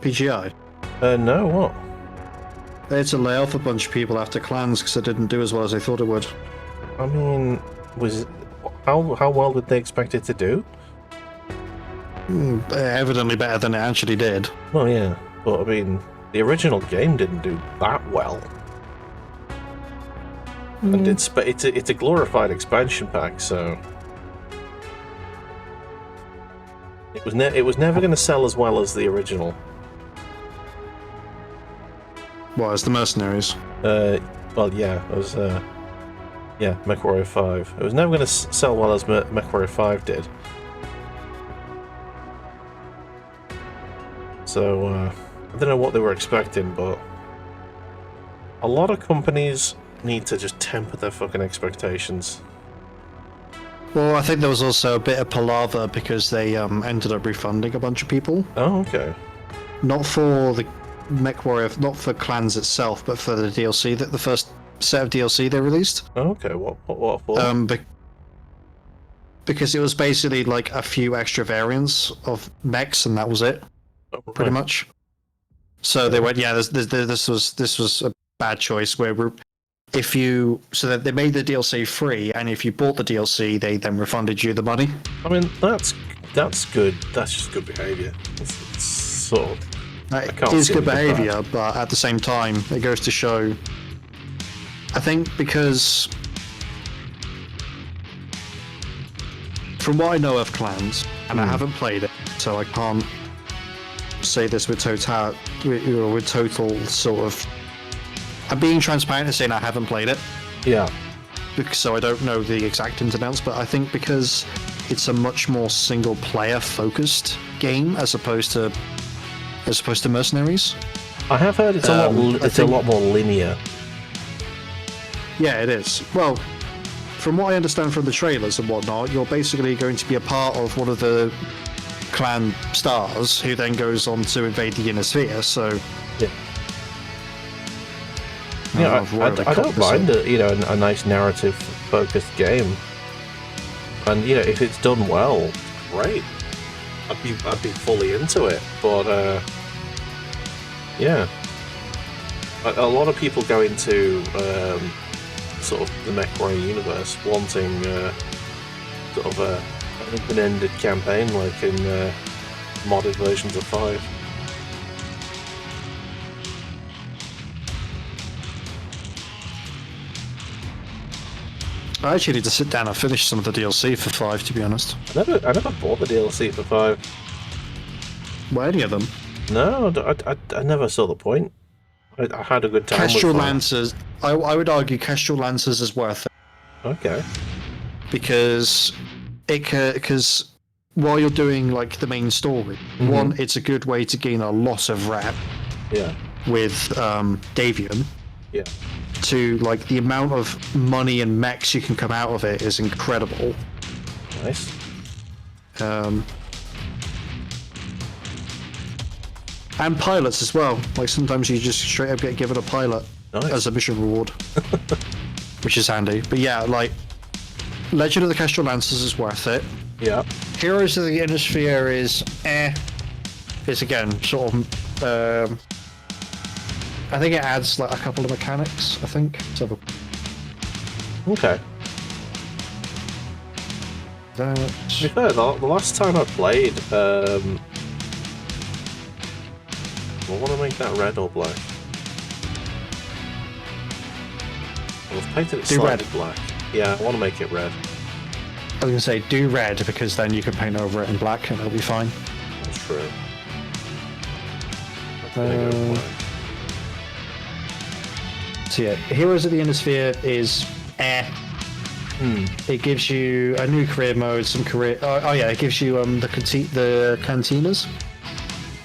PGI? No, what? They had to lay off a bunch of people after clans because they didn't do as well as they thought it would. I mean, how well did they expect it to do? Evidently better than it actually did. Well, yeah, but I mean, the original game didn't do that well. And it's a glorified expansion pack, so it was never going to sell as well as the original. What, as the Mercenaries? Well, yeah, it was MechWarrior 5. It was never going to sell well as MechWarrior 5 did. So I don't know what they were expecting, but a lot of companies need to just temper their fucking expectations. Well, I think there was also a bit of palaver because they ended up refunding a bunch of people. Oh, okay. Not for the MechWarrior, not for clans itself, but for the DLC, the first set of DLC they released. Oh, okay. What for? Because it was basically like a few extra variants of mechs, and that was it, pretty much. So they went, yeah, this was a bad choice. Where that they made the DLC free, and if you bought the DLC, they then refunded you the money. I mean, that's good. That's just good behaviour. It's sort of. It is good behaviour, but at the same time, it goes to show. I think because from what I know of clans, and I haven't played it, so I can't say this with total sort of. I'm being transparent and saying I haven't played it. Yeah. So I don't know the exact ins and outs, but I think because it's a much more single-player focused game as opposed to Mercenaries. I have heard it's a lot more linear. Yeah, it is. Well, from what I understand from the trailers and whatnot, you're basically going to be a part of one of the clan stars who then goes on to invade the inner sphere. So. Yeah. Yeah, I don't mind a nice narrative-focused game, and if it's done well, great. I'd be fully into it. But yeah, a lot of people go into sort of the MechWarrior universe wanting sort of an open-ended campaign like in modded versions of 5. I actually need to sit down and finish some of the DLC for 5, to be honest. I never bought the DLC for 5. Well, any of them? No, I never saw the point. I had a good time Kestrel with 5. Lancers, I would argue Kestrel Lancers is worth it. Okay. Because while you're doing like the main story, one, it's a good way to gain a lot of rep. Yeah. With Davian. Yeah. To like the amount of money and mechs you can come out of it is incredible. Nice. And pilots as well. Like sometimes you just straight up get given a pilot as a mission reward, which is handy. But yeah, like Legend of the Kestrel Lancers is worth it. Yeah. Heroes of the Inner Sphere is It's again sort of. I think it adds like a couple of mechanics. I think. Okay. That. To be fair, the last time I played, I want to make that red or black. I've painted it slightly black. Yeah, I want to make it red. I was going to say, do red, because then you can paint over it in black and it'll be fine. That's true. Go so yeah, Heroes of the Inner Sphere is It gives you a new career mode, some career... Oh yeah, it gives you the cantinas.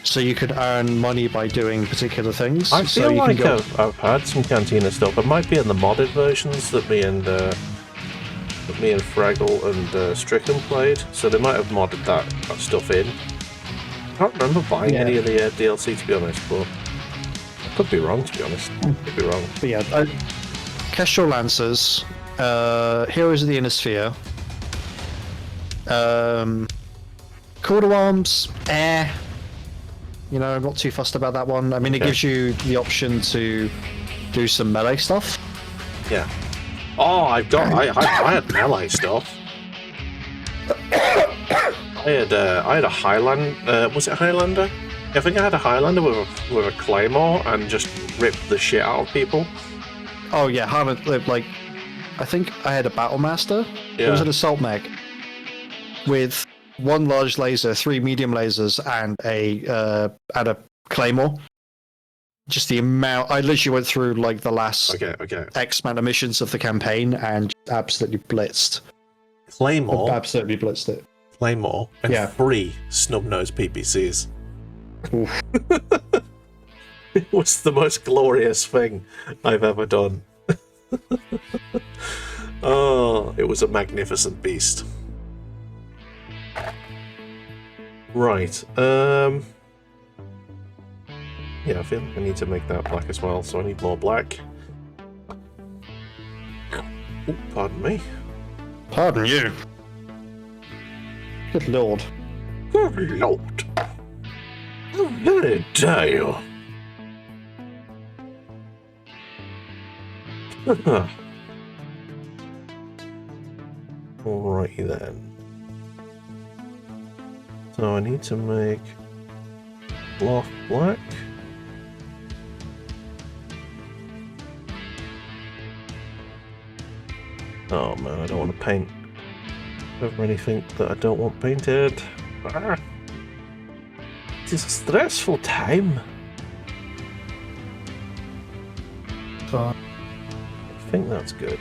So you can earn money by doing particular things. I feel like I've had some cantina stuff. It might be in the modded versions that me and Fraggle and Stricken played. So they might have modded that stuff in. I can't remember buying any of the DLC, to be honest, but I could be wrong, to be honest. Could be wrong. But yeah, Kestrel Lancers, Heroes of the Inner Sphere, Call to Arms, You know, I'm not too fussed about that one. I mean, it gives you the option to do some melee stuff. Yeah. Oh, I had melee stuff. I had a Highlander. Was it Highlander? I think I had a Highlander with a claymore and just ripped the shit out of people. Oh yeah, like I think I had a Battle Master. Yeah. It was an assault mech with one large laser, 3 medium lasers, and a claymore. Just the amount I literally went through like the last X amount of missions of the campaign and absolutely blitzed. Claymore. Absolutely blitzed it. Claymore and 3 snub-nosed PPCs. It was the most glorious thing I've ever done. Oh, it was a magnificent beast. Right, yeah, I feel like I need to make that black as well, so I need more black. Oh, pardon me. Pardon you. Good lord. Good lord. How very dare you? Alrighty then. So I need to make cloth black. Oh man, I don't want to paint over anything that I don't want painted. Ah. It is a stressful time. I think that's good.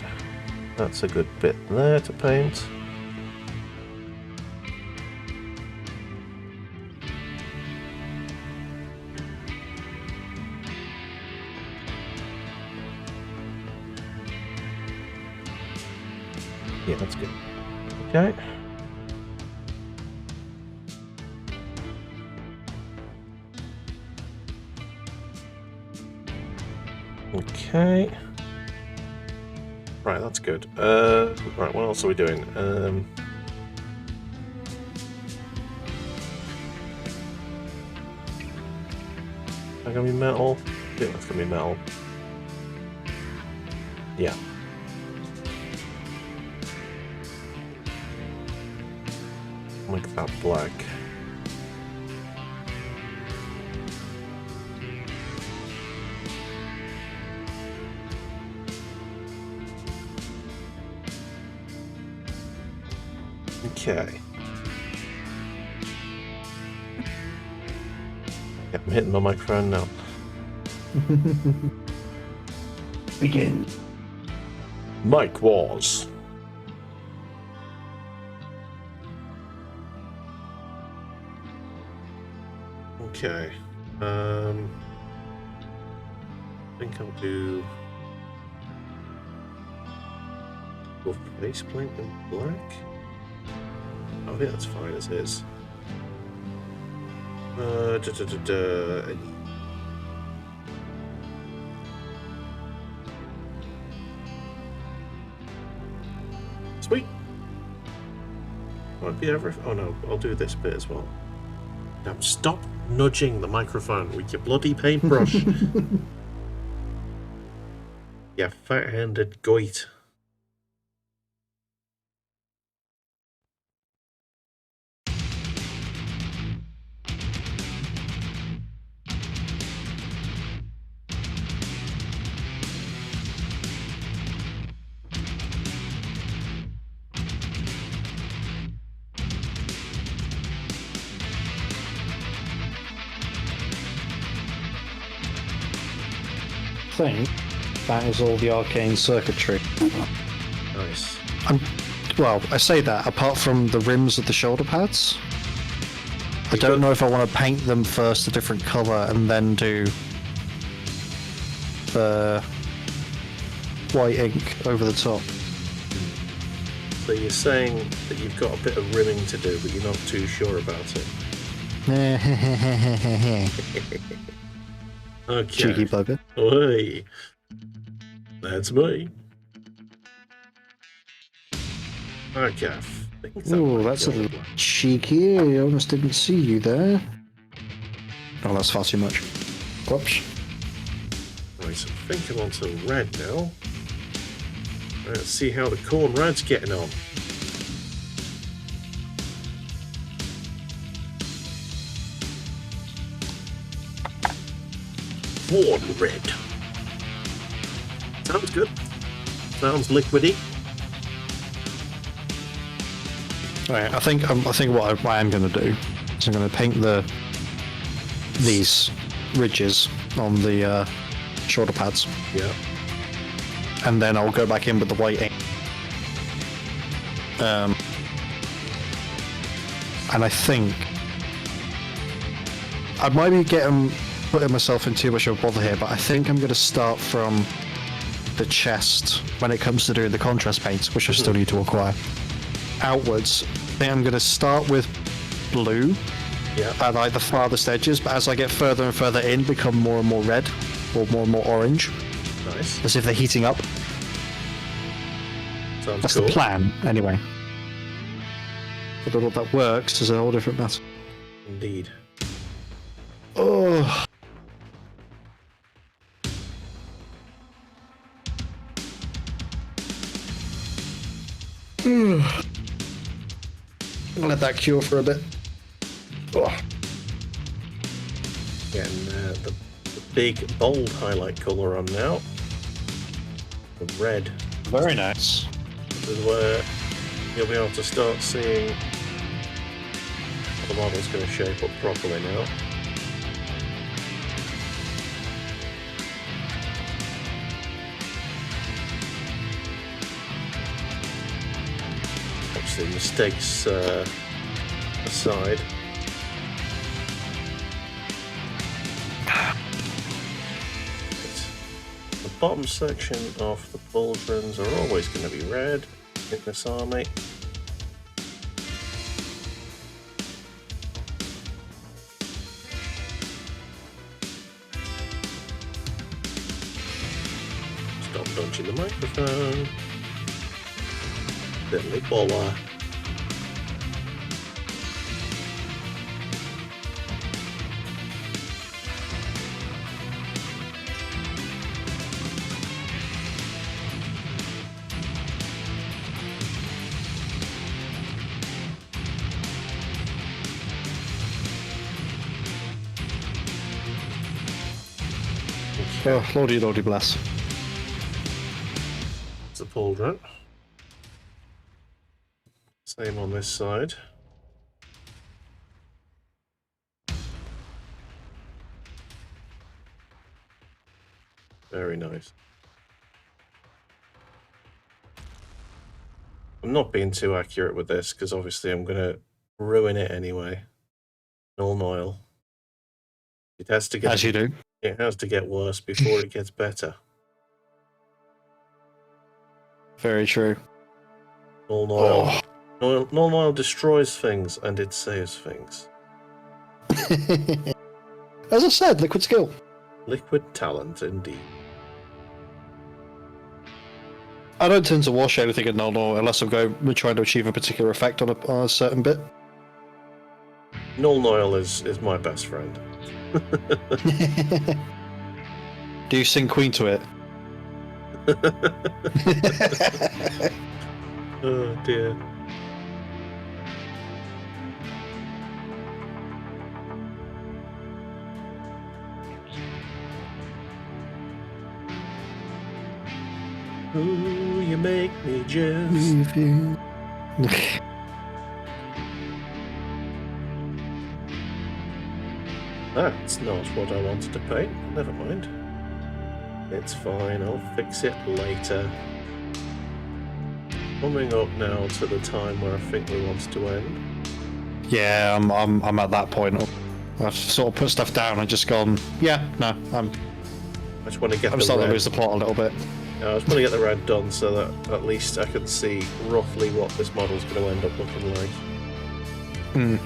That's a good bit there to paint. Yeah, that's good. Okay. Okay. Right, that's good. Right, what else are we doing? Is that gonna be metal? I think that's gonna be metal. Yeah. Make that black. Okay. Yeah, I'm hitting my microphone now. Begin. Mic Wars. Okay. I think I'll do both faceplate and black. I think that's fine as is. Sweet. Might be everything. Oh no, I'll do this bit as well. Now stop nudging the microphone with your bloody paintbrush. You fat-handed goit. think that is all the arcane circuitry. Nice. Well, I say that, apart from the rims of the shoulder pads. I don't know if I want to paint them first a different colour and then do the white ink over the top. So you're saying that you've got a bit of rimming to do, but you're not too sure about it. Okay. Cheeky bugger. Oi. That's me. Okay. Ooh, that's a little cheeky. I almost didn't see you there. Oh, that's far too much. Whoops. Right, so I think I'm onto red now. Let's see how the corn red's getting on. Corn red. Sounds good. Sounds liquidy. Right, I think what I am going to do is I'm going to paint these ridges on the shoulder pads. Yeah. And then I'll go back in with the white ink. And I think I might be putting myself in too much of a bother here, but I think I'm going to start from the chest when it comes to doing the contrast paints, which I still need to acquire. Outwards, I think I'm going to start with blue at like the farthest edges, but as I get further and further in, become more and more red or more and more orange. Nice. As if they're heating up. Sounds That's cool. the plan, anyway. Whether or not that works is a whole different matter. Indeed. Oh. I'll let that cure for a bit. Oh. Getting the big bold highlight colour on now. The red. Very nice. This is where you'll be able to start seeing how the model's going to shape up properly now. Obviously, mistakes aside. The bottom section of the pauldrons are always going to be red in this army. Stop punching the microphone. Diddly bolla. Oh, lordy, lordy bless. It's a pauldron. Same on this side. Very nice. I'm not being too accurate with this because obviously I'm going to ruin it anyway. Null oil. It has to get, As you do. it has to get worse before it gets better. Very true. Null oil. Null oil destroys things and it saves things. As I said, liquid skill. Liquid talent, indeed. I don't tend to wash anything in null oil unless we're trying to achieve a particular effect on a certain bit. Null oil is my best friend. Do you sing Queen to it? Oh dear. Ooh, you make me just. That's not what I wanted to paint. Never mind. It's fine, I'll fix it later. Coming up now to the time where I think we want to end. Yeah, I'm at that point. I've sort of put stuff down and just gone. Yeah, no, I just want to get I'm the starting to red. lose the plot a little bit. I just want to get the red done so that at least I can see roughly what this model's going to end up looking like. Hmm.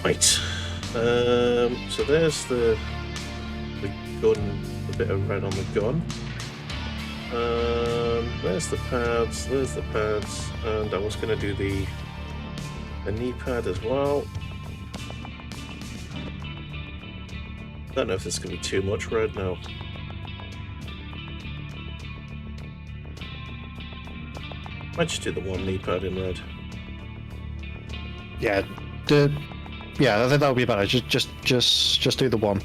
Right. So there's the gun, the bit of red on the gun. There's the pads, and I was going to do the knee pad as well. Don't know if this is going to be too much red now. Might just do the one knee pad in red. Yeah, I think that would be better. Just do the one.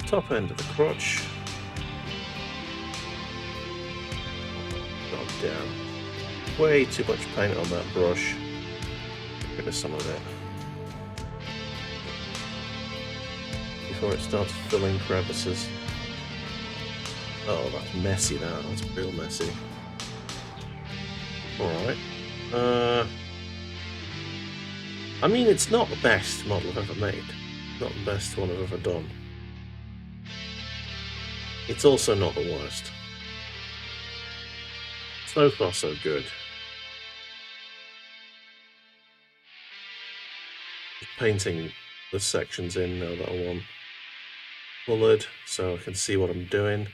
Top end of the crotch. God damn. Way too much paint on that brush. Get rid of some of it. Before it starts filling crevices. Oh, that's messy now. That's real messy. Alright. I mean, it's not the best model I've ever made. Not the best one I've ever done. It's also not the worst. So far, so good. Just painting the sections in now that I want coloured, so I can see what I'm doing.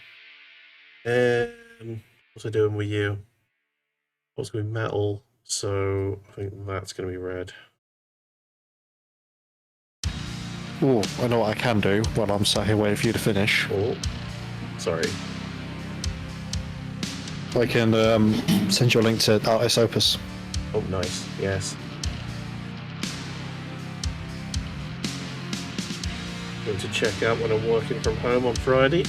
What's I doing with you? What's going to be metal? So I think that's going to be red. Oh, I know what I can do while I'm sat here waiting for you to finish. Oh, sorry. I can send you a link to Artist Opus. Oh, nice. Yes. Going to check out when I'm working from home on Friday.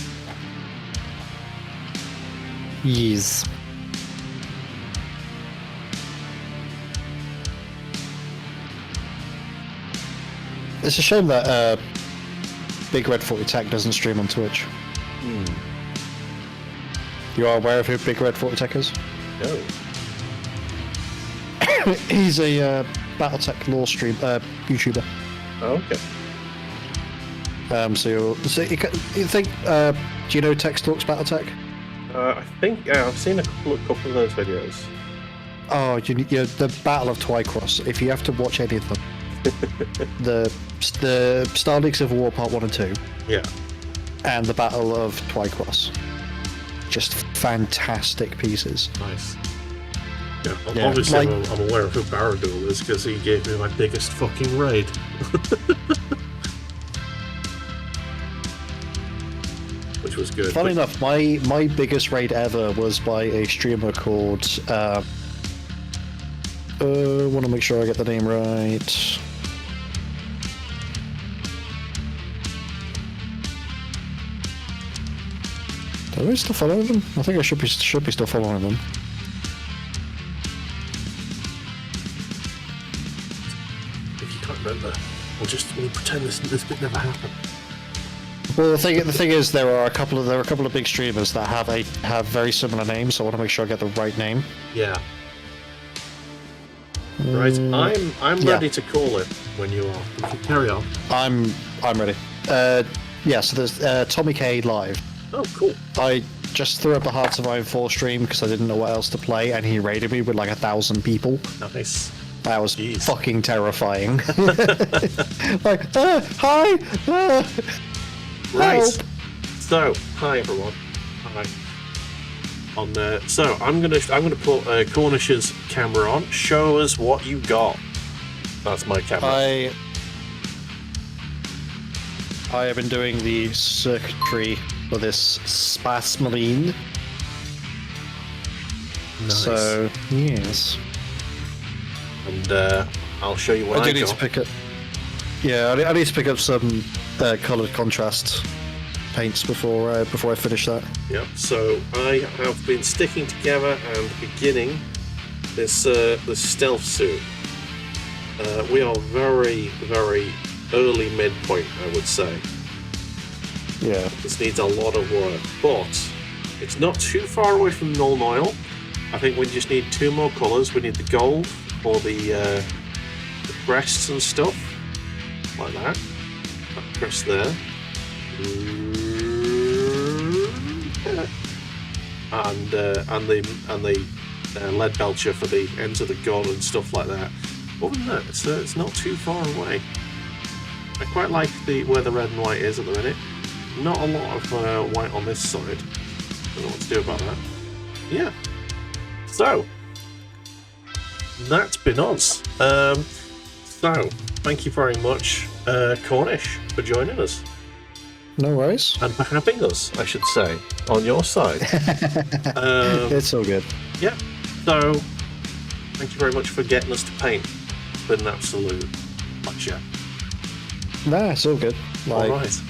Yes. It's a shame that Big Red 40 Tech doesn't stream on Twitch. You are aware of who Big Red 40 Tech is? No. He's a Battletech lore stream YouTuber. Oh, okay. So you think? Do you know Tex Talks Battletech? I think I've seen a couple of those videos. Oh, you the Battle of Twycross. If you have to watch any of them, the Star League Civil War Part 1 and 2, Yeah. and the Battle of Twycross. Just fantastic pieces. Nice. Yeah, Yeah, obviously like- I'm aware of who Barradul is because he gave me my biggest fucking raid. Which was good. Funny enough, my biggest raid ever was by a streamer called. Want to make sure I get the name right. Do I still follow them? I think I should be still following them. If you can't remember, we'll pretend this bit never happened. Well, the thing is, there are a couple of big streamers that have very similar names, so I want to make sure I get the right name. Yeah. Right, I'm yeah. ready to call it when you are. You can carry on. I'm ready. Yeah, so there's Tommy K live. Oh, cool. I just threw up a Hearts of Iron 4 stream because I didn't know what else to play, and he raided me with like 1,000 people. Nice. That was Jeez. fucking terrifying. Like, hi! Right. Help. So, hi everyone. Hi. On there. So I'm gonna put Cornish's camera on. Show us what you got. That's my camera. I have been doing the circuitry for this Spasmarine. Nice. So, yes. And I'll show you what I I do need got. to pick up. Yeah, I need to pick up some coloured contrast paints before I finish that. Yep. So I have been sticking together and beginning this stealth suit. We are very, very early midpoint, I would say. Yeah. This needs a lot of work, but it's not too far away from Null Oil. I think we just need 2 more colours. We need the gold for the crests and stuff, like that. That crest there. And the lead belcher for the ends of the gun and stuff like that. Other than that, it's not too far away. I quite like where the red and white is at the minute. Not a lot of white on this side. Don't know what to do about that. Yeah. So that's been us. So thank you very much, Cornish, for joining us. No worries. And for having us, I should say, on your side. It's all good. Yeah. So, thank you very much for getting us to paint. It's been an absolute pleasure. Nah, it's all good. All right.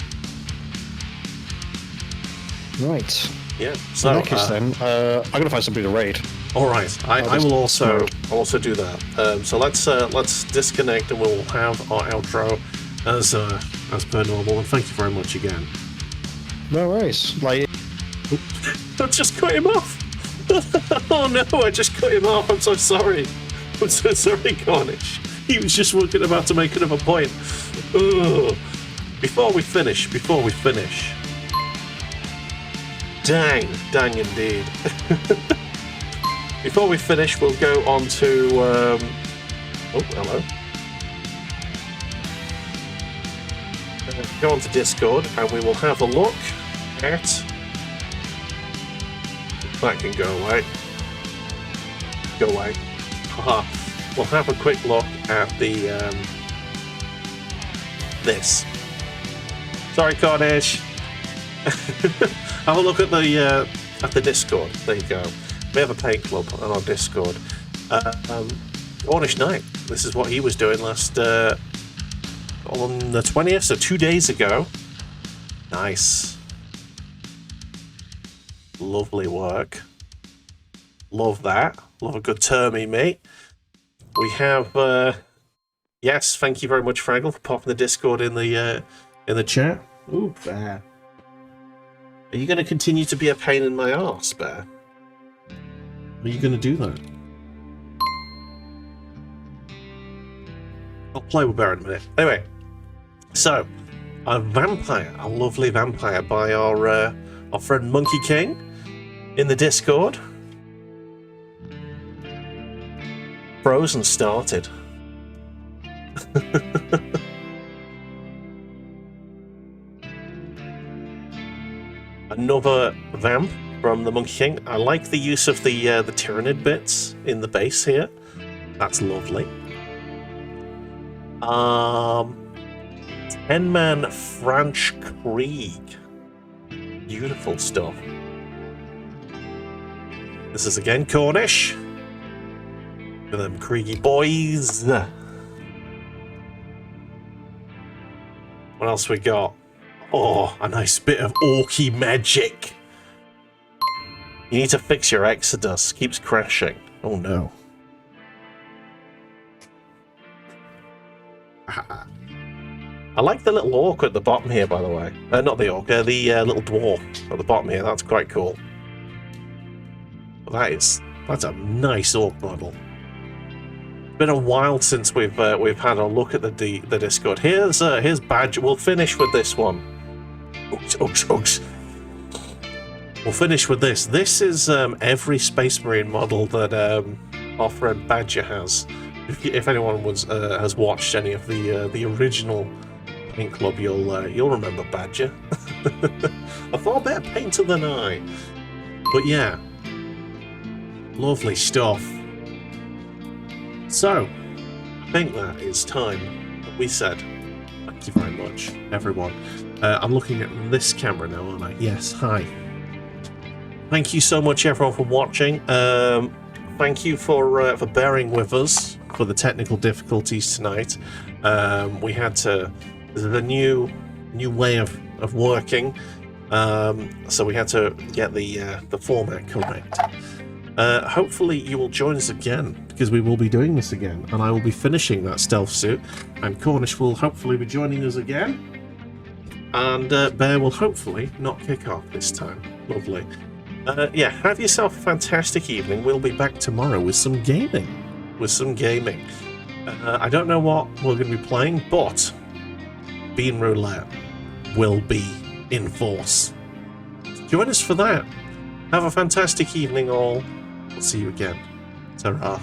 Right. Yeah. In So, that case, then, I'm gonna find somebody to raid. all right. I will also do that. So let's disconnect and we'll have our outro as per normal. And thank you very much again. No worries. Like, I just cut him off. Oh no! I just cut him off. I'm so sorry. I'm so sorry, Cornish. He was just about to make another point. Ugh. Before we finish. Dang indeed. Before we finish, we'll go on to. Oh, hello. Go on to Discord, and we will have a look at. That can go away. Go away. Haha. We'll have a quick look at the this. Sorry, Cornish. Have a look at the Discord. There you go. We have a paint club on our Discord. TheCornishKnight. This is what he was doing last on the 20th, so 2 days ago. Nice. Lovely work. Love that. Love a good termy, mate. We have yes, thank you very much, Fraggle, for popping the Discord in the chat. Ooh, Bear. Are you going to continue to be a pain in my arse, Bear? Are you going to do that? I'll play with Bear in a minute. Anyway, so a vampire, a lovely vampire by our friend Monkey King in the Discord. Frozen started. Another vamp from the Monkey King. I like the use of the Tyranid bits in the base here. That's lovely. 10-man French Krieg. Beautiful stuff. This is again Cornish. Look at them Kriegy boys. What else we got? Oh, a nice bit of orky magic. You need to fix your Exodus. Keeps crashing. Oh no. I like the little orc at the bottom here, by the way. Not the orc, the little dwarf at the bottom here. That's quite cool. That's a nice orc model. It's been a while since we've had a look at the Discord. Here's Badger. We'll finish with this one. Oops. We'll finish with this. This is every Space Marine model that our friend Badger has. If anyone has watched any of the original Paint Club, you'll remember Badger. A far better painter than I. But yeah, lovely stuff. So, I think that is time that we said. Thank you very much, everyone. I'm looking at this camera now, aren't I? Yes, hi. Thank you so much, everyone, for watching. thank you for bearing with us for the technical difficulties tonight. We had to. This is a new way of working, so we had to get the format correct. Hopefully you will join us again, because we will be doing this again, and I will be finishing that stealth suit, and Cornish will hopefully be joining us again, and Bear will hopefully not kick off this time. Lovely. Yeah, have yourself a fantastic evening. We'll be back tomorrow with some gaming. I don't know what we're going to be playing, but Bean Roulette will be in force. Join us for that. Have a fantastic evening all. We'll see you again. Ta-ra.